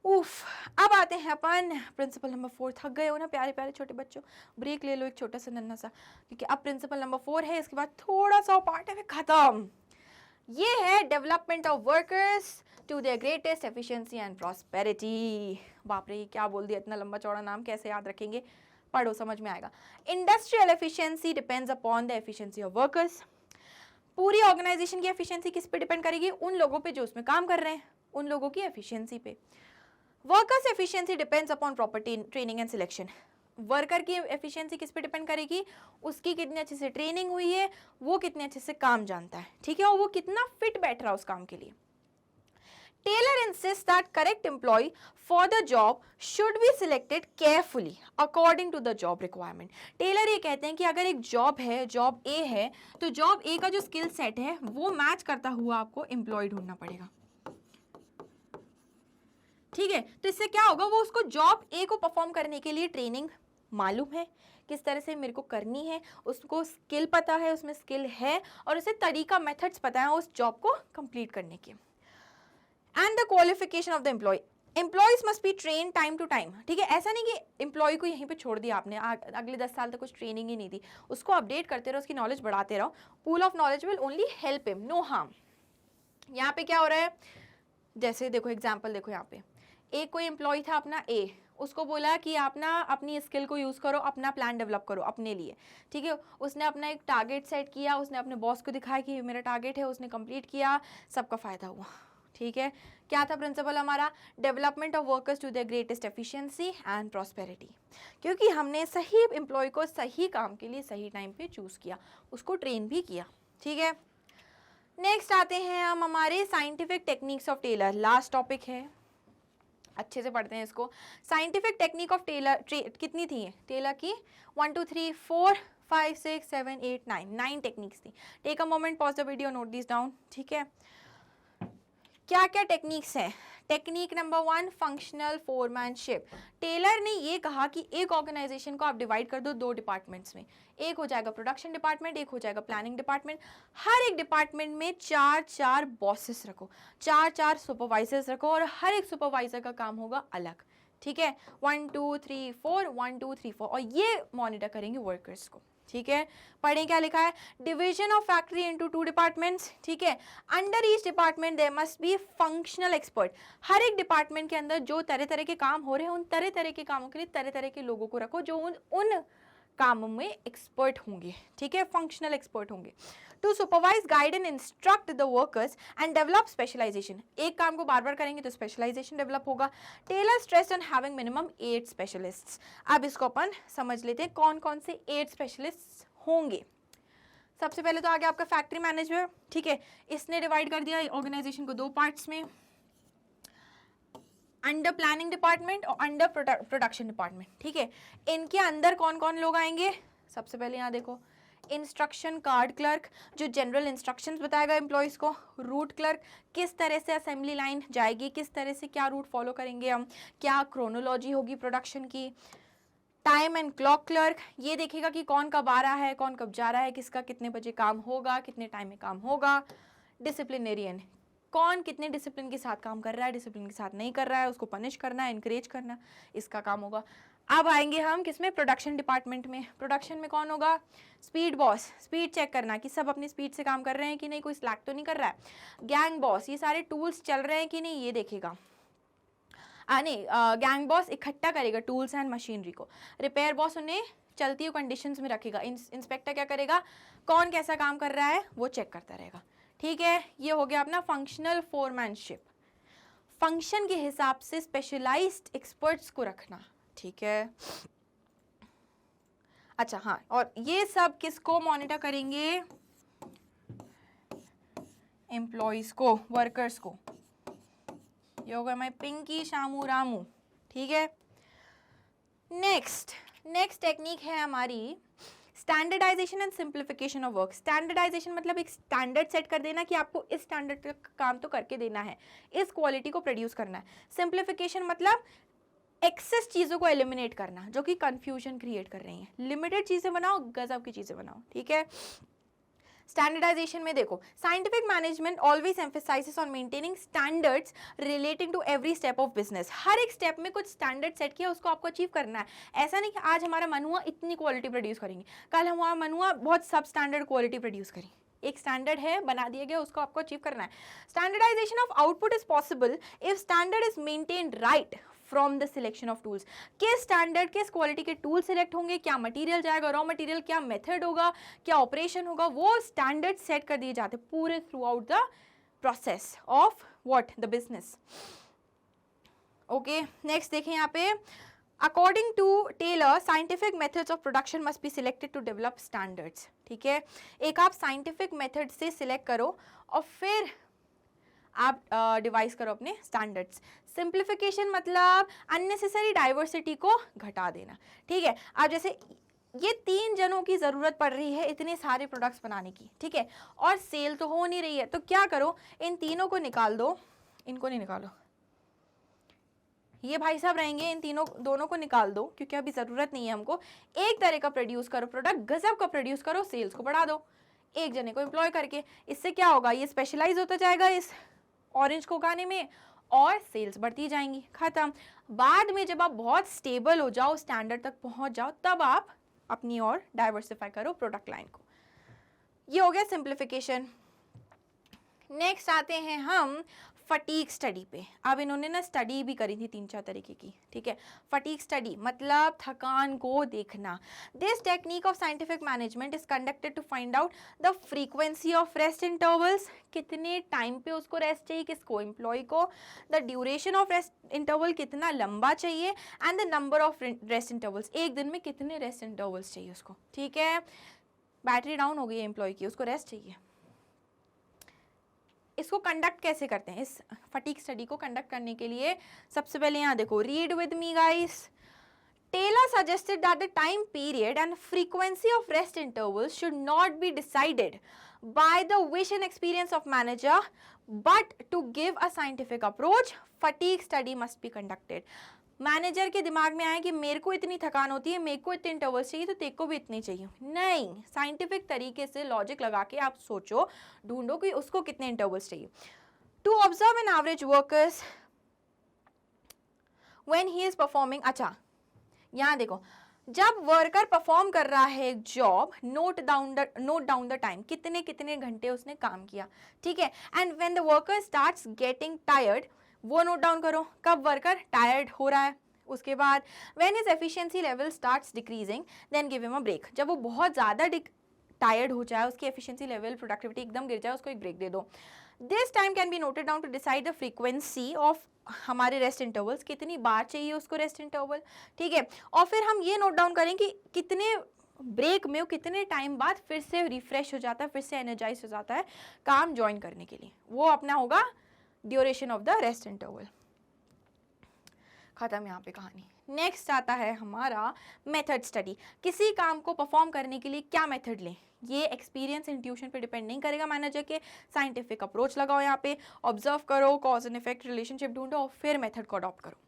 उफ, अब आते हैं अपन प्रिंसिपल नंबर 4। थक गए हो ना प्यारे प्यारे छोटे बच्चों, ब्रेक ले लो एक छोटा सा नन्हा सा, क्योंकि अब प्रिंसिपल नंबर 4 है, इसके बाद थोड़ा सा पार्ट है खत्म। ये है development of workers to their greatest efficiency and prosperity. बाप रे क्या बोल दिया, इतना लंबा चौड़ा नाम कैसे याद रखेंगे, पढ़ो समझ में आएगा। Industrial efficiency depends upon the efficiency of workers, पूरी ऑर्गेनाइजेशन की एफिशिएंसी किस पे डिपेंड करेगी, उन लोगों पे जो उसमें काम कर रहे हैं, उन लोगों की एफिशिएंसी पे। Workers efficiency depends upon proper training and selection, worker की एफिशिएंसी किस पे डिपेंड करेगी, उसकी कितनी अच्छे से ट्रेनिंग हुई है, वो कितने अच्छे से काम जानता है, ठीक है, और वो कितना फिट बैठ रहा है उस काम के लिए। Taylor insists that correct employee for the job should be selected carefully according to the job requirement. Taylor ये कहते हैं कि अगर एक जॉब है, जॉब ए है, तो जॉब ए का जो स्किल सेट है वो मैच करता हुआ आपको एम्प्लॉय ढूंढना पड़ेगा, ठीक है। तो इससे क्या होगा, वो उसको जॉब ए को परफॉर्म करने के लिए ट्रेनिंग मालूम है, किस तरह से मेरे को करनी है, उसको स्किल पता है, उसमें स्किल है, और उसे तरीका मेथड्स पता है उस जॉब को कंप्लीट करने के। And the qualification of the employee, employees must be train time to time, ठीक है। ऐसा नहीं कि एम्प्लॉय को यहीं पे छोड़ दिया आपने, अगले 10 साल तक कुछ ट्रेनिंग ही नहीं दी, उसको अपडेट करते रहो, उसकी नॉलेज बढ़ाते रहो। Pool of knowledge will only help him, no harm. यहाँ पे क्या हो रहा है, जैसे देखो एग्जाम्पल देखो, यहाँ पे एक कोई एम्प्लॉय था अपना ए, उसको बोला कि आप ना अपनी स्किल को यूज़ करो, अपना प्लान डेवलप करो अपने लिए, ठीक है। उसने अपना एक टारगेट सेट किया, उसने अपने बॉस को दिखाया कि मेरा टारगेट है, उसने कंप्लीट किया, सबका फ़ायदा हुआ, ठीक है। क्या था प्रिंसिपल हमारा, development of workers to their greatest efficiency and prosperity, क्योंकि हमने सही एम्प्लॉय को सही काम के लिए सही टाइम पे चूज़ किया, उसको ट्रेन भी किया, ठीक है। नेक्स्ट आते हैं हम हमारे scientific techniques of Taylor, last topic है, अच्छे से पढ़ते हैं इसको। साइंटिफिक टेक्निक ऑफ टेलर कितनी थी टेलर की, 1 2 3 4 5 6 7 8 9 टेक्निक्स थी। Take a moment, pause the video, note this down, ठीक है। क्या क्या टेक्निक्स हैं, technique number 1 functional foremanship. Taylor ने ये कहा कि एक ऑर्गेनाइजेशन को आप डिवाइड कर दो 2 डिपार्टमेंट्स में, एक हो जाएगा प्रोडक्शन डिपार्टमेंट, एक हो जाएगा प्लानिंग डिपार्टमेंट। हर एक डिपार्टमेंट में 4 बॉसेस रखो, 4 सुपरवाइजर्स रखो, और हर एक सुपरवाइजर का काम होगा अलग, ठीक है। 1 2 3 4 1 2 3 4, और ये मॉनिटर करेंगे वर्कर्स को, ठीक है। पढ़ें क्या लिखा है, division of factory into 2 departments, ठीक है। Under each department there must be functional expert, हर एक डिपार्टमेंट के अंदर जो तरह तरह के काम हो रहे हैं, उन तरह तरह के कामों के लिए तरह तरह के लोगों को रखो जो उन कामों में एक्सपर्ट होंगे, ठीक है, फंक्शनल एक्सपर्ट होंगे। To supervise, guide and instruct the workers and develop specialization, एक काम को बार बार करेंगे तो स्पेशलाइजेशन डेवलप होगा। Taylor stress on having minimum 8 specialists. अब इसको अपन समझ लेते हैं कौन कौन से 8 स्पेशलिस्ट होंगे। सबसे पहले तो आ गया आपका फैक्ट्री मैनेजर, ठीक है, इसने डिवाइड कर दिया ऑर्गेनाइजेशन को 2 पार्ट्स में, अंडर प्लानिंग डिपार्टमेंट और अंडर प्रोडक्शन डिपार्टमेंट, ठीक है। इनके अंदर कौन कौन लोग आएंगे, सबसे पहले यहाँ देखो, इंस्ट्रक्शन कार्ड क्लर्क जो जनरल इंस्ट्रक्शंस बताएगा एम्प्लॉयज़ को, रूट क्लर्क किस तरह से असेंबली लाइन जाएगी, किस तरह से क्या रूट फॉलो करेंगे हम, क्या क्रोनोलॉजी होगी प्रोडक्शन की। टाइम एंड क्लॉक क्लर्क ये देखेगा कि कौन कब आ रहा है, कौन कब जा रहा है, किसका कितने बजे काम होगा, कितने टाइम में काम होगा। डिसिप्लिनेरियन कौन कितने डिसिप्लिन के साथ काम कर रहा है, डिसिप्लिन के साथ नहीं कर रहा है, उसको पनिश करना, इनकरेज करना, इसका काम होगा। अब आएंगे हम किसमें, प्रोडक्शन डिपार्टमेंट में। प्रोडक्शन में कौन होगा, स्पीड बॉस, स्पीड चेक करना कि सब अपनी स्पीड से काम कर रहे हैं कि नहीं, कोई स्लैक तो नहीं कर रहा है। गैंग बॉस ये सारे टूल्स चल रहे हैं कि नहीं ये देखेगा। नहीं, गैंग बॉस इकट्ठा करेगा टूल्स एंड मशीनरी को। रिपेयर बॉस उन्हें चलती हुई कंडीशंस में रखेगा। इंस्पेक्टर क्या करेगा, कौन कैसा काम कर रहा है वो चेक करता रहेगा। ठीक है, ये हो गया अपना फंक्शनल फोरमैनशिप, फंक्शन के हिसाब से स्पेशलाइज्ड एक्सपर्ट्स को रखना। ठीक है, अच्छा हाँ, और ये सब किसको मॉनिटर करेंगे, एम्प्लॉइज को, वर्कर्स को। ये होगा मैं पिंकी शामू रामू। ठीक है, नेक्स्ट टेक्निक है हमारी standardization and simplification of work. Standardization मतलब एक स्टैंडर्ड सेट कर देना कि आपको इस स्टैंडर्ड का काम तो करके देना है, इस क्वालिटी को प्रोड्यूस करना है। सिंप्लीफिकेशन मतलब एक्सेस चीज़ों को एलिमिनेट करना जो कि कंफ्यूजन क्रिएट कर रही हैं। लिमिटेड चीज़ें बनाओ, गजब की चीज़ें बनाओ। ठीक है, स्टैंडर्डाइजेशन में देखो, scientific management always emphasises on maintaining standards relating to every step of business. हर एक स्टेप में कुछ स्टैंडर्ड सेट किया, उसको आपको अचीव करना है। ऐसा नहीं कि आज हमारा मन हुआ इतनी क्वालिटी प्रोड्यूस करेंगे, कल हमारा मन हुआ बहुत सब स्टैंडर्ड क्वालिटी प्रोड्यूस करें। एक स्टैंडर्ड है, बना दिया गया, उसको आपको अचीव करना है। Standardization of output is possible if standard is maintained right from the selection of tools. किस स्टैंडर्ड, किस क्वालिटी के टूल सिलेक्ट होंगे, क्या मटेरियल जाएगा, रॉ मटेरियल, क्या मेथड होगा, क्या ऑपरेशन होगा, वो स्टैंडर्ड सेट कर दिए जाते पूरे throughout the process of what the business. Okay, next देखें यहाँ पे, according to Taylor scientific methods of production must be selected to develop standards. ठीक है, एक आप साइंटिफिक मेथड से सिलेक्ट करो और फिर आप डिवाइस करो अपने स्टैंडर्ड्स। सिंप्लीफिकेशन मतलब अननेसेसरी डाइवर्सिटी को घटा देना। ठीक है, अब जैसे ये 3 जनों की ज़रूरत पड़ रही है इतने सारे प्रोडक्ट्स बनाने की, ठीक है, और सेल तो हो नहीं रही है, तो क्या करो, इन तीनों को निकाल दो, इनको नहीं निकालो, ये भाई साहब रहेंगे, इन दोनों को निकाल दो क्योंकि अभी ज़रूरत नहीं है हमको। एक तरह का प्रोड्यूस करो प्रोडक्ट, गजब का प्रोड्यूस करो, सेल्स को बढ़ा दो एक जने को एम्प्लॉय करके। इससे क्या होगा, ये स्पेशलाइज होता जाएगा इस ऑरेंज को उगाने में और सेल्स बढ़ती जाएंगी। खत्म। बाद में जब आप बहुत स्टेबल हो जाओ, स्टैंडर्ड तक पहुंच जाओ, तब आप अपनी और डाइवर्सिफाई करो प्रोडक्ट लाइन को। ये हो गया सिंप्लीफिकेशन। नेक्स्ट आते हैं हम फटीग स्टडी पे। अब इन्होंने ना स्टडी भी करी थी 3-4 तरीके की। ठीक है, फटीग स्टडी मतलब थकान को देखना। This technique of scientific management is conducted to find out the frequency of rest intervals, कितने टाइम पे उसको रेस्ट चाहिए, किसको, एम्प्लॉय को, the duration of rest interval कितना लंबा चाहिए, and the number of rest intervals, एक दिन में कितने रेस्ट इंटरवल्स चाहिए उसको। ठीक है, बैटरी डाउन हो गई है एम्प्लॉय की, उसको रेस्ट चाहिए। इसको कंडक्ट कैसे करते हैं, इस फटीग स्टडी को कंडक्ट करने के लिए सबसे पहले यहाँ देखो, read with me guys. Taylor suggested that the time period and frequency of rest intervals should not be decided by the wish and experience of manager, but to give a scientific approach, fatigue study must be conducted. Manager के दिमाग में आया कि मेरे को इतनी थकान होती है, मेरे को इतने इंटरवल्स चाहिए, तो तेरे को भी इतनी चाहिए। नहीं, साइंटिफिक तरीके से लॉजिक लगा के आप सोचो, ढूंढो कि उसको कितने इंटरवल्स चाहिए। To observe an average workers when he is performing. अच्छा, यहाँ देखो, जब वर्कर परफॉर्म कर रहा है एक job, note down the time, कितने कितने घंटे उसने काम किया। ठीक है, and when the worker starts getting tired, वो नोट डाउन करो, कब वर्कर टायर्ड हो रहा है। उसके बाद when his efficiency level starts decreasing, then give him a break. जब वो बहुत ज़्यादा टायर्ड हो जाए, उसकी एफिशिएंसी लेवल, प्रोडक्टिविटी एकदम गिर जाए, उसको एक ब्रेक दे दो। This time can be noted down to decide the frequency of हमारे रेस्ट इंटरवल्स, कितनी बार चाहिए उसको रेस्ट इंटरवल। ठीक है, और फिर हम ये नोट डाउन करें कि कितने ब्रेक में, कितने टाइम बाद फिर से रिफ्रेश हो जाता है, फिर से एनर्जाइज हो जाता है काम ज्वाइन करने के लिए। वो अपना होगा duration of the rest interval. खत्म यहाँ पे कहानी। नेक्स्ट आता है हमारा मेथड स्टडी। किसी काम को परफॉर्म करने के लिए क्या मेथड लें, ये एक्सपीरियंस इंट्यूशन पे डिपेंड नहीं करेगा मैनेजर के। साइंटिफिक अप्रोच लगाओ, यहाँ पे ऑब्जर्व करो, कॉज एंड इफेक्ट रिलेशनशिप ढूंढो और फिर मेथड को अडॉप्ट करो।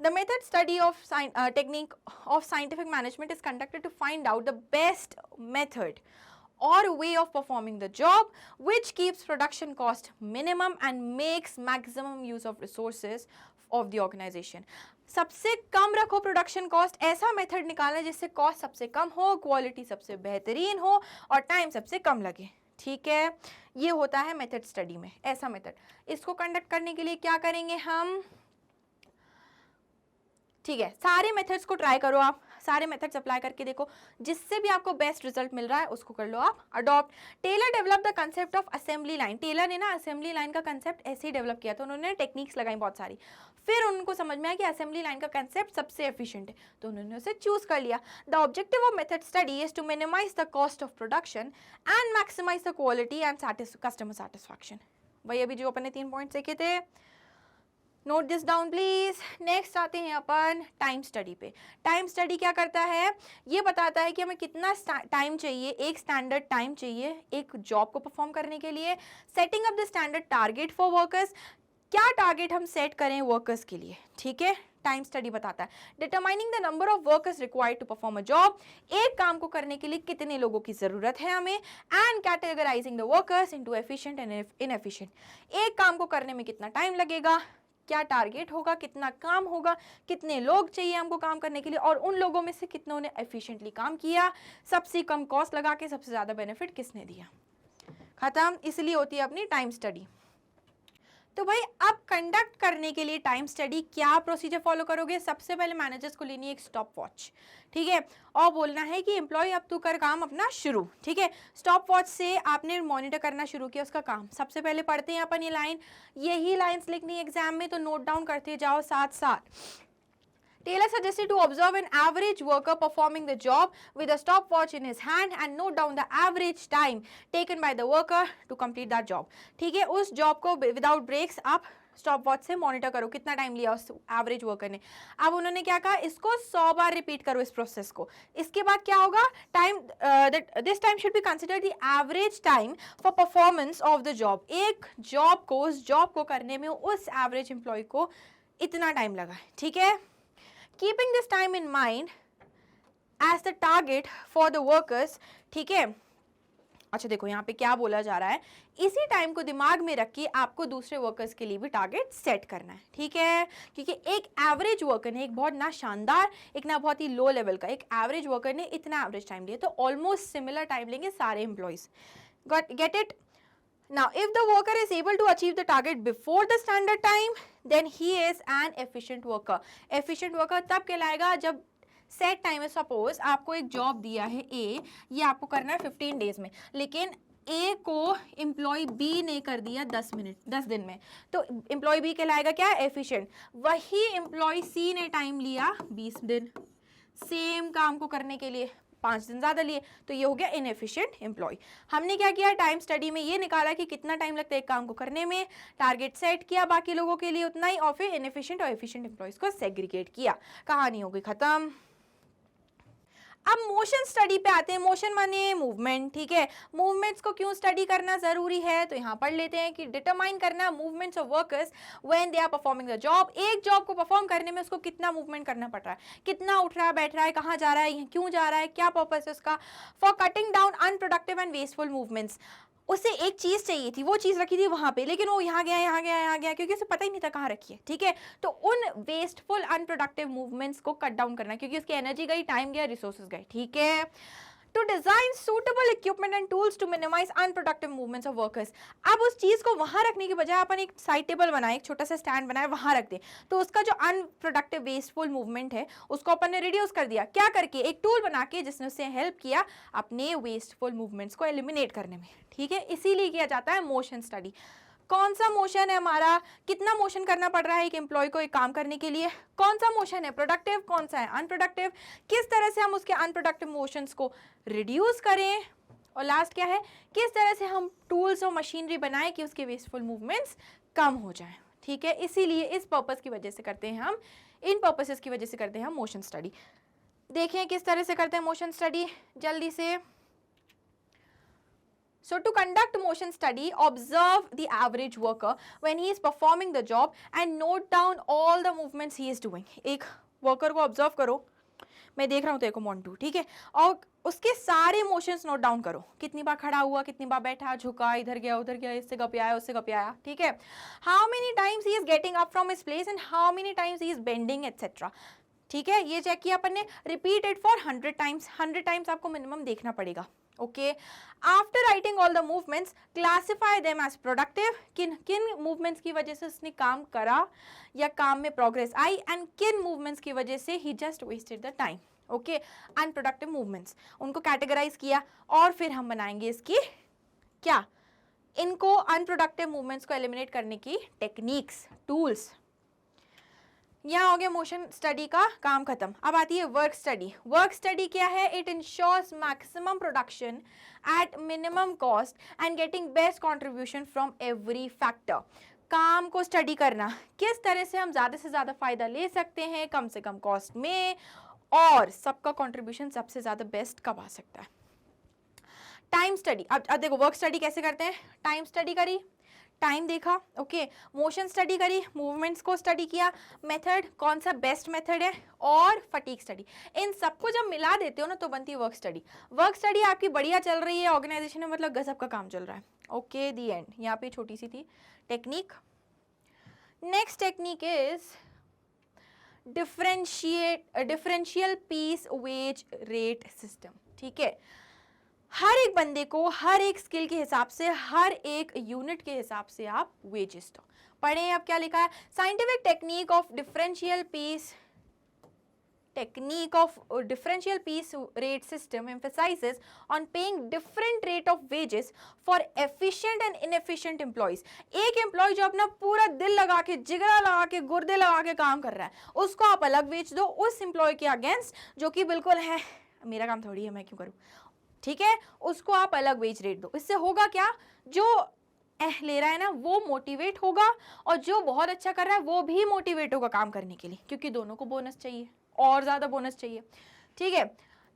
The method study of technique of scientific management is conducted to find out the best method or way of performing the job which keeps production cost minimum and makes maximum use of resources of the organization. सबसे कम रखो production cost, ऐसा method निकालना जिससे cost सबसे कम हो, quality सबसे बेहतरीन हो और टाइम सबसे कम लगे। ठीक है, ये होता है मेथड स्टडी में, ऐसा मेथड। इसको कंडक्ट करने के लिए क्या करेंगे हम, ठीक है, सारे मेथड्स को ट्राई करो आप, सारे मेथड्स अप्लाई करके देखो, जिससे भी आपको बेस्ट रिजल्ट मिल रहा है उसको कर लो आप adopt. Taylor develop the concept of assembly line. Taylor ने ना असेंबली लाइन का कंसेप्ट ऐसे ही डेवलप किया था, उन्होंने टेक्निक्स लगाई बहुत सारी, फिर उनको समझ में आया कि असेंबली लाइन का कंसेप्ट सबसे एफिशिएंट है, तो उन्होंने उसे चूज कर लिया। The objective of method study is to minimize the cost of production and maximize the quality and customer satisfaction. वही अभी जो अपन ने 3 पॉइंट सीखे थे, note this down please. Next आते हैं अपन टाइम स्टडी पे। टाइम स्टडी क्या करता है, ये बताता है कि हमें कितना टाइम चाहिए, एक स्टैंडर्ड टाइम चाहिए एक जॉब को परफॉर्म करने के लिए। Setting up the standard target for workers, क्या टारगेट हम सेट करें वर्कर्स के लिए, ठीक है, टाइम स्टडी बताता है। Determining the number of workers required to perform a job, एक काम को करने के लिए कितने लोगों की जरूरत है हमें। And categorising the workers into efficient and inefficient, एक काम को करने में कितना टाइम लगेगा, क्या टारगेट होगा, कितना काम होगा, कितने लोग चाहिए हमको काम करने के लिए, और उन लोगों में से कितनों ने एफिशिएंटली काम किया, सबसे कम कॉस्ट लगा के सबसे ज्यादा बेनिफिट किसने दिया। खत्म। इसलिए होती है अपनी टाइम स्टडी। तो भाई अब कंडक्ट करने के लिए टाइम स्टडी क्या प्रोसीजर फॉलो करोगे, सबसे पहले मैनेजर्स को लेनी है एक स्टॉप वॉच, ठीक है, और बोलना है कि एम्प्लॉय अब तू कर काम अपना शुरू, ठीक है। स्टॉप वॉच से आपने मॉनिटर करना शुरू किया उसका काम। सबसे पहले पढ़ते हैं अपन ये लाइन, यही लाइंस लिखनी एग्जाम में, तो नोट डाउन करते जाओ साथ साथ। Taylor suggested to observe an average worker performing the job with a stopwatch in his hand and note down the average time taken by the worker to complete that job. ठीक है, उस job को without breaks आप stop watch से monitor करो कितना time लिया उस एवरेज वर्कर ने। अब उन्होंने क्या कहा, इसको 100 बार रिपीट करो इस प्रोसेस को। इसके बाद क्या होगा, time this time should be consider the average time for performance of the job. एक जॉब को, उस जॉब को करने में उस एवरेज एम्प्लॉय को इतना टाइम लगा है, ठीक है। Keeping this time in mind as the target for the workers, ठीक है। अच्छा देखो यहाँ पे क्या बोला जा रहा है, इसी टाइम को दिमाग में रख के आपको दूसरे वर्कर्स के लिए भी टारगेट सेट करना है, ठीक है। क्योंकि एक एवरेज वर्कर ने, एक बहुत ना शानदार, एक ना बहुत ही लो लेवल का, एक एवरेज वर्कर ने इतना एवरेज टाइम लिया, तो ऑलमोस्ट सिमिलर टाइम लेंगे सारे employees. Get it. Now, if the worker is able to achieve the target before the standard time, then he is an efficient worker. Efficient worker तब कहलाएगा जब set time है, suppose आपको एक job दिया है ए, ये आपको करना है 15 डेज में, लेकिन ए को एम्प्लॉय बी ने कर दिया 10 दिन में, तो एम्प्लॉय बी कहलाएगा क्या, एफिशिएंट। वही एम्प्लॉय सी ने टाइम लिया 20 दिन सेम काम को करने के लिए, 5 दिन ज्यादा लिए, तो ये हो गया इनएफिशिएंट एम्प्लॉय। हमने क्या किया, टाइम स्टडी में ये निकाला कि कितना टाइम लगता है एक काम को करने में, टारगेट सेट किया बाकी लोगों के लिए उतना ही, और फिर इनएफिशिएंट और एफिशिएंट एम्प्लॉयज को सेग्रीगेट किया। कहानी हो गई खत्म। अब मोशन स्टडी पे आते हैं। मोशन माने मूवमेंट, ठीक है। मूवमेंट्स को क्यों स्टडी करना जरूरी है, तो यहाँ पढ़ लेते हैं कि डिटरमाइन करना movements of workers when they are performing the job. एक जॉब को परफॉर्म करने में उसको कितना मूवमेंट करना पड़ रहा है, कितना उठ रहा है, बैठ रहा है, कहाँ जा रहा है, क्यों जा रहा है, क्या पर्पस है उसका। For cutting down unproductive and wasteful movements, उसे एक चीज चाहिए थी, वो चीज रखी थी वहां पे, लेकिन वो यहाँ गया यहाँ गया यहाँ गया, क्योंकि उसे पता ही नहीं था कहाँ रखी है, ठीक है। तो उन वेस्टफुल अनप्रोडक्टिव मूवमेंट्स को कट डाउन करना, क्योंकि उसकी एनर्जी गई, टाइम गया, रिसोर्सेज गए, ठीक है। To design suitable equipment and tools to minimize unproductive movements of workers. अब उस चीज को वहां रखने के बजाय अपन एक साइड टेबल बनाए, एक छोटा सा स्टैंड बनाए, वहां रख दे, तो उसका जो अनप्रोडक्टिव वेस्टफुल मूवमेंट है उसको अपन ने रिड्यूस कर दिया। क्या करके, एक टूल बना के जिसने उससे हेल्प किया अपने वेस्टफुल मूवमेंट्स को एलिमिनेट करने में, ठीक है। इसीलिए किया जाता है मोशन स्टडी। कौन सा मोशन है हमारा, कितना मोशन करना पड़ रहा है एक एम्प्लॉय को एक काम करने के लिए, कौन सा मोशन है प्रोडक्टिव, कौन सा है अनप्रोडक्टिव, किस तरह से हम उसके अनप्रोडक्टिव मोशंस को रिड्यूस करें, और लास्ट क्या है, किस तरह से हम टूल्स और मशीनरी बनाएं कि उसके वेस्टफुल मूवमेंट्स कम हो जाएं, ठीक है। इसीलिए इस पर्पस की वजह से करते हैं हम, इन पर्पसेस की वजह से करते हैं हम मोशन स्टडी। देखें किस तरह से करते हैं मोशन स्टडी जल्दी से। So to conduct motion study, observe the average worker when he is performing the job and note down all the movements he is doing. एक worker को observe करो, मैं देख रहा हूँ तेरे को मोंटू, ठीक है, और उसके सारे मोशंस नोट डाउन करो, कितनी बार खड़ा हुआ, कितनी बार बैठा, झुका, इधर गया उधर गया, इससे गपियाया उससे गपियाया, ठीक है। How many times he is getting up from his place and how many times he is bending etc. ठीक है, ये चेक किया अपन ने। Repeat it for 100 times, 100 times आपको मिनिमम देखना पड़ेगा, okay. After writing all the movements classify them as productive, किन किन मूवमेंट्स की वजह से उसने काम करा या काम में प्रोग्रेस आई, एंड किन मूवमेंट्स की वजह से ही just wasted the time, okay, unproductive movements, उनको कैटेगराइज किया और फिर हम बनाएंगे इसकी क्या, इनको अनप्रोडक्टिव मूवमेंट्स को एलिमिनेट करने की टेक्निक्स, टूल्स। यहाँ हो गया मोशन स्टडी का काम खत्म। अब आती है वर्क स्टडी। वर्क स्टडी क्या है? It ensures maximum production at minimum cost and getting best contribution from every factor. काम को स्टडी करना, किस तरह से हम ज़्यादा से ज़्यादा फायदा ले सकते हैं कम से कम कॉस्ट में, और सबका कंट्रीब्यूशन सबसे ज़्यादा बेस्ट कब आ सकता है। टाइम स्टडी, अब देखो वर्क स्टडी कैसे करते हैं। टाइम स्टडी करी, टाइम देखा, ओके, मोशन स्टडी करी, मूवमेंट्स को स्टडी किया, मेथड कौन सा बेस्ट मेथड है, और फटीग स्टडी। इन सबको जब मिला देते हो ना तो बनती है वर्क स्टडी। वर्क स्टडी आपकी बढ़िया चल रही है ऑर्गेनाइजेशन में, मतलब गजब का काम चल रहा है। Okay, the end. यहाँ पे छोटी सी थी technique. Next technique is differential piece wage rate system. ठीक है, हर एक बंदे को हर एक स्किल के हिसाब से, हर एक यूनिट के हिसाब से आप वेजेस दो। पढ़े अब क्या लिखा है। Scientific technique of differential piece rate system emphasizes on paying different rate of wages for efficient and inefficient employees। एक एम्प्लॉय जो अपना पूरा दिल लगा के, जिगरा लगा के, गुर्दे लगा के काम कर रहा है, उसको आप अलग वेज दो उस एम्प्लॉय के अगेंस्ट जो कि बिल्कुल है मेरा काम थोड़ी है, मैं क्यों करूं, ठीक है, उसको आप अलग वेज रेट दो। इससे होगा क्या, जो ले रहा है ना वो मोटिवेट होगा, और जो बहुत अच्छा कर रहा है वो भी मोटिवेट होगा काम करने के लिए, क्योंकि दोनों को बोनस चाहिए और ज्यादा बोनस चाहिए। ठीक है,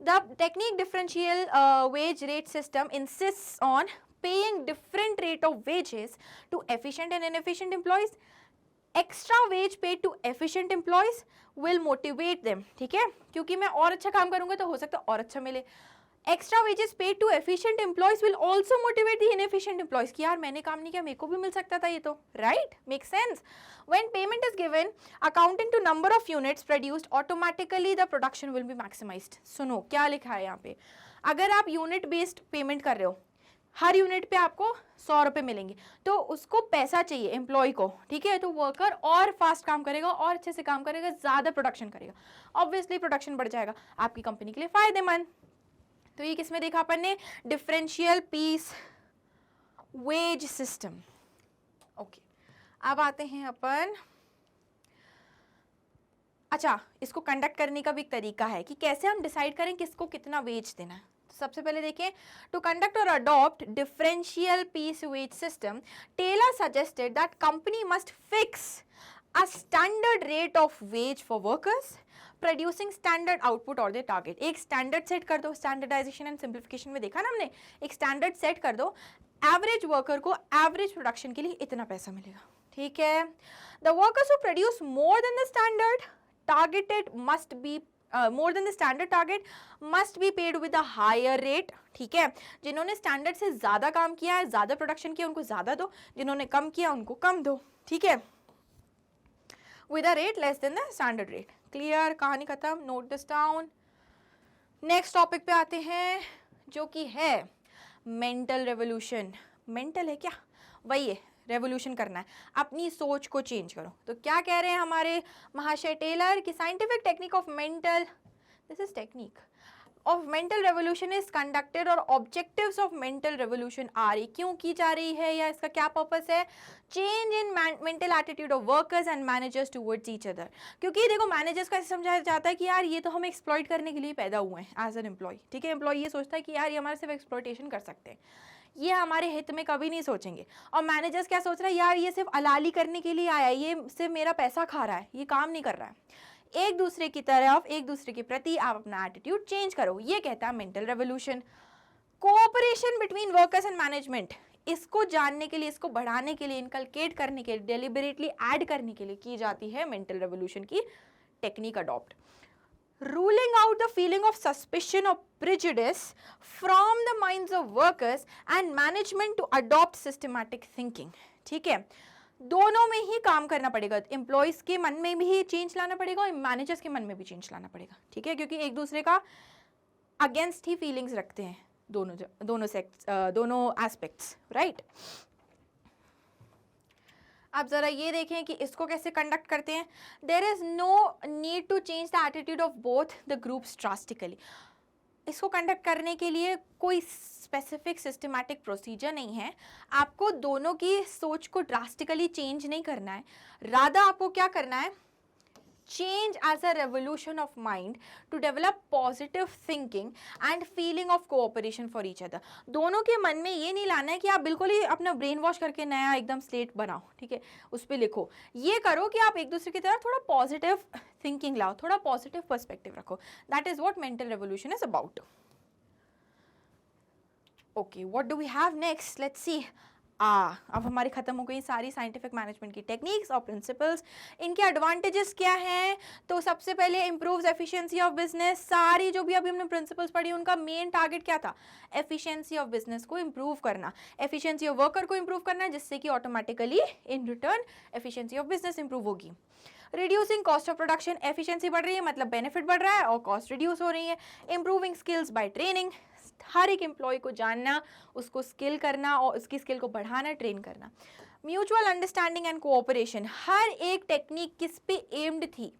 the technique differential wage rate system insists on paying different rate of wages to efficient and inefficient employees. Extra wage paid to efficient employees will motivate them. ठीक है, क्योंकि मैं और अच्छा काम करूंगा तो हो सकता है और अच्छा मिले। Extra wages paid to efficient employees will also motivate the inefficient employees कि यार मैंने काम नहीं किया, मेरे को भी मिल सकता था ये तो, right, make sense. When payment is given accounting to number of units produced automatically the production will be maximized. सुनो क्या लिखा है यहाँ पे, अगर आप यूनिट बेस्ड पेमेंट कर रहे हो, हर यूनिट पे आपको 100 रुपये मिलेंगे, तो उसको पैसा चाहिए एम्प्लॉय को, ठीक है, तो वर्कर और फास्ट काम करेगा और अच्छे से काम करेगा, ज़्यादा प्रोडक्शन करेगा, ऑब्वियसली प्रोडक्शन बढ़ जाएगा, आपकी कंपनी के लिए फायदेमंद। तो ये किसमें देखा अपन ने, differential piece wage system. Okay, अब आते हैं अपन, अच्छा इसको कंडक्ट करने का भी एक तरीका है कि कैसे हम डिसाइड करें किसको कितना वेज देना है। सबसे पहले देखें, टू कंडक्ट और adopt differential piece wage system, Taylor suggested that company must fix a standard rate of wage for workers producing standard output और द टारगेट। एक स्टैंडर्ड सेट कर दो, स्टैंडर्डाइजेशन एंड सिंप्लीफिकेशन में देखा ना हमने, एक स्टैंडर्ड सेट कर दो, एवरेज वर्कर को एवरेज प्रोडक्शन के लिए इतना पैसा मिलेगा। ठीक है, the workers who produce more than the standard targeted must be more than the standard target must be paid with a higher rate. ठीक है, जिन्होंने स्टैंडर्ड से ज्यादा काम किया है, ज्यादा प्रोडक्शन किया, उनको ज्यादा दो, जिन्होंने कम किया उनको कम दो। ठीक है, with a rate less than the standard rate। Clear, कहानी खत्म, note this down. Next topic पे आते हैं जो कि है मेंटल रेवोल्यूशन। मेंटल है क्या, वही है, रेवोल्यूशन करना है, अपनी सोच को चेंज करो। तो क्या कह रहे हैं हमारे महाशय टेलर कि scientific technique of mental, this is technique of mental revolution is conducted और objectives of mental revolution आ रही, क्यों की जा रही है या इसका क्या पर्पस है, change in mental attitude of workers and managers towards each other। क्योंकि देखो मैनेजर्स को ऐसे समझाया जाता है कि यार ये तो हम एक्सप्लॉइट करने के लिए पैदा हुए हैं एज एन एम्प्लॉय। ठीक है, एम्प्लॉय ये सोचता है कि यार ये हमारे सिर्फ एक्सप्लॉइटेशन कर सकते हैं, ये हमारे हित में कभी नहीं सोचेंगे। और मैनेजर्स क्या सोच रहा है, यार ये सिर्फ अलाली करने के लिए आया है, ये सिर्फ मेरा पैसा खा रहा है, ये काम नहीं कर रहा है। एक दूसरे की तरफ, एक दूसरे के प्रति आप अपना एटीट्यूड चेंज करो, ये कहता है mental revolution. Cooperation between workers and management, इसको जानने के लिए, इसको बढ़ाने के लिए, इनकलकेट करने के लिए, डेलिबरेटली ऐड करने के लिए की जाती है मेंटल रेवोल्यूशन की technique adopt. Ruling out the feeling of suspicion और prejudice from the minds of workers and management to adopt systematic thinking. ठीक है, दोनों में ही काम करना पड़ेगा, एम्प्लॉयज के मन में भी चेंज लाना पड़ेगा और मैनेजर्स के मन में भी चेंज लाना पड़ेगा। ठीक है, क्योंकि एक दूसरे का अगेंस्ट ही फीलिंग्स रखते हैं दोनों एस्पेक्ट्स, राइट। आप ज़रा ये देखें कि इसको कैसे कंडक्ट करते हैं. There is no need to change the attitude of both the groups drastically. इसको कंडक्ट करने के लिए कोई स्पेसिफिक सिस्टमैटिक प्रोसीजर नहीं है. आपको दोनों की सोच को ड्रास्टिकली चेंज नहीं करना है. राधा आपको क्या करना है, change as a revolution of mind to develop positive thinking and feeling of cooperation for each other. दोनों के मन में ये नहीं लाना है कि आप बिल्कुल ही अपना ब्रेन वॉश करके नया एकदम स्लेट बनाओ, ठीक है, उस पर लिखो. ये करो कि आप एक दूसरे की तरफ थोड़ा पॉजिटिव थिंकिंग लाओ, थोड़ा पॉजिटिव पर्सपेक्टिव रखो. That is what mental revolution is about. Okay, what do we have next, let's see. अब हमारी खत्म हो गई सारी साइंटिफिक मैनेजमेंट की टेक्निक्स और प्रिंसिपल्स. इनके एडवांटेजेस क्या हैं? तो सबसे पहले इम्प्रूव्स एफिशिएंसी ऑफ बिजनेस. सारी जो भी अभी हमने प्रिंसिपल्स पढ़ी उनका मेन टारगेट क्या था? एफिशिएंसी ऑफ बिजनेस को इम्प्रूव करना, एफिशिएंसी ऑफ वर्कर को इम्प्रूव करना, जिससे कि automatically in return efficiency of business improve होगी. Reducing cost of production, efficiency बढ़ रही है मतलब बेनिफिट बढ़ रहा है और कॉस्ट रिड्यूस हो रही है. इम्प्रूविंग स्किल्स बाय ट्रेनिंग, हर एक एम्प्लॉय को जानना, उसको स्किल करना और उसकी स्किल को बढ़ाना, ट्रेन करना. म्यूचुअल अंडरस्टैंडिंग एंड कोऑपरेशन, हर एक टेक्निक किस पे एम्ड थी?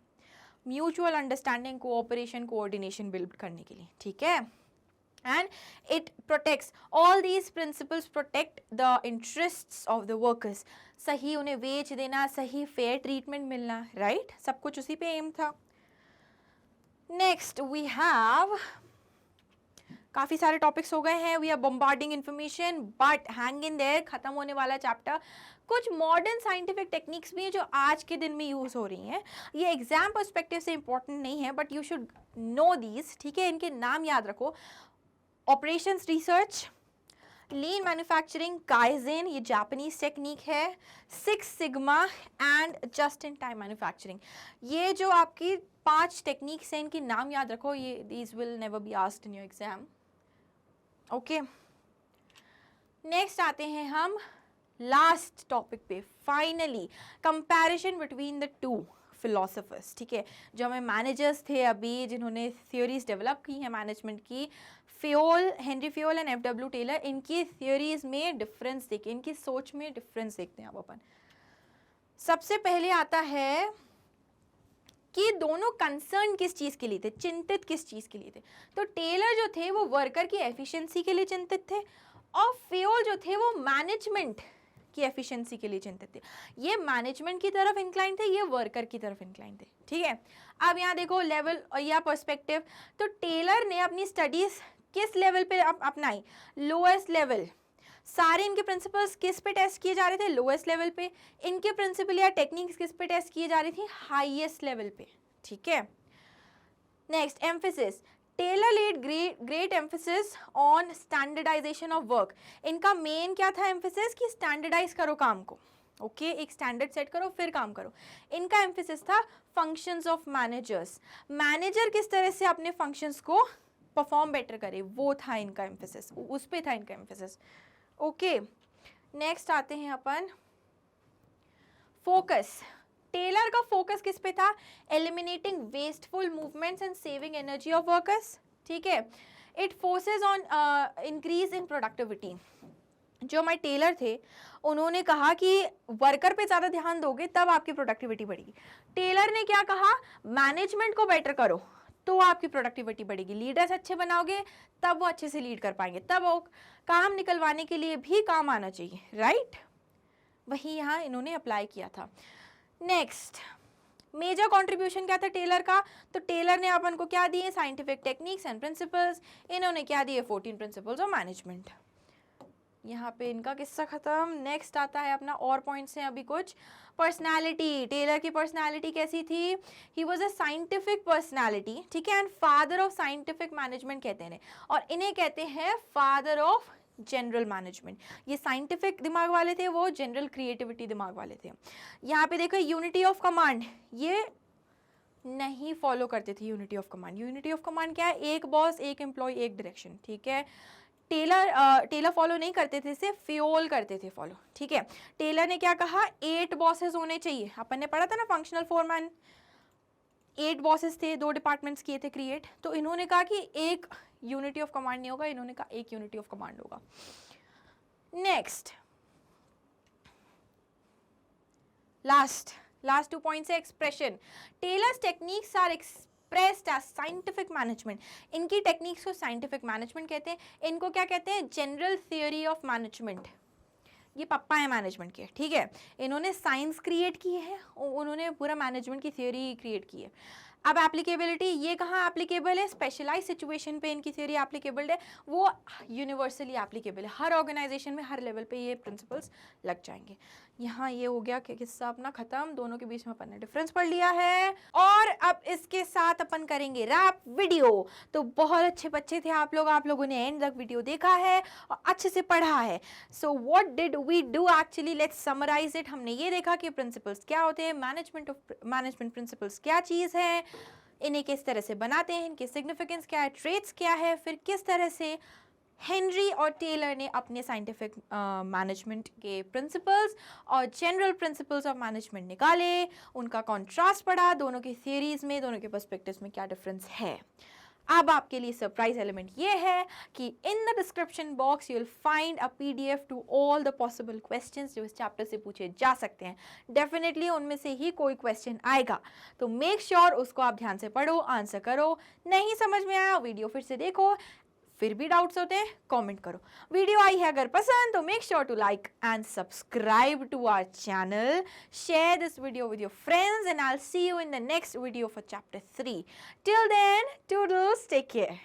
Mutual understanding, cooperation, coordination build करने के लिए, ठीक है. And it protects, all these principles protect the interests of the workers. सही उन्हें वेज देना, सही फेयर ट्रीटमेंट मिलना, राइट, सब कुछ उसी पे एम था. नेक्स्ट वी हैव, काफ़ी सारे टॉपिक्स हो गए हैं. We are bombarding information but hang in there, खत्म होने वाला चैप्टर. कुछ मॉडर्न साइंटिफिक टेक्निक्स भी हैं जो आज के दिन में यूज़ हो रही हैं. ये एग्जाम पर्सपेक्टिव से इंपॉर्टेंट नहीं है but you should know these, ठीक है. इनके नाम याद रखो. ऑपरेशंस रिसर्च, लीन मैन्युफैक्चरिंग, काइजेन, ये जापानीज टेक्निक है, 6 sigma and just in time manufacturing. ये जो आपकी 5 टेक्निक्स हैं इनके नाम याद रखो. ये these will never be asked in your exam. Okay, next आते हैं हम लास्ट टॉपिक पे. Finally comparison between the two philosophers, ठीक है. जो हमें मैनेजर्स थे अभी जिन्होंने थ्योरीज डेवलप की हैं मैनेजमेंट की, Fayol, Henri Fayol and F W. Taylor, इनकी थ्योरीज में डिफरेंस देखें, इनकी सोच में डिफरेंस देखते हैं अब अपन. सबसे पहले आता है कि दोनों कंसर्न किस चीज़ के लिए थे, चिंतित किस चीज़ के लिए थे. तो टेलर जो थे वो वर्कर की एफिशिएंसी के लिए चिंतित थे और फ्योल जो थे वो मैनेजमेंट की एफिशिएंसी के लिए चिंतित थे. ये मैनेजमेंट की तरफ इंक्लाइन थे, ये वर्कर की तरफ इंक्लाइन थे, ठीक है. अब यहाँ देखो लेवल या पर्सपेक्टिव. तो टेलर ने अपनी स्टडीज किस लेवल पे अपनाई? Lowest level. सारे इनके प्रिंसिपल्स किस पे टेस्ट किए जा रहे थे? लोएस्ट लेवल पे. इनके प्रिंसिपल या टेक्निक्स किस पे टेस्ट किए जा रही थी? हाईएस्ट लेवल पे, ठीक है. Next, emphasis. Taylor laid great emphasis on standardization of work. इनका मेन क्या था एम्फेसिस? कि स्टैंडर्डाइज करो काम को, ओके, एक स्टैंडर्ड सेट करो फिर काम करो. इनका एम्फेसिस था फंक्शंस ऑफ मैनेजर्स. मैनेजर किस तरह से अपने फंक्शंस को परफॉर्म बेटर करे, वो था इनका एम्फेसिस, उस पे था इनका एम्फेसिस. ओके, नेक्स्ट आते हैं अपन फोकस. टेलर का फोकस किस पे था? Eliminating wasteful movements and saving energy of workers, ठीक है. It forces on increase in productivity. जो हमारे टेलर थे उन्होंने कहा कि वर्कर पे ज़्यादा ध्यान दोगे तब आपकी प्रोडक्टिविटी बढ़ेगी. टेलर ने क्या कहा? मैनेजमेंट को बेटर करो तो आपकी प्रोडक्टिविटी बढ़ेगी. लीडर्स अच्छे बनाओगे तब वो अच्छे से लीड कर पाएंगे, तब वो काम निकलवाने के लिए भी काम आना चाहिए, राइट. वही यहाँ इन्होंने अप्लाई किया था. नेक्स्ट, मेजर कंट्रीब्यूशन क्या था टेलर का? तो टेलर ने अपन को क्या दिए? Scientific techniques and principles. इन्होंने क्या दिए? 14 प्रिंसिपल्स ऑफ मैनेजमेंट. यहाँ पे इनका किस्सा खत्म. नेक्स्ट आता है अपना और पॉइंट्स हैं अभी कुछ. पर्सनालिटी. टेलर की पर्सनालिटी कैसी थी? He was a scientific personality, ठीक है, and father of scientific management कहते हैं और इन्हें कहते हैं फादर ऑफ जनरल मैनेजमेंट. ये साइंटिफिक दिमाग वाले थे, वो जनरल क्रिएटिविटी दिमाग वाले थे. यहाँ पे देखो यूनिटी ऑफ कमांड, ये नहीं फॉलो करते थे. यूनिटी ऑफ कमांड क्या है? एक बॉस, एक एम्प्लॉय, एक डायरेक्शन, ठीक है. टेलर फॉलो नहीं करते थे, सिर्फ फ्योल करते थे फॉलो, ठीक है. टेलर ने क्या कहा? 8 बॉसेस होने चाहिए. अपन ने पढ़ा था ना फंक्शनल फोरमैन, 8 बॉसेस थे, 2 डिपार्टमेंट्स किए थे क्रिएट. तो इन्होंने कहा कि एक यूनिटी ऑफ कमांड नहीं होगा, इन्होंने कहा एक यूनिटी ऑफ कमांड होगा. नेक्स्ट, लास्ट 2 पॉइंट्स है expression. Taylor's techniques are expressed as scientific management. इनकी टेक्निक्स को साइंटिफिक मैनेजमेंट कहते हैं. इनको क्या कहते हैं? General theory of management. ये पप्पा है मैनेजमेंट के, ठीक है. इन्होंने साइंस क्रिएट की है, उन्होंने पूरा मैनेजमेंट की थियोरी क्रिएट की है. अब एप्लीकेबिलिटी, ये कहाँ एप्लीकेबल है? स्पेशलाइज सिचुएशन पे इनकी थ्योरी एप्लीकेबल है, वो यूनिवर्सली एप्लीकेबल है. हर ऑर्गेनाइजेशन में हर लेवल पे ये प्रिंसिपल्स लग जाएंगे. यहाँ ये हो गया कि किस्सा अपना खत्म. दोनों के बीच में अपन ने डिफरेंस पढ़ लिया है और अब इसके साथ अपन करेंगे रैप वीडियो. तो बहुत अच्छे बच्चे थे आप लोग, आप लोगों ने एंड तक वीडियो देखा है और अच्छे से पढ़ा है. So what did we do actually, let's summarize it. हमने ये देखा कि प्रिंसिपल्स क्या होते हैं, मैनेजमेंट प्रिंसिपल्स क्या चीज़ है, इन्हें किस तरह से बनाते हैं, इनकी सिग्निफिकेंस क्या है, ट्रेट्स क्या है, फिर किस तरह से हेनरी और टेलर ने अपने साइंटिफिक मैनेजमेंट के प्रिंसिपल्स और जनरल प्रिंसिपल्स ऑफ मैनेजमेंट निकाले, उनका कॉन्ट्रास्ट पढ़ा, दोनों की थियरीज में, दोनों के पर्सपेक्टिव्स में क्या डिफरेंस है. अब आपके लिए सरप्राइज एलिमेंट ये है कि in the description box you will find a PDF to all the possible questions जो इस चैप्टर से पूछे जा सकते हैं. डेफिनेटली उनमें से ही कोई क्वेश्चन आएगा, तो मेक श्योर उसको आप ध्यान से पढ़ो, आंसर करो. नहीं समझ में आया वीडियो फिर से देखो, फिर भी डाउट्स होते हैं कमेंट करो. वीडियो आई है अगर पसंद तो make sure to like and subscribe to our channel. Share this video with your friends and I will see you in the next video for chapter 3. Till then, toodles, take care.